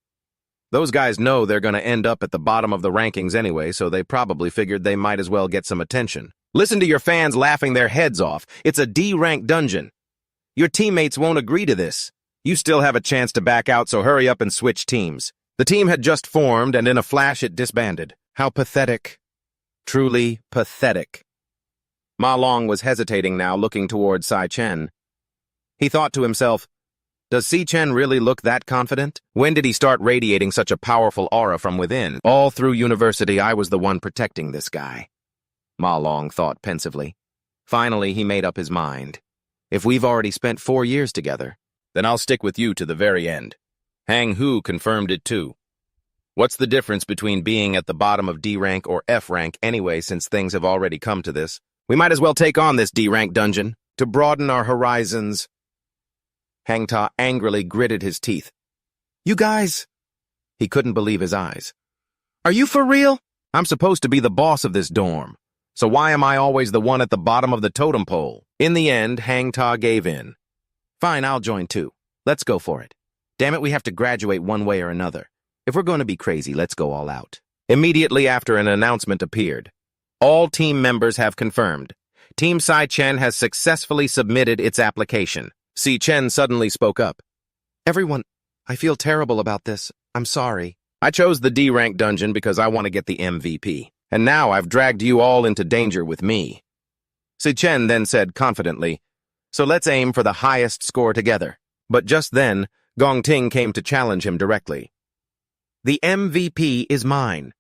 Those guys know they're going to end up at the bottom of the rankings anyway, so they probably figured they might as well get some attention. Listen to your fans laughing their heads off. It's a D-rank dungeon. Your teammates won't agree to this. You still have a chance to back out, so hurry up and switch teams. The team had just formed, and in a flash it disbanded. How pathetic. Truly pathetic. Ma Long was hesitating now, looking towards Sai Chen. He thought to himself, does Sai Chen really look that confident? When did he start radiating such a powerful aura from within? All through university, I was the one protecting this guy. Ma Long thought pensively. Finally, he made up his mind. If we've already spent 4 years together, then I'll stick with you to the very end. Hang Hu confirmed it too. What's the difference between being at the bottom of D-rank or F-rank anyway, since things have already come to this? We might as well take on this D-rank dungeon to broaden our horizons. Hang Ta angrily gritted his teeth. You guys... He couldn't believe his eyes. Are you for real? I'm supposed to be the boss of this dorm. So why am I always the one at the bottom of the totem pole? In the end, Hang Ta gave in. Fine, I'll join too. Let's go for it. Damn it, we have to graduate one way or another. If we're going to be crazy, let's go all out. Immediately after, an announcement appeared. All team members have confirmed. Team Sai Chen has successfully submitted its application. Sai Chen suddenly spoke up. Everyone, I feel terrible about this. I'm sorry. I chose the D-rank dungeon because I want to get the MVP. And now I've dragged you all into danger with me. Sai Chen then said confidently, so let's aim for the highest score together. But just then, Gongting came to challenge him directly. The MVP is mine.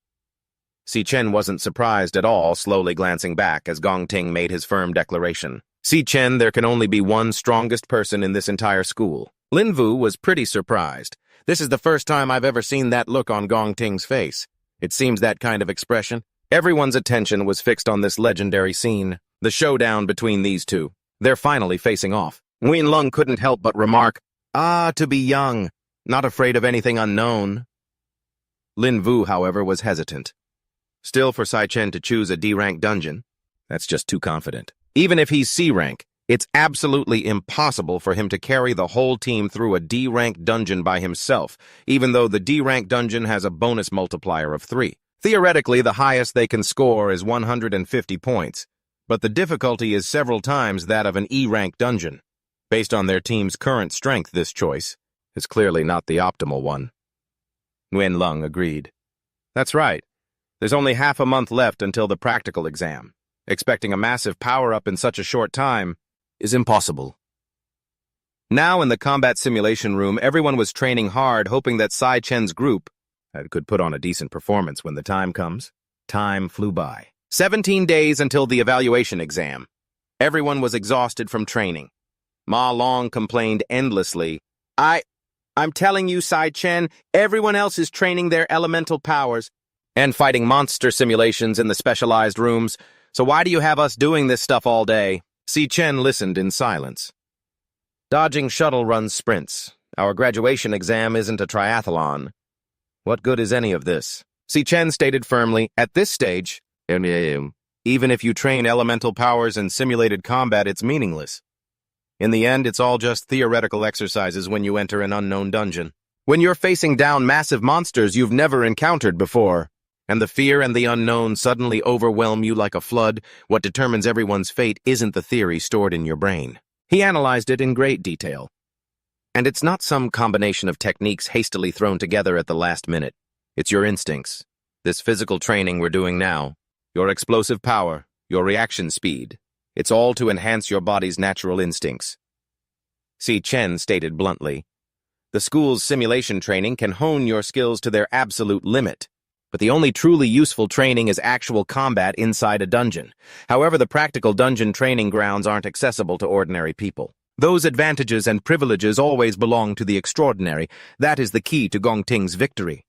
Sai Chen wasn't surprised at all, slowly glancing back as Gongting made his firm declaration. Sai Chen, there can only be one strongest person in this entire school. Lin Wu was pretty surprised. This is the first time I've ever seen that look on Gongting's face. It seems that kind of expression. Everyone's attention was fixed on this legendary scene, the showdown between these two. They're finally facing off. Nguyen Lung couldn't help but remark, "Ah, to be young, not afraid of anything unknown." Lin Wu, however, was hesitant. Still, for Sai Chen to choose a D-rank dungeon, that's just too confident. Even if he's C-rank, it's absolutely impossible for him to carry the whole team through a D-rank dungeon by himself, even though the D-rank dungeon has a bonus multiplier of 3. Theoretically, the highest they can score is 150 points, but the difficulty is several times that of an E-rank dungeon. Based on their team's current strength, this choice is clearly not the optimal one. Nguyen Lung agreed. That's right. There's only half a month left until the practical exam. Expecting a massive power-up in such a short time is impossible. Now in the combat simulation room, everyone was training hard, hoping that Sai Chen's group could put on a decent performance when the time comes. Time flew by. 17 days until the evaluation exam. Everyone was exhausted from training. Ma Long complained endlessly. I'm telling you, Sai Chen, everyone else is training their elemental powers and fighting monster simulations in the specialized rooms, so why do you have us doing this stuff all day? Si Chen listened in silence. Dodging shuttle runs sprints. Our graduation exam isn't a triathlon. What good is any of this? Si Chen stated firmly, at this stage, even if you train elemental powers in simulated combat, it's meaningless. In the end, it's all just theoretical exercises when you enter an unknown dungeon. When you're facing down massive monsters you've never encountered before, and the fear and the unknown suddenly overwhelm you like a flood, what determines everyone's fate isn't the theory stored in your brain. He analyzed it in great detail. And it's not some combination of techniques hastily thrown together at the last minute. It's your instincts. This physical training we're doing now, your explosive power, your reaction speed, it's all to enhance your body's natural instincts. Si Chen stated bluntly, the school's simulation training can hone your skills to their absolute limit. But the only truly useful training is actual combat inside a dungeon. However, the practical dungeon training grounds aren't accessible to ordinary people. Those advantages and privileges always belong to the extraordinary. That is the key to Gongting's victory.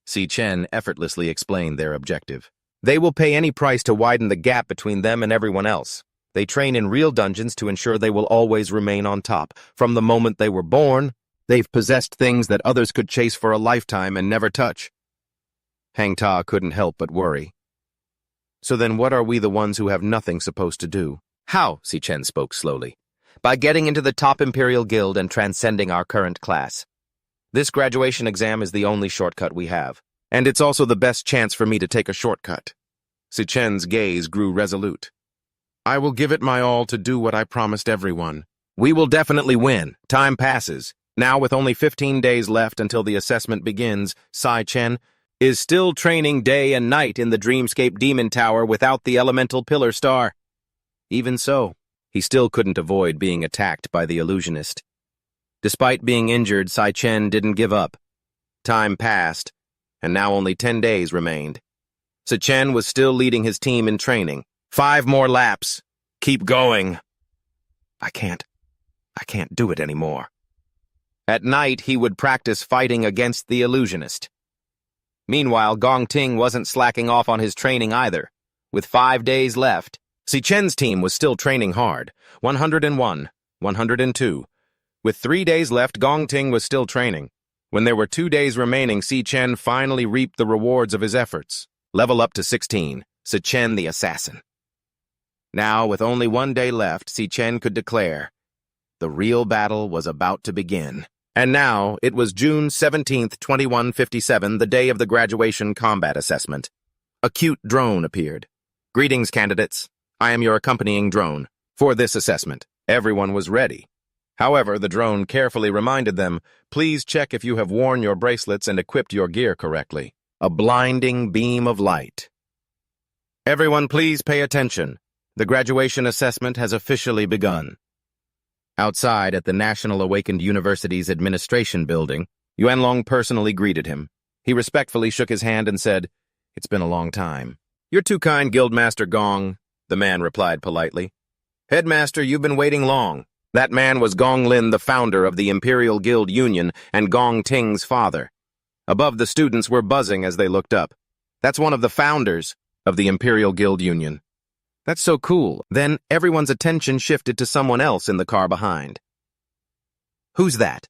Si Chen effortlessly explained their objective. They will pay any price to widen the gap between them and everyone else. They train in real dungeons to ensure they will always remain on top. From the moment they were born, they've possessed things that others could chase for a lifetime and never touch. Hang Ta couldn't help but worry. So then what are we the ones who have nothing supposed to do? How? Si Chen spoke slowly. By getting into the top Imperial Guild and transcending our current class. This graduation exam is the only shortcut we have. And it's also the best chance for me to take a shortcut. Si Chen's gaze grew resolute. I will give it my all to do what I promised everyone. We will definitely win. Time passes. Now with only 15 days left until the assessment begins, Sai Chen is still training day and night in the Dreamscape Demon Tower without the elemental pillar star. Even so, he still couldn't avoid being attacked by the illusionist. Despite being injured, Sai Chen didn't give up. Time passed, and now only 10 days remained. Si Chen was still leading his team in training. 5 more laps. Keep going. I can't do it anymore. At night, he would practice fighting against the illusionist. Meanwhile, Gongting wasn't slacking off on his training either. With 5 days left, Si Chen's team was still training hard. 101, 102. With 3 days left, Gongting was still training. When there were 2 days remaining, Si Chen finally reaped the rewards of his efforts. Level up to 16, Si Chen the Assassin. Now, with only 1 day left, Si Chen could declare, the real battle was about to begin. And now, it was June 17th, 2157, the day of the graduation combat assessment. A cute drone appeared. Greetings, candidates. I am your accompanying drone. For this assessment, everyone was ready. However, the drone carefully reminded them, please check if you have worn your bracelets and equipped your gear correctly. A blinding beam of light. Everyone, please pay attention. The graduation assessment has officially begun. Outside at the National Awakened University's administration building, Yuanlong personally greeted him. He respectfully shook his hand and said, it's been a long time. You're too kind, Guildmaster Gong, the man replied politely. Headmaster, you've been waiting long. That man was Gong Lin, the founder of the Imperial Guild Union, and Gong Ting's father. Above, the students were buzzing as they looked up. That's one of the founders of the Imperial Guild Union. That's so cool. Then everyone's attention shifted to someone else in the car behind. Who's that?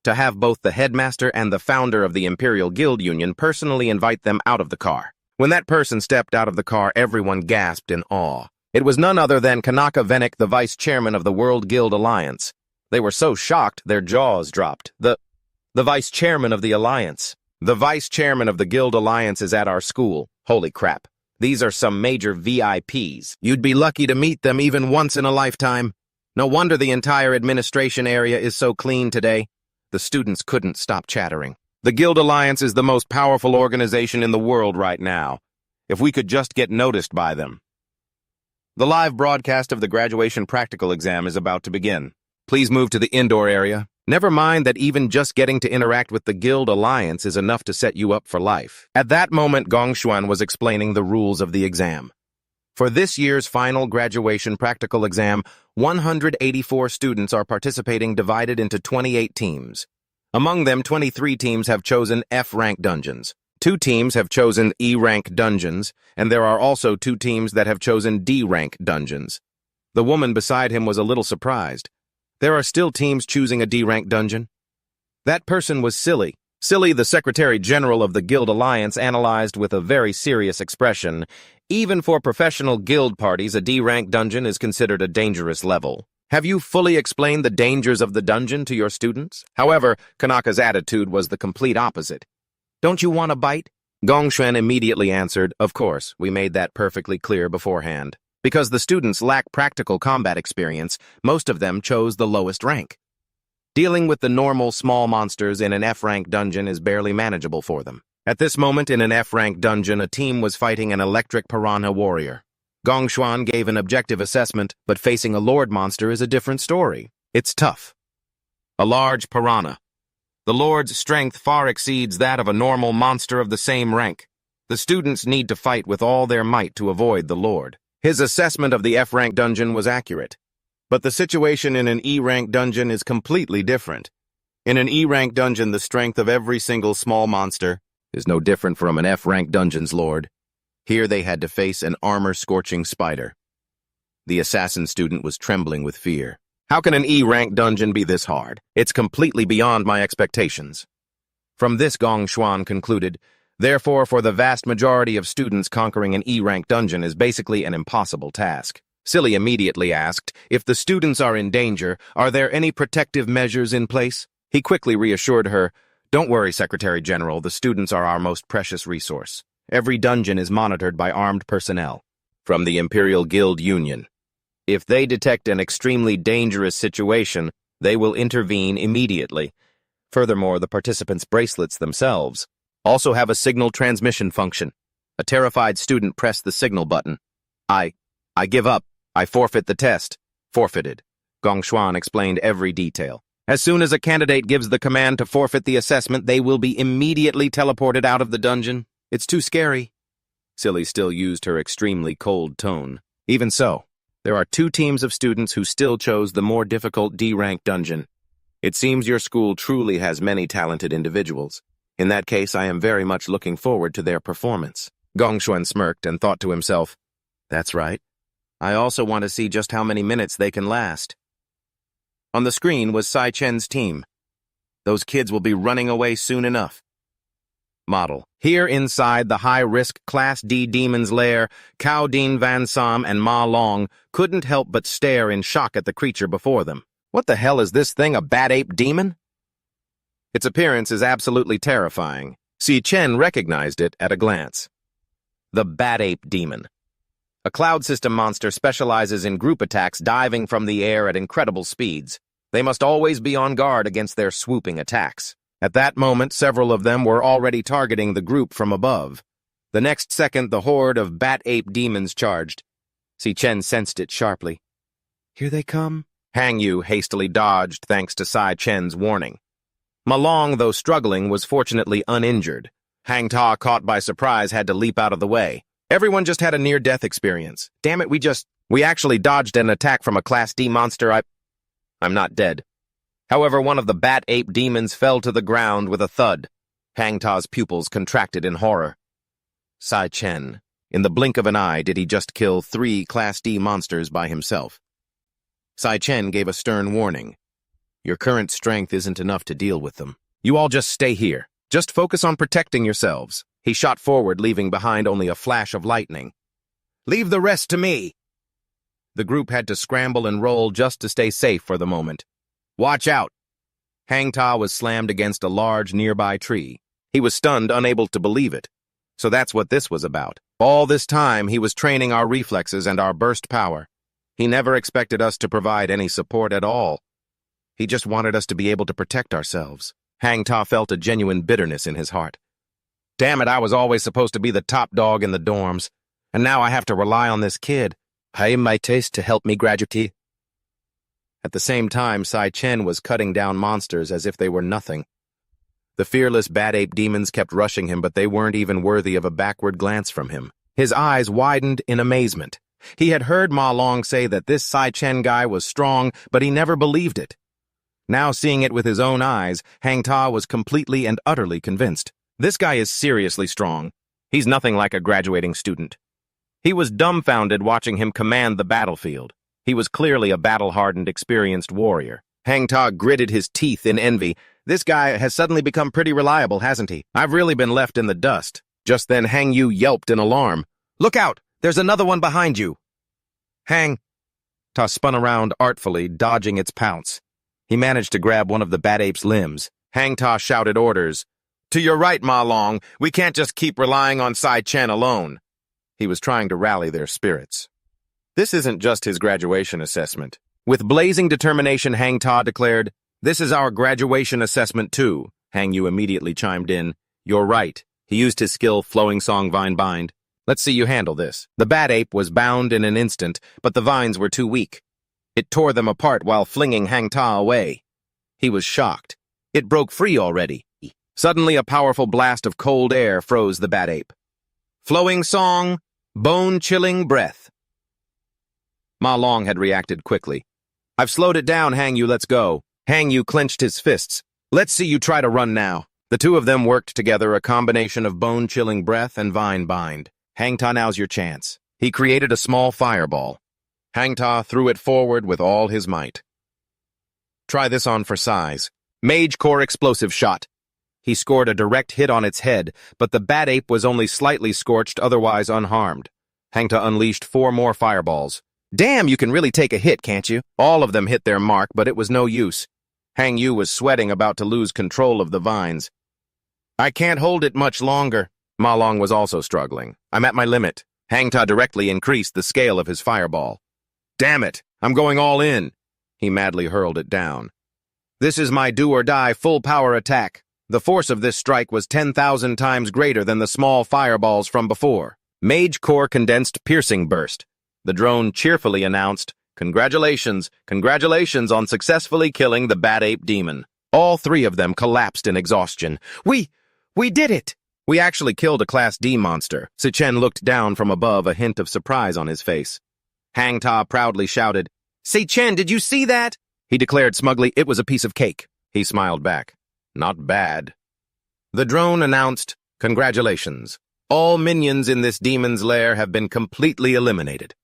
To have both the headmaster and the founder of the Imperial Guild Union personally invite them out of the car. When that person stepped out of the car, everyone gasped in awe. It was none other than Kanaka Venik, the vice chairman of the World Guild Alliance. They were so shocked, their jaws dropped. The vice chairman of the Alliance. The vice chairman of the Guild Alliance is at our school. Holy crap. These are some major VIPs. You'd be lucky to meet them even once in a lifetime. No wonder the entire administration area is so clean today. The students couldn't stop chattering. The Guild Alliance is the most powerful organization in the world right now. If we could just get noticed by them. The live broadcast of the graduation practical exam is about to begin. Please move to the indoor area. Never mind that even just getting to interact with the Guild Alliance is enough to set you up for life. At that moment, Gong Xuan was explaining the rules of the exam. For this year's final graduation practical exam, 184 students are participating, divided into 28 teams. Among them, 23 teams have chosen F-rank dungeons. 2 teams have chosen E-rank dungeons, and there are also 2 teams that have chosen D-rank dungeons. The woman beside him was a little surprised. There are still teams choosing a D-rank dungeon? That person was Silly. Silly, the Secretary General of the Guild Alliance, analyzed with a very serious expression. Even for professional guild parties, a D-rank dungeon is considered a dangerous level. Have you fully explained the dangers of the dungeon to your students? However, Kanaka's attitude was the complete opposite. Don't you want a bite? Gong Xuan immediately answered, of course, we made that perfectly clear beforehand. Because the students lack practical combat experience, most of them chose the lowest rank. Dealing with the normal small monsters in an F-rank dungeon is barely manageable for them. At this moment in an F-rank dungeon, a team was fighting an electric piranha warrior. Gong Xuan gave an objective assessment, but facing a lord monster is a different story. It's tough. A large piranha. The lord's strength far exceeds that of a normal monster of the same rank. The students need to fight with all their might to avoid the lord. His assessment of the F-rank dungeon was accurate. But the situation in an E-rank dungeon is completely different. In an E-rank dungeon, the strength of every single small monster is no different from an F-rank dungeon's lord. Here they had to face an armor-scorching spider. The assassin student was trembling with fear. How can an E-rank dungeon be this hard? It's completely beyond my expectations. From this, Gong Xuan concluded, therefore, for the vast majority of students, conquering an E-rank dungeon is basically an impossible task. Silly immediately asked, if the students are in danger, are there any protective measures in place? He quickly reassured her, don't worry, Secretary General, the students are our most precious resource. Every dungeon is monitored by armed personnel from the Imperial Guild Union. If they detect an extremely dangerous situation, they will intervene immediately. Furthermore, the participants' bracelets themselves also have a signal transmission function. A terrified student pressed the signal button. I give up. I forfeit the test. Forfeited. Gong Xuan explained every detail. As soon as a candidate gives the command to forfeit the assessment, they will be immediately teleported out of the dungeon. It's too scary. Silly still used her extremely cold tone. Even so, there are 2 teams of students who still chose the more difficult D-rank dungeon. It seems your school truly has many talented individuals. In that case, I am very much looking forward to their performance. Gong Xuan smirked and thought to himself, that's right. I also want to see just how many minutes they can last. On the screen was Sai Chen's team. Those kids will be running away soon enough. Model. Here inside the high-risk Class D demon's lair, Cao Din Van Sam and Ma Long couldn't help but stare in shock at the creature before them. What the hell is this thing, a bat ape demon? Its appearance is absolutely terrifying. Si Chen recognized it at a glance. The bat ape demon. A cloud system monster specializes in group attacks, diving from the air at incredible speeds. They must always be on guard against their swooping attacks. At that moment, several of them were already targeting the group from above. The next second, the horde of bat-ape demons charged. Si Chen sensed it sharply. Here they come. Hang Yu hastily dodged thanks to Sai Chen's warning. Ma Long, though struggling, was fortunately uninjured. Hang Ta, caught by surprise, had to leap out of the way. Everyone just had a near-death experience. Damn it, we actually dodged an attack from a Class D monster. I'm not dead. However, one of the bat-ape demons fell to the ground with a thud. Hang Ta's pupils contracted in horror. Sai Chen. In the blink of an eye, did he just kill 3 Class D monsters by himself? Sai Chen gave a stern warning. Your current strength isn't enough to deal with them. You all just stay here. Just focus on protecting yourselves. He shot forward, leaving behind only a flash of lightning. Leave the rest to me. The group had to scramble and roll just to stay safe for the moment. Watch out. Hang Ta was slammed against a large nearby tree. He was stunned, unable to believe it. So that's what this was about. All this time, he was training our reflexes and our burst power. He never expected us to provide any support at all. He just wanted us to be able to protect ourselves. Hang Ta felt a genuine bitterness in his heart. Damn it, I was always supposed to be the top dog in the dorms, and now I have to rely on this kid. Pay my taste to help me graduate. At the same time, Sai Chen was cutting down monsters as if they were nothing. The fearless bat ape demons kept rushing him, but they weren't even worthy of a backward glance from him. His eyes widened in amazement. He had heard Ma Long say that this Sai Chen guy was strong, but he never believed it. Now seeing it with his own eyes, Hang Ta was completely and utterly convinced. This guy is seriously strong. He's nothing like a graduating student. He was dumbfounded watching him command the battlefield. He was clearly a battle-hardened, experienced warrior. Hang Ta gritted his teeth in envy. This guy has suddenly become pretty reliable, hasn't he? I've really been left in the dust. Just then Hang Yu yelped in alarm. Look out! There's another one behind you! Hang Ta spun around artfully, dodging its pounce. He managed to grab one of the bat ape's limbs. Hang Ta shouted orders. To your right, Ma Long. We can't just keep relying on Sai Chen alone. He was trying to rally their spirits. This isn't just his graduation assessment. With blazing determination, Hang Ta declared, This is our graduation assessment too. Hang Yu immediately chimed in. You're right. He used his skill Flowing Song Vine Bind. Let's see you handle this. The bat ape was bound in an instant, but the vines were too weak. It tore them apart while flinging Hang Ta away. He was shocked. It broke free already. Suddenly, a powerful blast of cold air froze the bat ape. Flowing Song, Bone-Chilling Breath. Ma Long had reacted quickly. I've slowed it down, Hang Yu, let's go. Hang Yu clenched his fists. Let's see you try to run now. The two of them worked together, a combination of Bone-Chilling Breath and Vine Bind. Hang Ta, now's your chance. He created a small fireball. Hang Ta threw it forward with all his might. Try this on for size. Mage Core Explosive Shot. He scored a direct hit on its head, but the bat ape was only slightly scorched, otherwise unharmed. Hang Ta unleashed 4 more fireballs. Damn, you can really take a hit, can't you? All of them hit their mark, but it was no use. Hang Yu was sweating, about to lose control of the vines. I can't hold it much longer. Ma Long was also struggling. I'm at my limit. Hang Ta directly increased the scale of his fireball. Damn it, I'm going all in. He madly hurled it down. This is my do-or-die full-power attack. The force of this strike was 10,000 times greater than the small fireballs from before. Mage Core Condensed Piercing Burst. The drone cheerfully announced, Congratulations on successfully killing the bat ape demon. All 3 of them collapsed in exhaustion. We did it! We actually killed a Class D monster. Si Chen looked down from above, a hint of surprise on his face. Hang Ta proudly shouted, Si Chen, did you see that? He declared smugly, it was a piece of cake. He smiled back. Not bad. The drone announced, Congratulations. All minions in this demon's lair have been completely eliminated.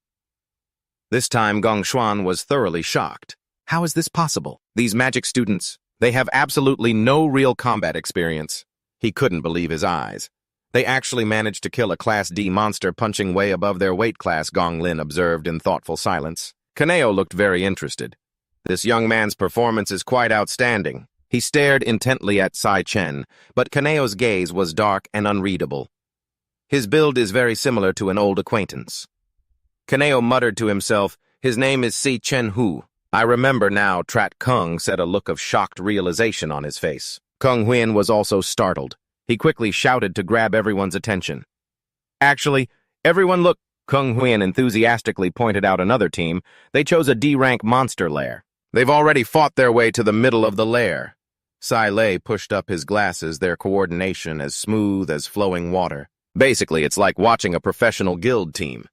This time, Gong Xuan was thoroughly shocked. How is this possible? These magic students, they have absolutely no real combat experience. He couldn't believe his eyes. They actually managed to kill a Class D monster punching way above their weight class, Gong Lin observed in thoughtful silence. Kaneo looked very interested. This young man's performance is quite outstanding. He stared intently at Sai Chen, but Kaneo's gaze was dark and unreadable. His build is very similar to an old acquaintance. Kaneo muttered to himself, his name is Si Chen Hu. I remember now, Trat Kung said, a look of shocked realization on his face. Kung Huyen was also startled. He quickly shouted to grab everyone's attention. Actually, everyone look, Kung Huyen enthusiastically pointed out another team. They chose a D-rank monster lair. They've already fought their way to the middle of the lair. Sai Lei pushed up his glasses, their coordination as smooth as flowing water. Basically, it's like watching a professional guild team.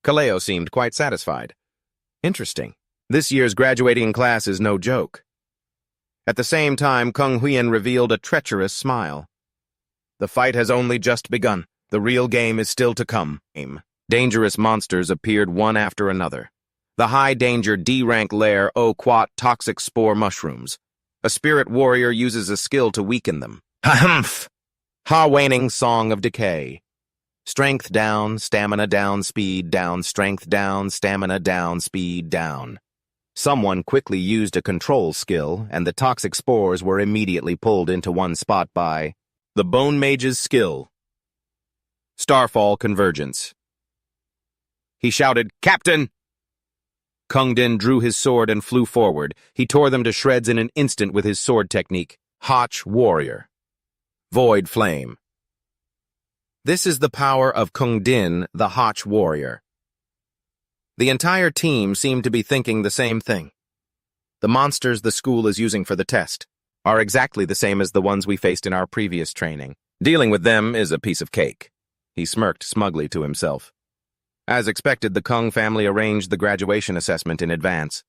Kaleo seemed quite satisfied. Interesting. This year's graduating class is no joke. At the same time, Kung Huyen revealed a treacherous smile. The fight has only just begun. The real game is still to come. Dangerous monsters appeared one after another. The high-danger D-rank lair O-Quat toxic spore mushrooms. A spirit warrior uses a skill to weaken them. Ha-humph! Ha-waning Song of Decay. Strength down, stamina down, speed down, strength down, stamina down, speed down. Someone quickly used a control skill, and the toxic spores were immediately pulled into one spot by the Bone Mage's skill. Starfall Convergence. He shouted, Captain! Kung Din drew his sword and flew forward. He tore them to shreds in an instant with his sword technique. Hotch Warrior. Void Flame. This is the power of Kung Din, the Hotch Warrior. The entire team seemed to be thinking the same thing. The monsters the school is using for the test are exactly the same as the ones we faced in our previous training. Dealing with them is a piece of cake. He smirked smugly to himself. As expected, the Kung family arranged the graduation assessment in advance.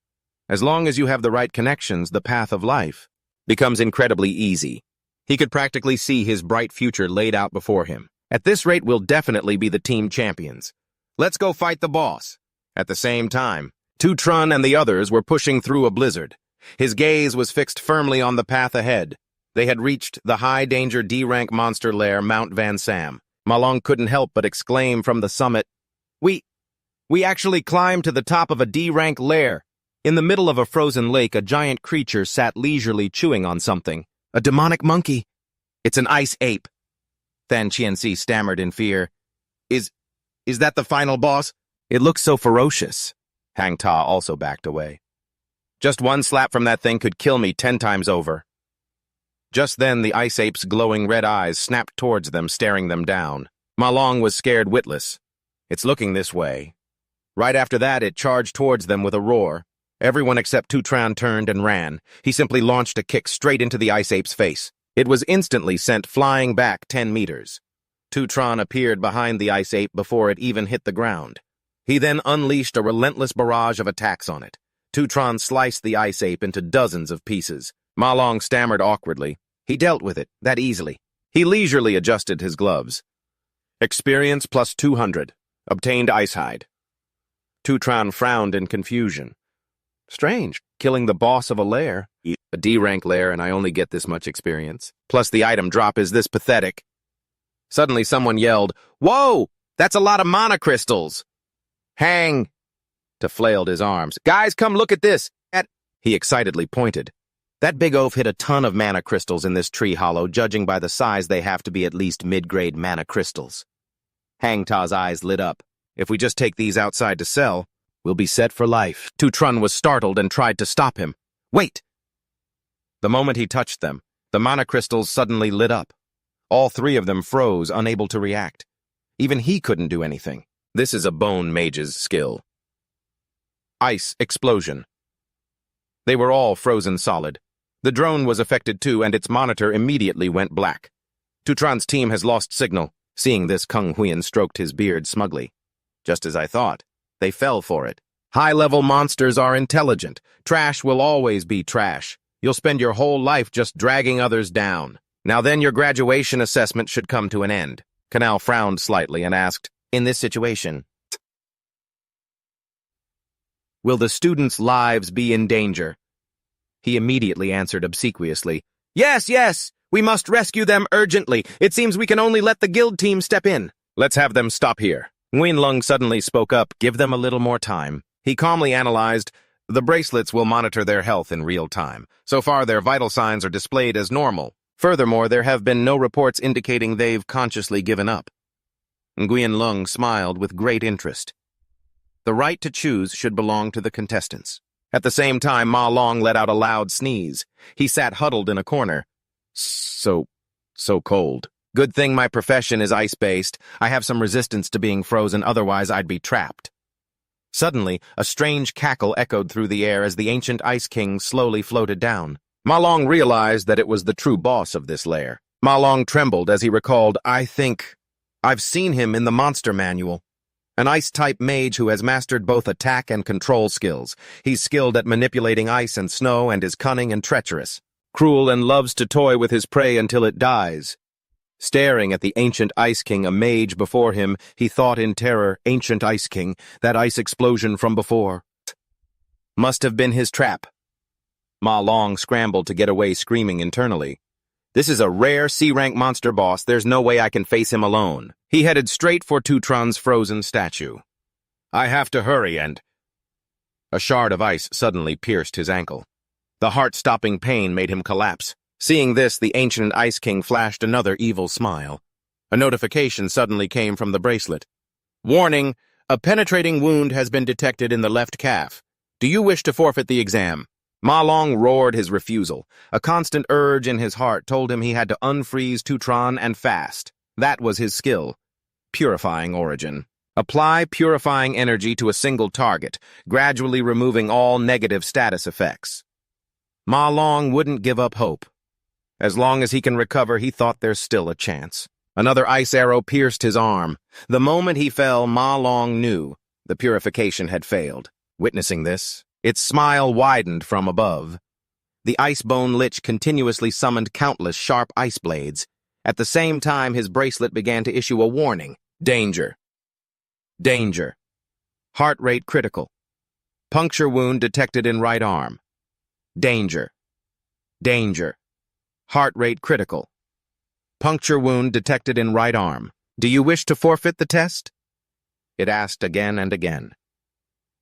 As long as you have the right connections, the path of life becomes incredibly easy. He could practically see his bright future laid out before him. At this rate, we'll definitely be the team champions. Let's go fight the boss. At the same time, Tutron and the others were pushing through a blizzard. His gaze was fixed firmly on the path ahead. They had reached the high-danger D-rank monster lair, Mount Van Sam. Ma Long couldn't help but exclaim from the summit, We actually climbed to the top of a D-rank lair. In the middle of a frozen lake, a giant creature sat leisurely chewing on something. A demonic monkey. It's an ice ape. Than Qianxi stammered in fear. Is that the final boss? It looks so ferocious. Hang Ta also backed away. Just one slap from that thing could kill me 10 times over. Just then, the ice ape's glowing red eyes snapped towards them, staring them down. Ma Long was scared witless. It's looking this way. Right after that, it charged towards them with a roar. Everyone except Tutron turned and ran. He simply launched a kick straight into the ice ape's face. It was instantly sent flying back 10 meters. Tutron appeared behind the ice ape before it even hit the ground. He then unleashed a relentless barrage of attacks on it. Tutron sliced the ice ape into dozens of pieces. Ma Long stammered awkwardly. He dealt with it that easily. He leisurely adjusted his gloves. Experience plus 200. Obtained ice hide. Tutron frowned in confusion. Strange, killing the boss of a lair. A D-rank lair, and I only get this much experience. Plus the item drop is this pathetic. Suddenly someone yelled, Whoa! That's a lot of mana crystals! Hang! Ta flailed his arms. Guys, come look at this! He excitedly pointed. That big oaf hid a ton of mana crystals in this tree hollow. Judging by the size, they have to be at least mid-grade mana crystals. Hang Ta's eyes lit up. If we just take these outside to sell, we'll be set for life. Tutron was startled and tried to stop him. Wait! The moment he touched them, the mana crystals suddenly lit up. All 3 of them froze, unable to react. Even he couldn't do anything. This is a bone mage's skill. Ice explosion. They were all frozen solid. The drone was affected too, and its monitor immediately went black. Tutron's team has lost signal. Seeing this, Kung Huiyan stroked his beard smugly. Just as I thought. They fell for it. High-level monsters are intelligent. Trash will always be trash. You'll spend your whole life just dragging others down. Now then, your graduation assessment should come to an end. Canal frowned slightly and asked, In this situation, will the students' lives be in danger? He immediately answered obsequiously, Yes, we must rescue them urgently. It seems we can only let the guild team step in. Let's have them stop here. Nguyen Lung suddenly spoke up, Give them a little more time. He calmly analyzed, The bracelets will monitor their health in real time. So far, their vital signs are displayed as normal. Furthermore, there have been no reports indicating they've consciously given up. Nguyen Lung smiled with great interest. The right to choose should belong to the contestants. At the same time, Ma Long let out a loud sneeze. He sat huddled in a corner. So cold. Good thing my profession is ice-based. I have some resistance to being frozen, otherwise I'd be trapped. Suddenly, a strange cackle echoed through the air as the ancient Ice King slowly floated down. Ma Long realized that it was the true boss of this lair. Ma Long trembled as he recalled, I think I've seen him in the monster manual. An ice-type mage who has mastered both attack and control skills. He's skilled at manipulating ice and snow and is cunning and treacherous. Cruel and loves to toy with his prey until it dies. Staring at the ancient Ice King, a mage before him, he thought in terror, Ancient Ice King, that ice explosion from before. Must have been his trap. Ma Long scrambled to get away, screaming internally. This is a rare C-rank monster boss. There's no way I can face him alone. He headed straight for Tutron's frozen statue. I have to hurry and... A shard of ice suddenly pierced his ankle. The heart-stopping pain made him collapse. Seeing this, the ancient Ice King flashed another evil smile. A notification suddenly came from the bracelet. Warning, a penetrating wound has been detected in the left calf. Do you wish to forfeit the exam? Ma Long roared his refusal. A constant urge in his heart told him he had to unfreeze Tutron and fast. That was his skill. Purifying origin. Apply purifying energy to a single target, gradually removing all negative status effects. Ma Long wouldn't give up hope. As long as he can recover, he thought there's still a chance. Another ice arrow pierced his arm. The moment he fell, Ma Long knew the purification had failed. Witnessing this, its smile widened from above. The Icebone Lich continuously summoned countless sharp ice blades. At the same time, his bracelet began to issue a warning. Danger. Danger. Heart rate critical. Puncture wound detected in right arm. Danger. Danger. Heart rate critical. Puncture wound detected in right arm. Do you wish to forfeit the test? It asked again and again.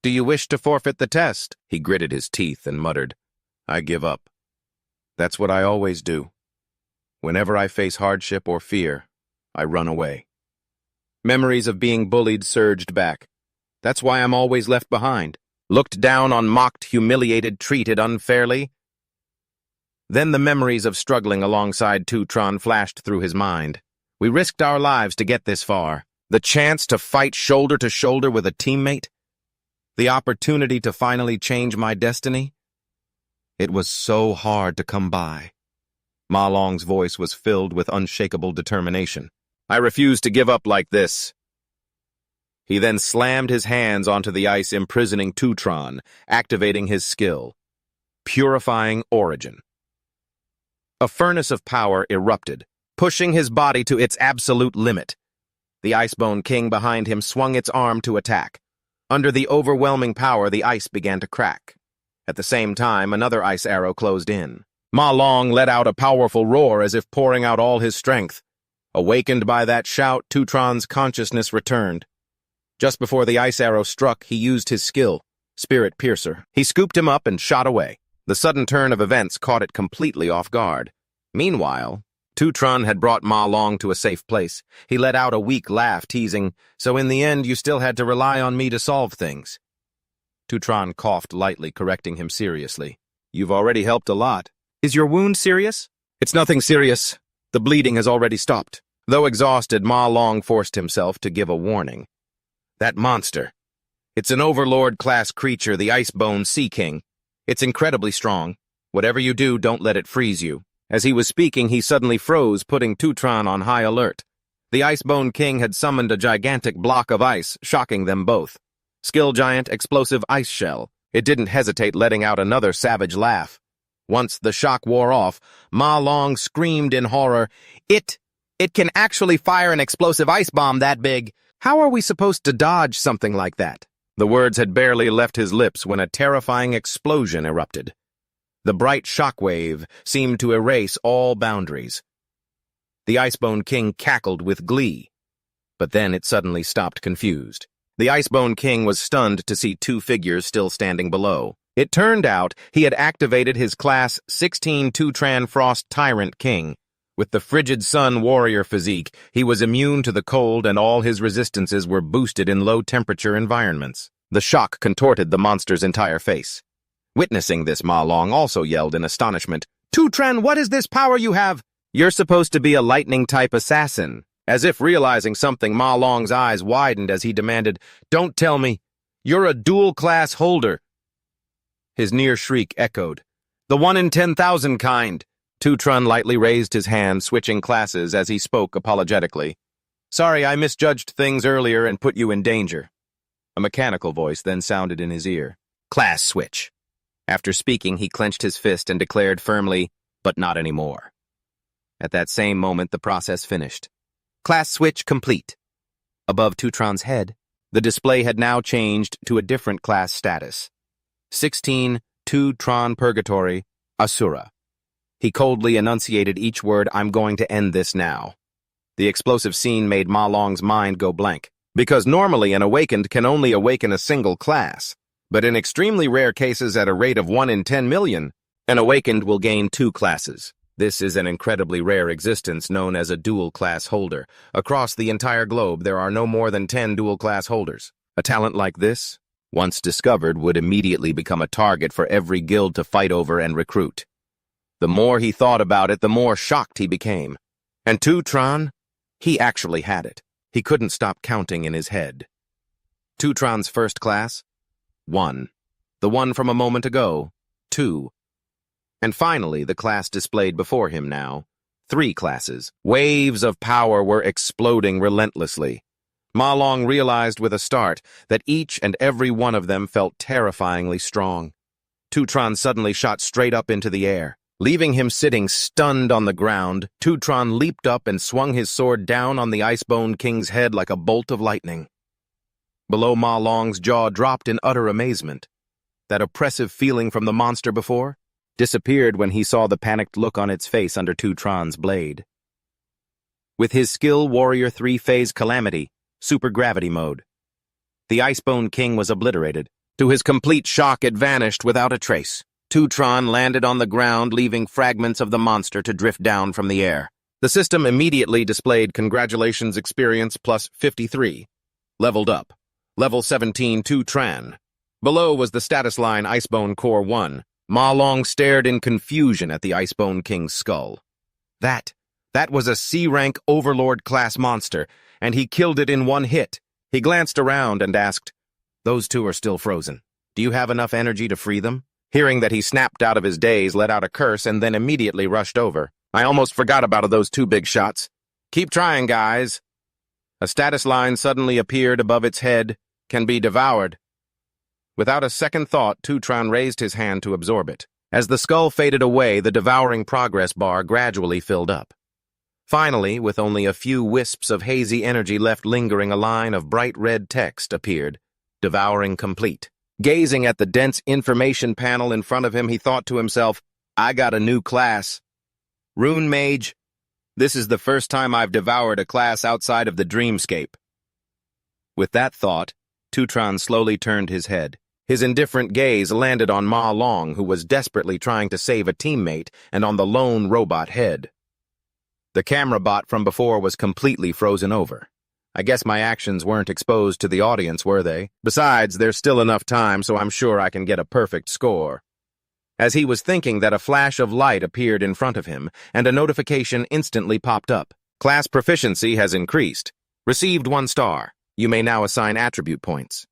Do you wish to forfeit the test? He gritted his teeth and muttered, I give up. That's what I always do. Whenever I face hardship or fear, I run away. Memories of being bullied surged back. That's why I'm always left behind. Looked down on, mocked, humiliated, treated unfairly. Then the memories of struggling alongside Tutron flashed through his mind. We risked our lives to get this far. The chance to fight shoulder to shoulder with a teammate. The opportunity to finally change my destiny. It was so hard to come by. Ma Long's voice was filled with unshakable determination. I refuse to give up like this. He then slammed his hands onto the ice, imprisoning Tutron, activating his skill. Purifying origin. A furnace of power erupted, pushing his body to its absolute limit. The Icebone King behind him swung its arm to attack. Under the overwhelming power, the ice began to crack. At the same time, another ice arrow closed in. Ma Long let out a powerful roar as if pouring out all his strength. Awakened by that shout, Tutron's consciousness returned. Just before the ice arrow struck, he used his skill, Spirit Piercer. He scooped him up and shot away. The sudden turn of events caught it completely off guard. Meanwhile, Tutron had brought Ma Long to a safe place. He let out a weak laugh, teasing, so in the end you still had to rely on me to solve things. Tutron coughed lightly, correcting him seriously. You've already helped a lot. Is your wound serious? It's nothing serious. The bleeding has already stopped. Though exhausted, Ma Long forced himself to give a warning. That monster. It's an Overlord-class creature, the Icebone Sea King. It's incredibly strong. Whatever you do, don't let it freeze you. As he was speaking, he suddenly froze, putting Tutron on high alert. The Icebone King had summoned a gigantic block of ice, shocking them both. Skill Giant Explosive Ice Shell. It didn't hesitate, letting out another savage laugh. Once the shock wore off, Ma Long screamed in horror, It can actually fire an explosive ice bomb that big. How are we supposed to dodge something like that? The words had barely left his lips when a terrifying explosion erupted. The bright shockwave seemed to erase all boundaries. The Icebone King cackled with glee, but then it suddenly stopped, confused. The Icebone King was stunned to see two figures still standing below. It turned out he had activated his Class 16 Tutron Frost Tyrant King. With the frigid sun warrior physique, he was immune to the cold and all his resistances were boosted in low-temperature environments. The shock contorted the monster's entire face. Witnessing this, Ma Long also yelled in astonishment, Tutron, what is this power you have? You're supposed to be a lightning-type assassin. As if realizing something, Ma Long's eyes widened as he demanded, Don't tell me. You're a dual-class holder. His near shriek echoed. The 1 in 10,000 kind. Tutron lightly raised his hand, switching classes as he spoke apologetically. Sorry, I misjudged things earlier and put you in danger. A mechanical voice then sounded in his ear. Class switch. After speaking, he clenched his fist and declared firmly, but not anymore. At that same moment, the process finished. Class switch complete. Above Tutron's head, the display had now changed to a different class status. 16, Tutron Purgatory, Asura. He coldly enunciated each word, I'm going to end this now. The explosive scene made Ma Long's mind go blank, because normally an awakened can only awaken a single class, but in extremely rare cases at a rate of 1 in 10 million, an awakened will gain 2 classes. This is an incredibly rare existence known as a dual-class holder. Across the entire globe, there are no more than 10 dual-class holders. A talent like this once discovered, would immediately become a target for every guild to fight over and recruit. The more he thought about it, the more shocked he became. And Tutron? He actually had it. He couldn't stop counting in his head. Tutron's first class? 1. The one from a moment ago? 2. And finally, the class displayed before him now. 3 classes. Waves of power were exploding relentlessly. Ma Long realized with a start that each and every one of them felt terrifyingly strong. Tutron suddenly shot straight up into the air. Leaving him sitting stunned on the ground, Tutron leaped up and swung his sword down on the Icebone King's head like a bolt of lightning. Below, Ma Long's jaw dropped in utter amazement. That oppressive feeling from the monster before disappeared when he saw the panicked look on its face under Tutron's blade. With his skill Warrior 3-phase Calamity, Supergravity mode, the Icebone King was obliterated. To his complete shock, it vanished without a trace. Tutron landed on the ground, leaving fragments of the monster to drift down from the air. The system immediately displayed Congratulations Experience plus 53. Leveled up. Level 17 Tutron. Below was the status line Icebone Core 1. Ma Long stared in confusion at the Icebone King's skull. That was a C-rank Overlord-class monster, and he killed it in one hit. He glanced around and asked, "Those two are still frozen. Do you have enough energy to free them?" Hearing that, he snapped out of his daze, let out a curse, and then immediately rushed over. "I almost forgot about those 2 big shots. Keep trying, guys." A status line suddenly appeared above its head. "Can be devoured." Without a second thought, Tutron raised his hand to absorb it. As the skull faded away, the devouring progress bar gradually filled up. Finally, with only a few wisps of hazy energy left lingering, a line of bright red text appeared, "Devouring complete." Gazing at the dense information panel in front of him, he thought to himself, "I got a new class. Rune Mage. This is the first time I've devoured a class outside of the dreamscape." With that thought, Tutron slowly turned his head. His indifferent gaze landed on Ma Long, who was desperately trying to save a teammate, and on the lone robot head. The camera bot from before was completely frozen over. I guess my actions weren't exposed to the audience, were they? Besides, there's still enough time, so I'm sure I can get a perfect score. As he was thinking that, a flash of light appeared in front of him, and a notification instantly popped up. Class proficiency has increased. Received 1 star. You may now assign attribute points.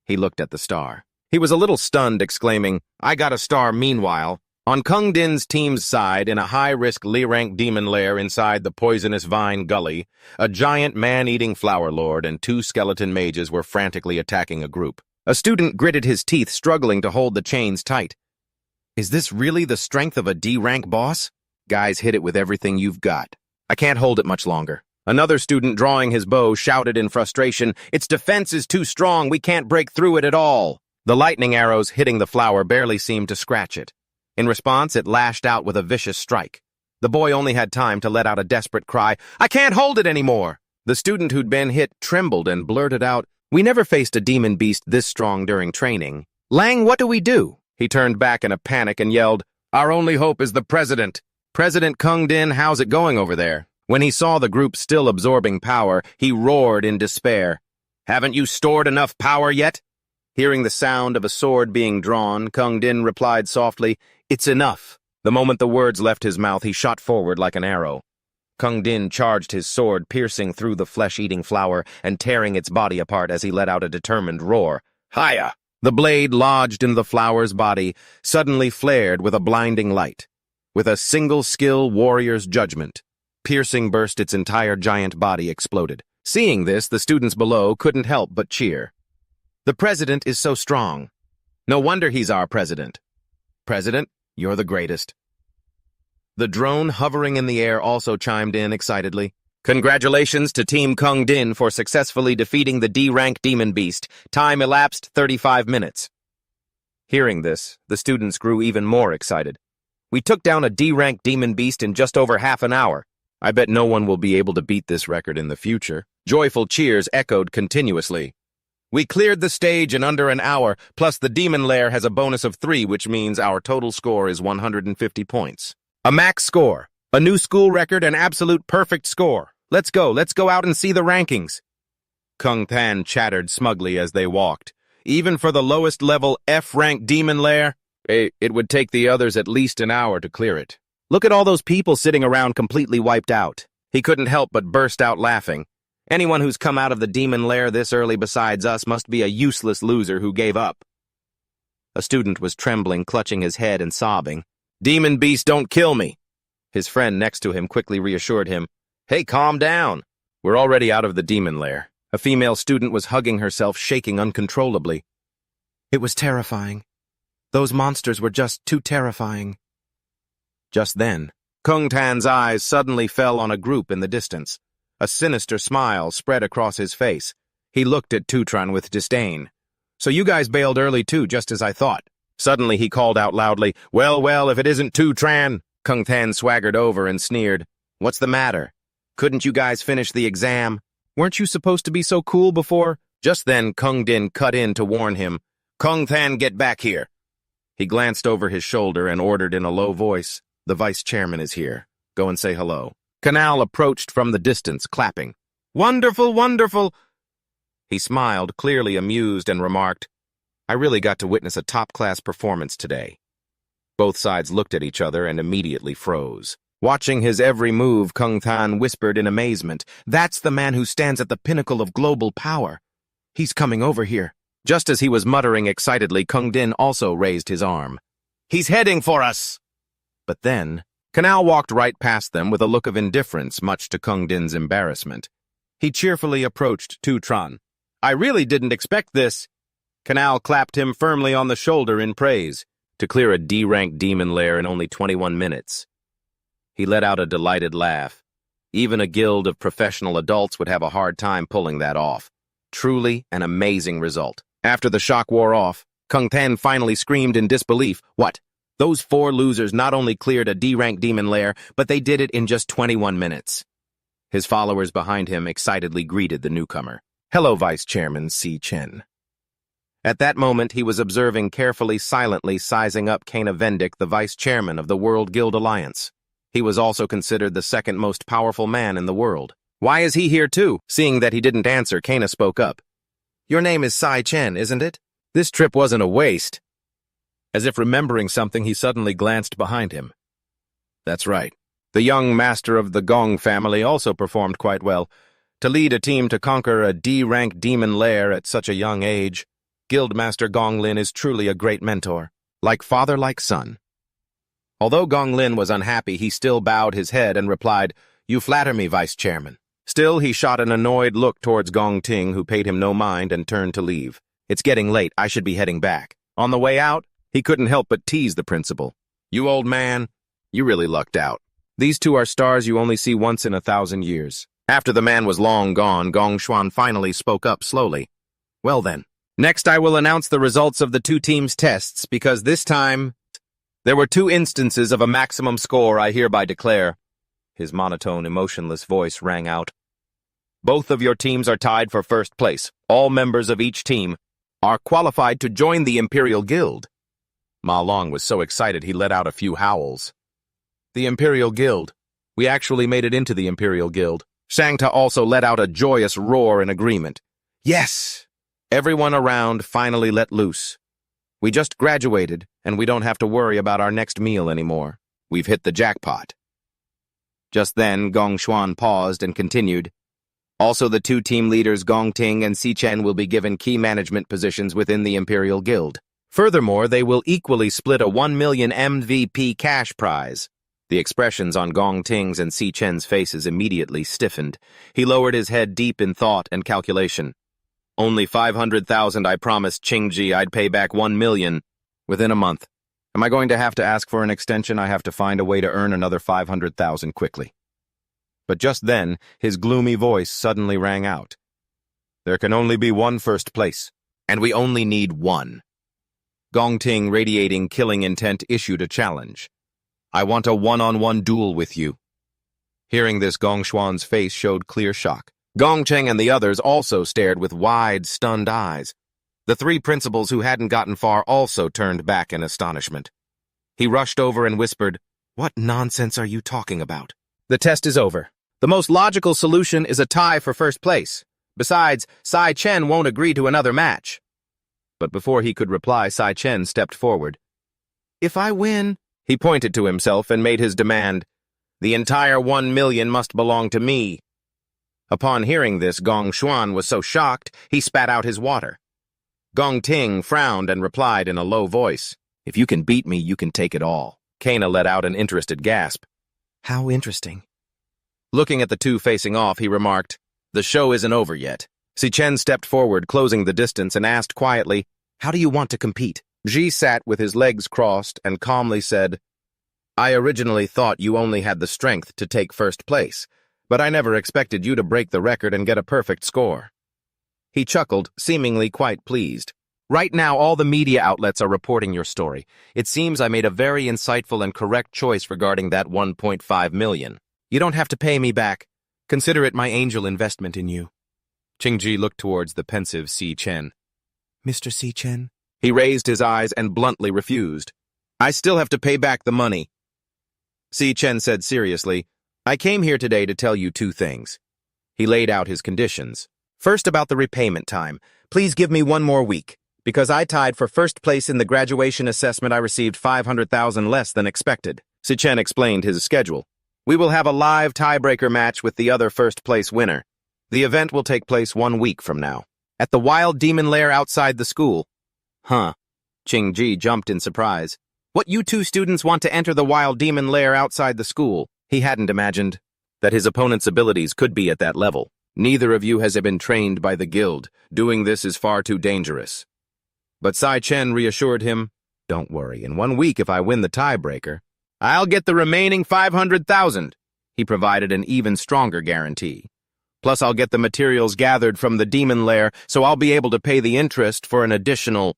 He looked at the star. He was a little stunned, exclaiming, "I got a star meanwhile." On Kung Din's team's side, in a high-risk Li-rank demon lair inside the poisonous vine gully, a giant man-eating flower lord and 2 skeleton mages were frantically attacking a group. A student gritted his teeth, struggling to hold the chains tight. "Is this really the strength of a D-rank boss? Guys, hit it with everything you've got. I can't hold it much longer." Another student, drawing his bow, shouted in frustration, "Its defense is too strong. We can't break through it at all." The lightning arrows hitting the flower barely seemed to scratch it. In response, it lashed out with a vicious strike. The boy only had time to let out a desperate cry, "I can't hold it anymore!" The student who'd been hit trembled and blurted out, "We never faced a demon beast this strong during training. Lang, what do we do?" He turned back in a panic and yelled, "Our only hope is the president. President Kung Din, how's it going over there?" When he saw the group still absorbing power, he roared in despair, "Haven't you stored enough power yet?" Hearing the sound of a sword being drawn, Kung Din replied softly, "It's enough." The moment the words left his mouth, he shot forward like an arrow. Kung Din charged his sword, piercing through the flesh-eating flower and tearing its body apart as he let out a determined roar. "Hiya!" The blade, lodged in the flower's body, suddenly flared with a blinding light. With a single skill warrior's judgment, piercing burst, its entire giant body exploded. Seeing this, the students below couldn't help but cheer. "The president is so strong. No wonder he's our president. President, you're the greatest." The drone hovering in the air also chimed in excitedly. "Congratulations to Team Kung Din for successfully defeating the D-rank demon beast. Time elapsed 35 minutes. Hearing this, the students grew even more excited. "We took down a D-rank demon beast in just over half an hour. I bet no one will be able to beat this record in the future." Joyful cheers echoed continuously. "We cleared the stage in under an hour, plus the demon lair has a bonus of 3, which means our total score is 150 points. A max score, a new school record, and absolute perfect score. Let's go out and see the rankings." Kung Pan chattered smugly as they walked. even for the lowest level F-rank demon lair? It would take the others at least an hour to clear it. Look at all those people sitting around completely wiped out. He couldn't help but burst out laughing. Anyone who's come out of the demon lair this early besides us must be a useless loser who gave up. A student was trembling, clutching his head and sobbing. Demon beast, don't kill me. His friend next to him quickly reassured him. Hey, calm down. We're already out of the demon lair. A female student was hugging herself, shaking uncontrollably. It was terrifying. Those monsters were just too terrifying. Just then, Kung Tan's eyes suddenly fell on a group in the distance. A sinister smile spread across his face. He looked at Tutron with disdain. So you guys bailed early too, just as I thought. Suddenly he called out loudly, Well, if it isn't Tutron. Kung Tan swaggered over and sneered. What's the matter? Couldn't you guys finish the exam? Weren't you supposed to be so cool before? Just then Kung Din cut in to warn him. Kung Tan, get back here. He glanced over his shoulder and ordered in a low voice, The vice chairman is here. Go and say hello. Canal approached from the distance, clapping. Wonderful, wonderful. He smiled, clearly amused, and remarked, I really got to witness a top-class performance today. Both sides looked at each other and immediately froze. Watching his every move, Kung Tan whispered in amazement, That's the man who stands at the pinnacle of global power. He's coming over here. Just as he was muttering excitedly, Kung Din also raised his arm. He's heading for us! But then, Canal walked right past them with a look of indifference, much to Kung Din's embarrassment. He cheerfully approached Tutron. I really didn't expect this. Canal clapped him firmly on the shoulder in praise. To clear a D-rank demon lair in only 21 minutes. He let out a delighted laugh. Even a guild of professional adults would have a hard time pulling that off. Truly an amazing result. After the shock wore off, Kung Tan finally screamed in disbelief. What? Those 4 losers not only cleared a D-rank demon lair, but they did it in just 21 minutes. His followers behind him excitedly greeted the newcomer. Hello, Vice Chairman Si Chen. At that moment, he was observing carefully, silently sizing up Kana Vendic, the Vice Chairman of the World Guild Alliance. He was also considered the second most powerful man in the world. Why is he here too? Seeing that he didn't answer, Kana spoke up. Your name is Si Chen, isn't it? This trip wasn't a waste. As if remembering something, he suddenly glanced behind him. That's right. The young master of the Gong family also performed quite well. To lead a team to conquer a D-rank demon lair at such a young age, Guildmaster Gong Lin is truly a great mentor. Like father, like son. Although Gong Lin was unhappy, he still bowed his head and replied, You flatter me, Vice Chairman. Still, he shot an annoyed look towards Gong Ting, who paid him no mind and turned to leave. It's getting late, I should be heading back. On the way out, he couldn't help but tease the principal. You old man, you really lucked out. These two are stars you only see once in 1,000 years. After the man was long gone, Gong Xuan finally spoke up slowly. Well then, next I will announce the results of the 2 teams' tests, because this time, there were 2 instances of a maximum score I hereby declare. His monotone, emotionless voice rang out. Both of your teams are tied for first place. All members of each team are qualified to join the Imperial Guild. Ma Long was so excited he let out a few howls. The Imperial Guild. We actually made it into the Imperial Guild. Shangta also let out a joyous roar in agreement. Yes! Everyone around finally let loose. We just graduated, and we don't have to worry about our next meal anymore. We've hit the jackpot. Just then, Gong Xuan paused and continued. Also, the 2 team leaders Gong Ting and Si Chen will be given key management positions within the Imperial Guild. Furthermore, they will equally split a 1 million MVP cash prize. The expressions on Gong Ting's and Si Chen's faces immediately stiffened. He lowered his head deep in thought and calculation. Only 500,000 I promised Qingji I'd pay back 1 million within a month. Am I going to have to ask for an extension? I have to find a way to earn another 500,000 quickly. But just then, his gloomy voice suddenly rang out. There can only be one first place, and we only need one. Gong Ting, radiating killing intent, issued a challenge. I want a one-on-one duel with you. Hearing this, Gong Xuan's face showed clear shock. Gong Cheng and the others also stared with wide, stunned eyes. The 3 principals who hadn't gotten far also turned back in astonishment. He rushed over and whispered, What nonsense are you talking about? The test is over. The most logical solution is a tie for first place. Besides, Si Chen won't agree to another match. But before he could reply, Sai Chen stepped forward. If I win, he pointed to himself and made his demand. The entire 1 million must belong to me. Upon hearing this, Gong Xuan was so shocked, he spat out his water. Gong Ting frowned and replied in a low voice, If you can beat me, you can take it all. Kana let out an interested gasp. How interesting. Looking at the two facing off, he remarked, The show isn't over yet. Si Chen stepped forward, closing the distance, and asked quietly, How do you want to compete? Ji sat with his legs crossed and calmly said, I originally thought you only had the strength to take first place, but I never expected you to break the record and get a perfect score. He chuckled, seemingly quite pleased. Right now, all the media outlets are reporting your story. It seems I made a very insightful and correct choice regarding that 1.5 million. You don't have to pay me back. Consider it my angel investment in you. Qingji looked towards the pensive Si Chen. Mr. Si Chen? He raised his eyes and bluntly refused. I still have to pay back the money. Si Chen said seriously, I came here today to tell you two things. He laid out his conditions. First, about the repayment time. Please give me 1 more week. Because I tied for first place in the graduation assessment, I received 500,000 less than expected. Si Chen explained his schedule. We will have a live tiebreaker match with the other first-place winner. The event will take place 1 week from now, at the wild demon lair outside the school. Huh. Qingji jumped in surprise. What, you two students want to enter the wild demon lair outside the school? He hadn't imagined that his opponent's abilities could be at that level. Neither of you has been trained by the guild. Doing this is far too dangerous. But Sai Chen reassured him, Don't worry, in 1 week if I win the tiebreaker, I'll get the remaining 500,000. He provided an even stronger guarantee. Plus I'll get the materials gathered from the demon lair, so I'll be able to pay the interest for an additional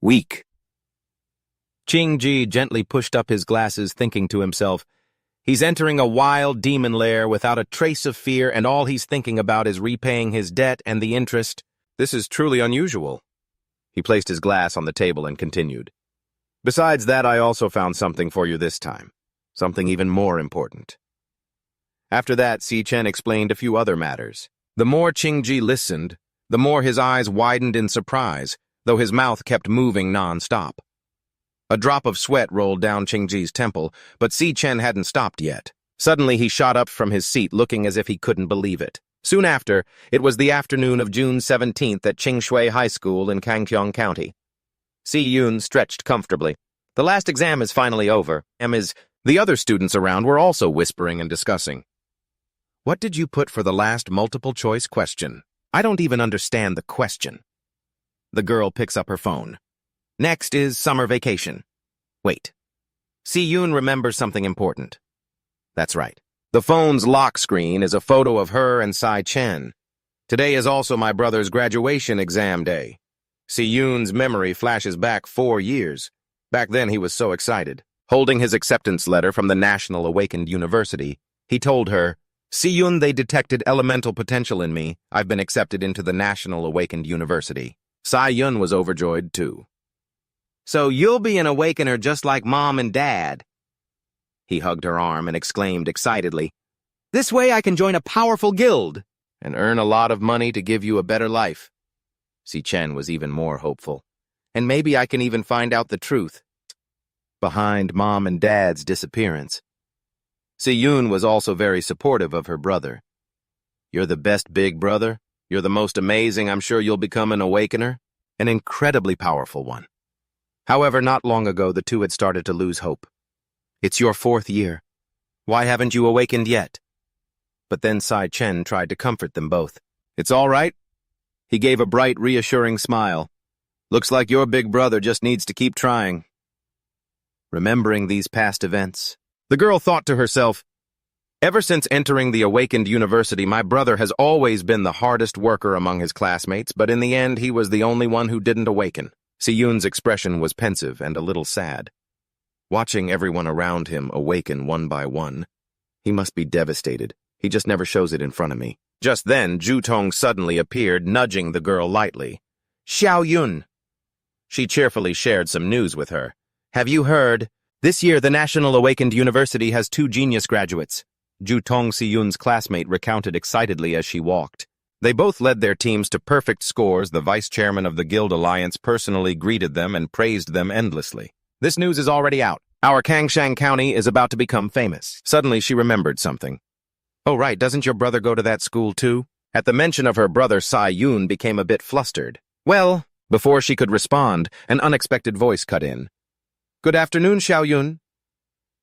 week. Qingji gently pushed up his glasses, thinking to himself, He's entering a wild demon lair without a trace of fear, and all he's thinking about is repaying his debt and the interest. This is truly unusual. He placed his glass on the table and continued. Besides that, I also found something for you this time. Something even more important. After that, Si Chen explained a few other matters. The more Qingji listened, the more his eyes widened in surprise, though his mouth kept moving non-stop. A drop of sweat rolled down Qingji's temple, but Si Chen hadn't stopped yet. Suddenly he shot up from his seat, looking as if he couldn't believe it. Soon after, it was the afternoon of June 17th at Qingshui High School in Kangqiong County. Si Yun stretched comfortably. The last exam is finally over. The other students around were also whispering and discussing. What did you put for the last multiple-choice question? I don't even understand the question. The girl picks up her phone. Next is summer vacation. Wait. Si Yun remembers something important. That's right. The phone's lock screen is a photo of her and Sai Chen. Today is also my brother's graduation exam day. Si Yun's memory flashes back 4 years. Back then he was so excited. Holding his acceptance letter from the National Awakened University, he told her, Si Yun, they detected elemental potential in me. I've been accepted into the National Awakened University. Sai Yun was overjoyed, too. So you'll be an Awakener just like Mom and Dad. He hugged her arm and exclaimed excitedly, This way I can join a powerful guild and earn a lot of money to give you a better life. Si Chen was even more hopeful. And maybe I can even find out the truth behind Mom and Dad's disappearance. Si Yun was also very supportive of her brother. You're the best big brother. You're the most amazing. I'm sure you'll become an Awakener, an incredibly powerful one. However, not long ago, the two had started to lose hope. It's your 4th year. Why haven't you awakened yet? But then Sai Chen tried to comfort them both. It's all right. He gave a bright, reassuring smile. Looks like your big brother just needs to keep trying. Remembering these past events, the girl thought to herself, Ever since entering the Awakened University, my brother has always been the hardest worker among his classmates, but in the end, he was the only one who didn't awaken. Si Yun's expression was pensive and a little sad. Watching everyone around him awaken one by one, he must be devastated. He just never shows it in front of me. Just then, Zhu Tong suddenly appeared, nudging the girl lightly. Xiao Yun. She cheerfully shared some news with her. Have you heard? This year, the National Awakened University has 2 genius graduates. Zhu Tong, Si Yun's classmate, recounted excitedly as she walked. They both led their teams to perfect scores. The vice chairman of the Guild Alliance personally greeted them and praised them endlessly. This news is already out. Our Kangshang County is about to become famous. Suddenly, she remembered something. Oh, right, doesn't your brother go to that school, too? At the mention of her brother, Sai Yun became a bit flustered. Well, before she could respond, an unexpected voice cut in. Good afternoon, Xiao Yun.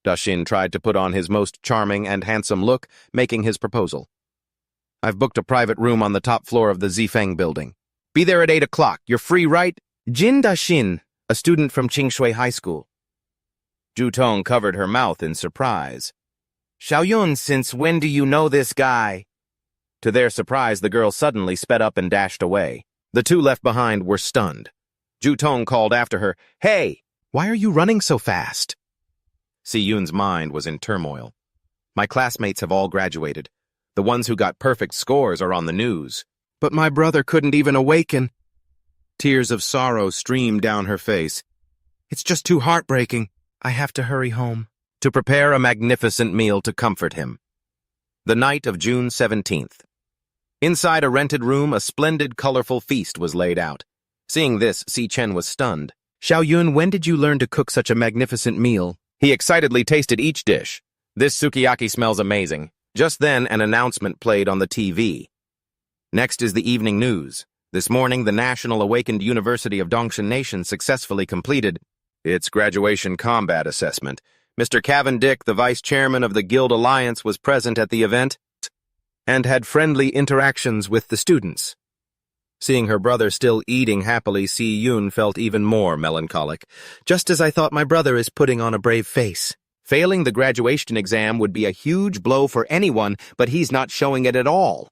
Dashin tried to put on his most charming and handsome look, making his proposal. I've booked a private room on the top floor of the Zifeng building. Be there at 8 o'clock. You're free, right? Jin Dashin, a student from Qingshui High School. Ju Tong covered her mouth in surprise. Xiao Yun, since when do you know this guy? To their surprise, the girl suddenly sped up and dashed away. The two left behind were stunned. Ju Tong called after her, Hey, why are you running so fast? Si Yun's mind was in turmoil. My classmates have all graduated. The ones who got perfect scores are on the news. But my brother couldn't even awaken. Tears of sorrow streamed down her face. It's just too heartbreaking. I have to hurry home. To prepare a magnificent meal to comfort him. The night of June 17th. Inside a rented room, a splendid, colorful feast was laid out. Seeing this, Si Chen was stunned. Xiao Yun, when did you learn to cook such a magnificent meal? He excitedly tasted each dish. This sukiyaki smells amazing. Just then, an announcement played on the TV. Next is the evening news. This morning, the National Awakened University of Dongshan Nation successfully completed its graduation combat assessment. Mr. Cavendick, the vice chairman of the Guild Alliance, was present at the event and had friendly interactions with the students. Seeing her brother still eating happily, Si Yun felt even more melancholic. Just as I thought, my brother is putting on a brave face. Failing the graduation exam would be a huge blow for anyone, but he's not showing it at all.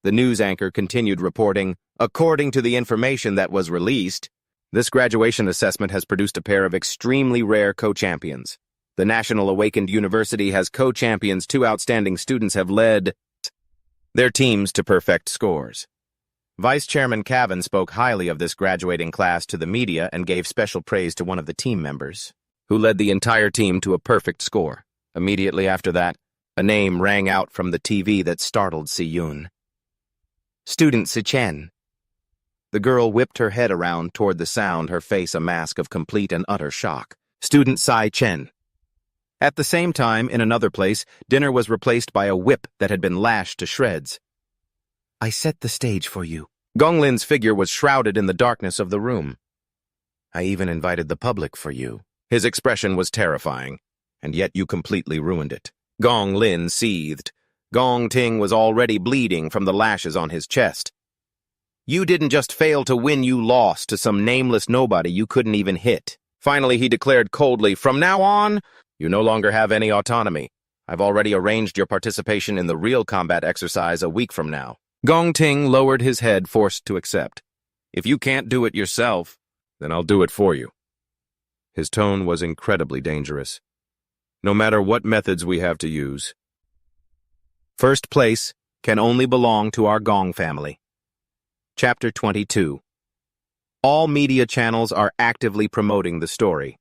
The news anchor continued reporting, according to the information that was released, this graduation assessment has produced a pair of extremely rare co-champions. The National Awakened University has co-champions. Two outstanding students have led their teams to perfect scores. Vice Chairman Cavan spoke highly of this graduating class to the media and gave special praise to one of the team members, who led the entire team to a perfect score. Immediately after that, a name rang out from the TV that startled Si Yun. Student Si Chen. The girl whipped her head around toward the sound, her face a mask of complete and utter shock. Student Sai Chen. At the same time, in another place, dinner was replaced by a whip that had been lashed to shreds. I set the stage for you. Gonglin's figure was shrouded in the darkness of the room. I even invited the public for you. His expression was terrifying, and yet you completely ruined it. Gong Lin seethed. Gong Ting was already bleeding from the lashes on his chest. You didn't just fail to win, you lost to some nameless nobody you couldn't even hit. Finally, he declared coldly, from now on, you no longer have any autonomy. I've already arranged your participation in the real combat exercise a week from now. Gong Ting lowered his head, forced to accept. If you can't do it yourself, then I'll do it for you. His tone was incredibly dangerous. No matter what methods we have to use. First place can only belong to our Gong family. Chapter 22. All media channels are actively promoting the story.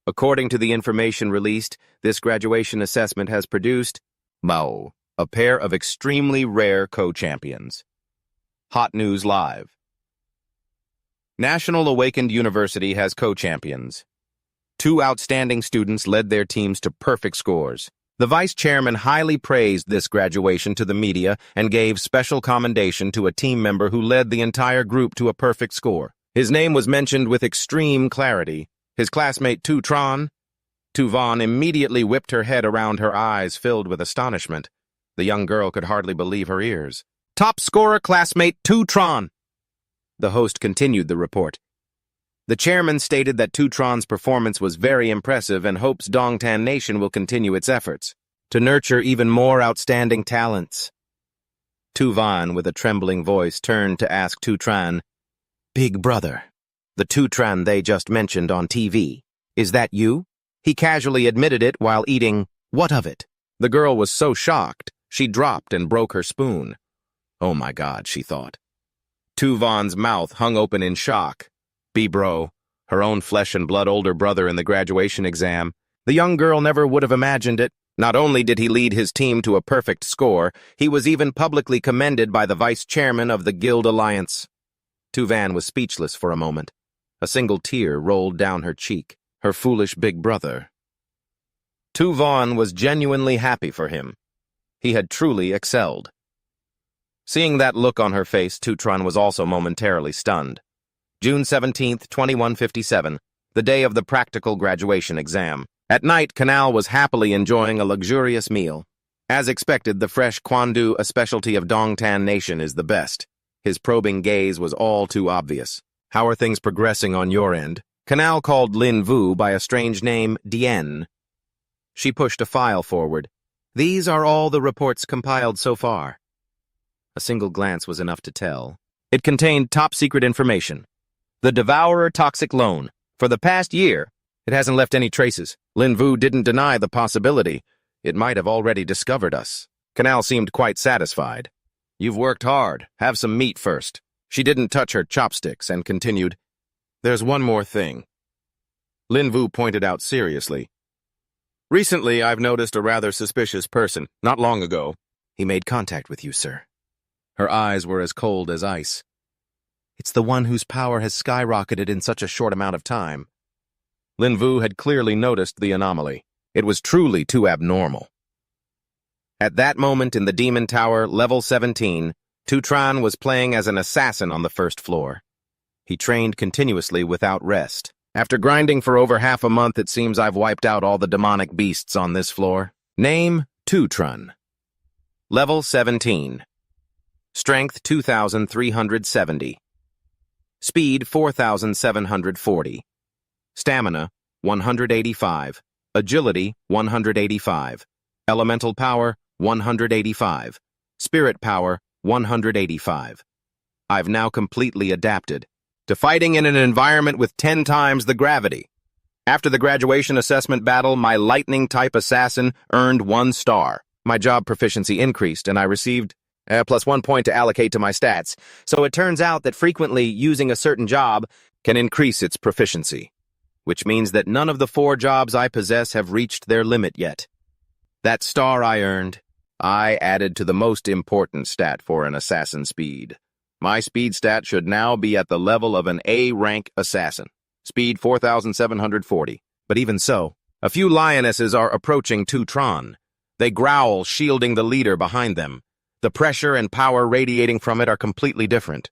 According to the information released, this graduation assessment has produced Mao, a pair of extremely rare co-champions. Hot News Live. National Awakened University has co-champions. Two outstanding students led their teams to perfect scores. The vice chairman highly praised this graduation to the media and gave special commendation to a team member who led the entire group to a perfect score. His name was mentioned with extreme clarity. His classmate Tutron. Tuvan immediately whipped her head around, her eyes filled with astonishment. The young girl could hardly believe her ears. Top scorer classmate Tutron. The host continued the report. The chairman stated that Tutron's performance was very impressive and hopes Dongtan Nation will continue its efforts to nurture even more outstanding talents. Tuvan, with a trembling voice, turned to ask Tutran, Big brother, the Tutran they just mentioned on TV, is that you? He casually admitted it while eating. What of it? The girl was so shocked, she dropped and broke her spoon. Oh my God, she thought. Tuvan's mouth hung open in shock. B-bro, her own flesh and blood older brother in the graduation exam. The young girl never would have imagined it. Not only did he lead his team to a perfect score, he was even publicly commended by the vice-chairman of the Guild Alliance. Tuvan was speechless for a moment. A single tear rolled down her cheek. Her foolish big brother. Tuvan was genuinely happy for him. He had truly excelled. Seeing that look on her face, Tutron was also momentarily stunned. June 17th, 2157, the day of the practical graduation exam. At night, Canal was happily enjoying a luxurious meal. As expected, the fresh kwandu, a specialty of Dongtan Nation, is the best. His probing gaze was all too obvious. How are things progressing on your end? Canal called Lin Vu by a strange name, Dien. She pushed a file forward. These are all the reports compiled so far. A single glance was enough to tell. It contained top-secret information. The Devourer toxic loan. For the past year, it hasn't left any traces. Lin Vu didn't deny the possibility. It might have already discovered us. Canal seemed quite satisfied. You've worked hard. Have some meat first. She didn't touch her chopsticks and continued, There's one more thing. Lin Vu pointed out seriously. Recently, I've noticed a rather suspicious person. Not long ago, he made contact with you, sir. Her eyes were as cold as ice. It's the one whose power has skyrocketed in such a short amount of time. Lin Vu had clearly noticed the anomaly. It was truly too abnormal. At that moment in the Demon Tower, level 17, Tutron was playing as an assassin on the first floor. He trained continuously without rest. After grinding for over half a month, it seems I've wiped out all the demonic beasts on this floor. Name, Tutron. Level 17. Strength, 2,370. Speed, 4,740. Stamina, 185. Agility, 185. Elemental power, 185. Spirit power, 185. I've now completely adapted to fighting in an environment with 10 times the gravity. After the graduation assessment battle, my lightning-type assassin earned 1 star. My job proficiency increased, and I received plus 1 point to allocate to my stats. So it turns out that frequently using a certain job can increase its proficiency, which means that none of the 4 jobs I possess have reached their limit yet. That star I earned, I added to the most important stat for an assassin speed. My speed stat should now be at the level of an A-rank assassin. Speed 4,740. But even so, a few lionesses are approaching Tutron. They growl, shielding the leader behind them. The pressure and power radiating from it are completely different.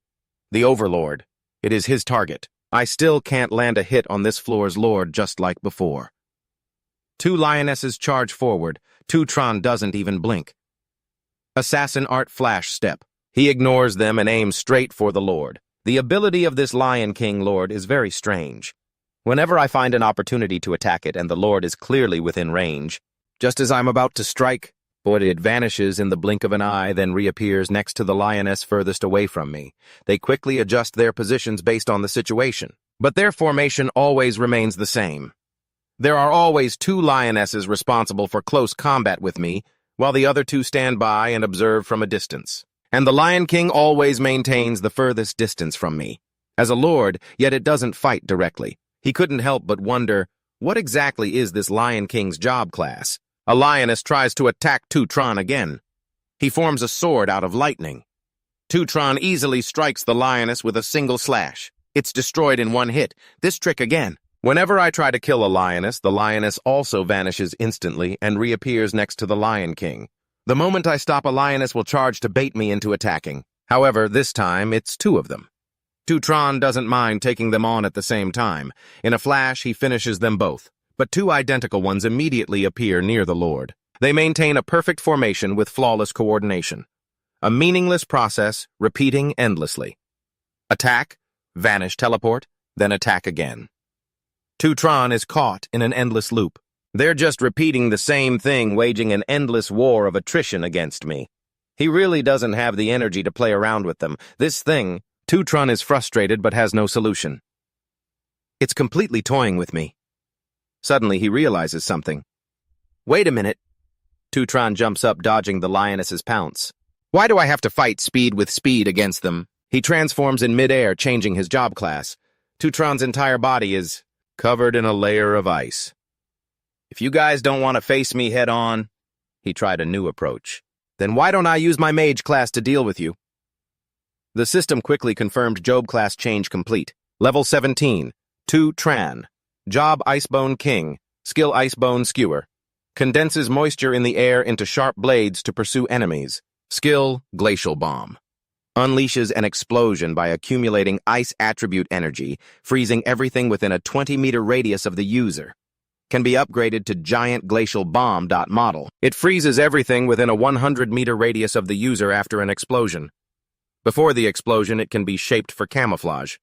The Overlord. It is his target. I still can't land a hit on this floor's lord just like before. 2 lionesses charge forward. Tutron doesn't even blink. Assassin art flash step. He ignores them and aims straight for the Lord. The ability of this Lion King Lord is very strange. Whenever I find an opportunity to attack it and the Lord is clearly within range, just as I'm about to strike, it vanishes in the blink of an eye, then reappears next to the lioness furthest away from me. They quickly adjust their positions based on the situation, but their formation always remains the same. There are always 2 lionesses responsible for close combat with me, while the other 2 stand by and observe from a distance. And the Lion King always maintains the furthest distance from me. As a lord, yet it doesn't fight directly. He couldn't help but wonder, what exactly is this Lion King's job class? A lioness tries to attack Tutron again. He forms a sword out of lightning. Tutron easily strikes the lioness with a single slash. It's destroyed in 1 hit. This trick again. Whenever I try to kill a lioness, the lioness also vanishes instantly and reappears next to the Lion King. The moment I stop, a lioness will charge to bait me into attacking. However, this time, it's 2 of them. Tutron doesn't mind taking them on at the same time. In a flash, he finishes them both. But 2 identical ones immediately appear near the Lord. They maintain a perfect formation with flawless coordination. A meaningless process, repeating endlessly. Attack, vanish, teleport, then attack again. Tutron is caught in an endless loop. They're just repeating the same thing, waging an endless war of attrition against me. He really doesn't have the energy to play around with them. Tutron is frustrated but has no solution. It's completely toying with me. Suddenly, he realizes something. Wait a minute. Tutron jumps up, dodging the lioness's pounce. Why do I have to fight speed with speed against them? He transforms in midair, changing his job class. Tutron's entire body is covered in a layer of ice. If you guys don't want to face me head on, He tried a new approach. Then why don't I use my mage class to deal with you? The system quickly confirmed Job class change complete. Level 17, Tutron. Job Icebone King, skill Icebone Skewer. Condenses moisture in the air into sharp blades to pursue enemies. Skill Glacial Bomb. Unleashes an explosion by accumulating ice attribute energy, freezing everything within a 20-meter radius of the user. Can be upgraded to Giant Glacial Bomb. Model. It freezes everything within a 100-meter radius of the user after an explosion. Before the explosion, it can be shaped for camouflage.